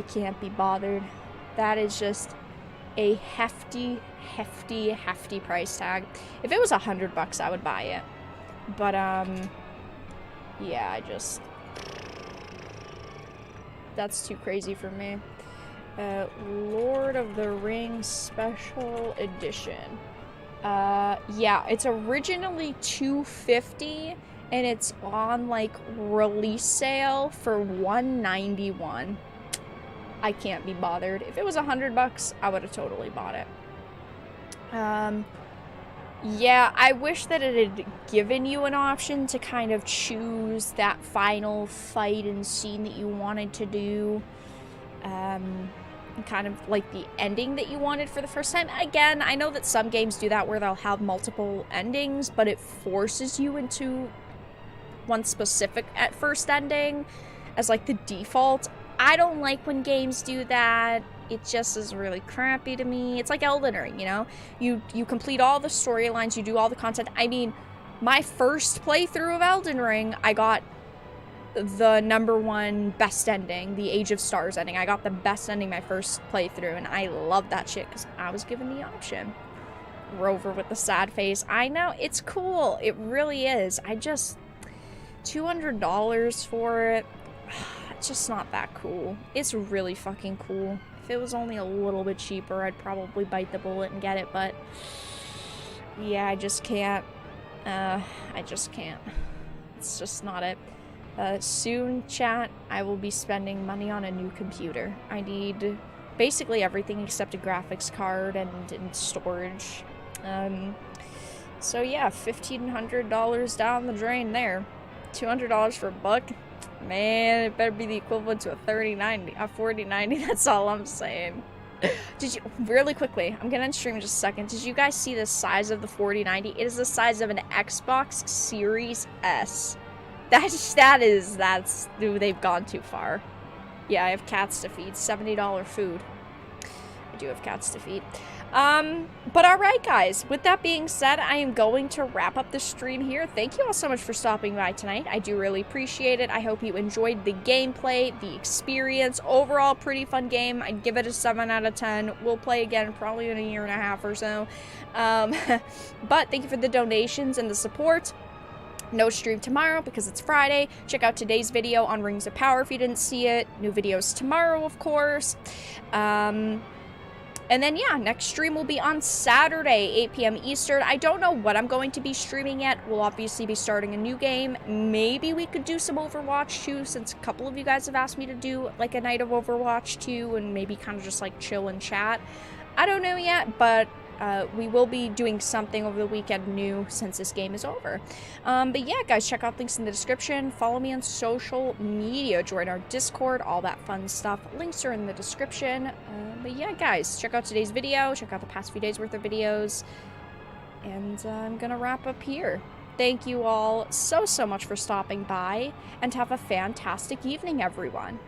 can't be bothered. That is just a hefty price tag. If it was $100, I would buy it. But, yeah, that's too crazy for me. Lord of the Rings Special Edition. Yeah, it's originally $250, and it's on, like, release sale for $191. I can't be bothered. If it was $100, I would have totally bought it. Yeah, I wish that it had given you an option to kind of choose that final fight and scene that you wanted to do. Kind of like the ending that you wanted for the first time. Again, I know that some games do that where they'll have multiple endings, but it forces you into one specific at first ending as like the default. I don't like when games do that. It just is really crappy to me. It's like Elden Ring, you know? You complete all the storylines, you do all the content. I mean, my first playthrough of Elden Ring, I got the #1 best ending, the Age of Stars ending. I got the best ending my first playthrough, and I love that shit because I was given the option. Rover with the sad face. I know, it's cool. It really is. I just... $200 for it... It's just not that cool. It's really fucking cool. If it was only a little bit cheaper, I'd probably bite the bullet and get it, but... yeah, I just can't. I just can't. It's just not it. Soon, chat, I will be spending money on a new computer. I need basically everything except a graphics card and storage. So yeah, $1,500 down the drain there. $200 for a buck? Man, it better be the equivalent to a 3090, a 4090, that's all I'm saying. Did you, really quickly, I'm gonna end stream in just a second. Did you guys see the size of the 4090? It is the size of an Xbox Series S. That's, they've gone too far. Yeah, I have cats to feed. $70 food. I do have cats to feed. But alright guys, with that being said, I am going to wrap up the stream here. Thank you all so much for stopping by tonight. I do really appreciate it. I hope you enjoyed the gameplay, the experience. Overall, pretty fun game. I'd give it a 7 out of 10. We'll play again probably in a year and a half or so. But thank you for the donations and the support. No stream tomorrow because it's Friday. Check out today's video on Rings of Power if you didn't see it. New videos tomorrow, of course. And then, yeah, next stream will be on Saturday, 8 p.m. Eastern. I don't know what I'm going to be streaming yet. We'll obviously be starting a new game. Maybe we could do some Overwatch 2, since a couple of you guys have asked me to do, like, a night of Overwatch 2, and maybe kind of just, like, chill and chat. I don't know yet, but we will be doing something over the weekend new since this game is over. But yeah, guys, check out links in the description. Follow me on social media. Join our Discord, all that fun stuff. Links are in the description. But yeah, guys, check out today's video. Check out the past few days worth of videos. And I'm gonna wrap up here. Thank you all so much for stopping by, and have a fantastic evening, everyone.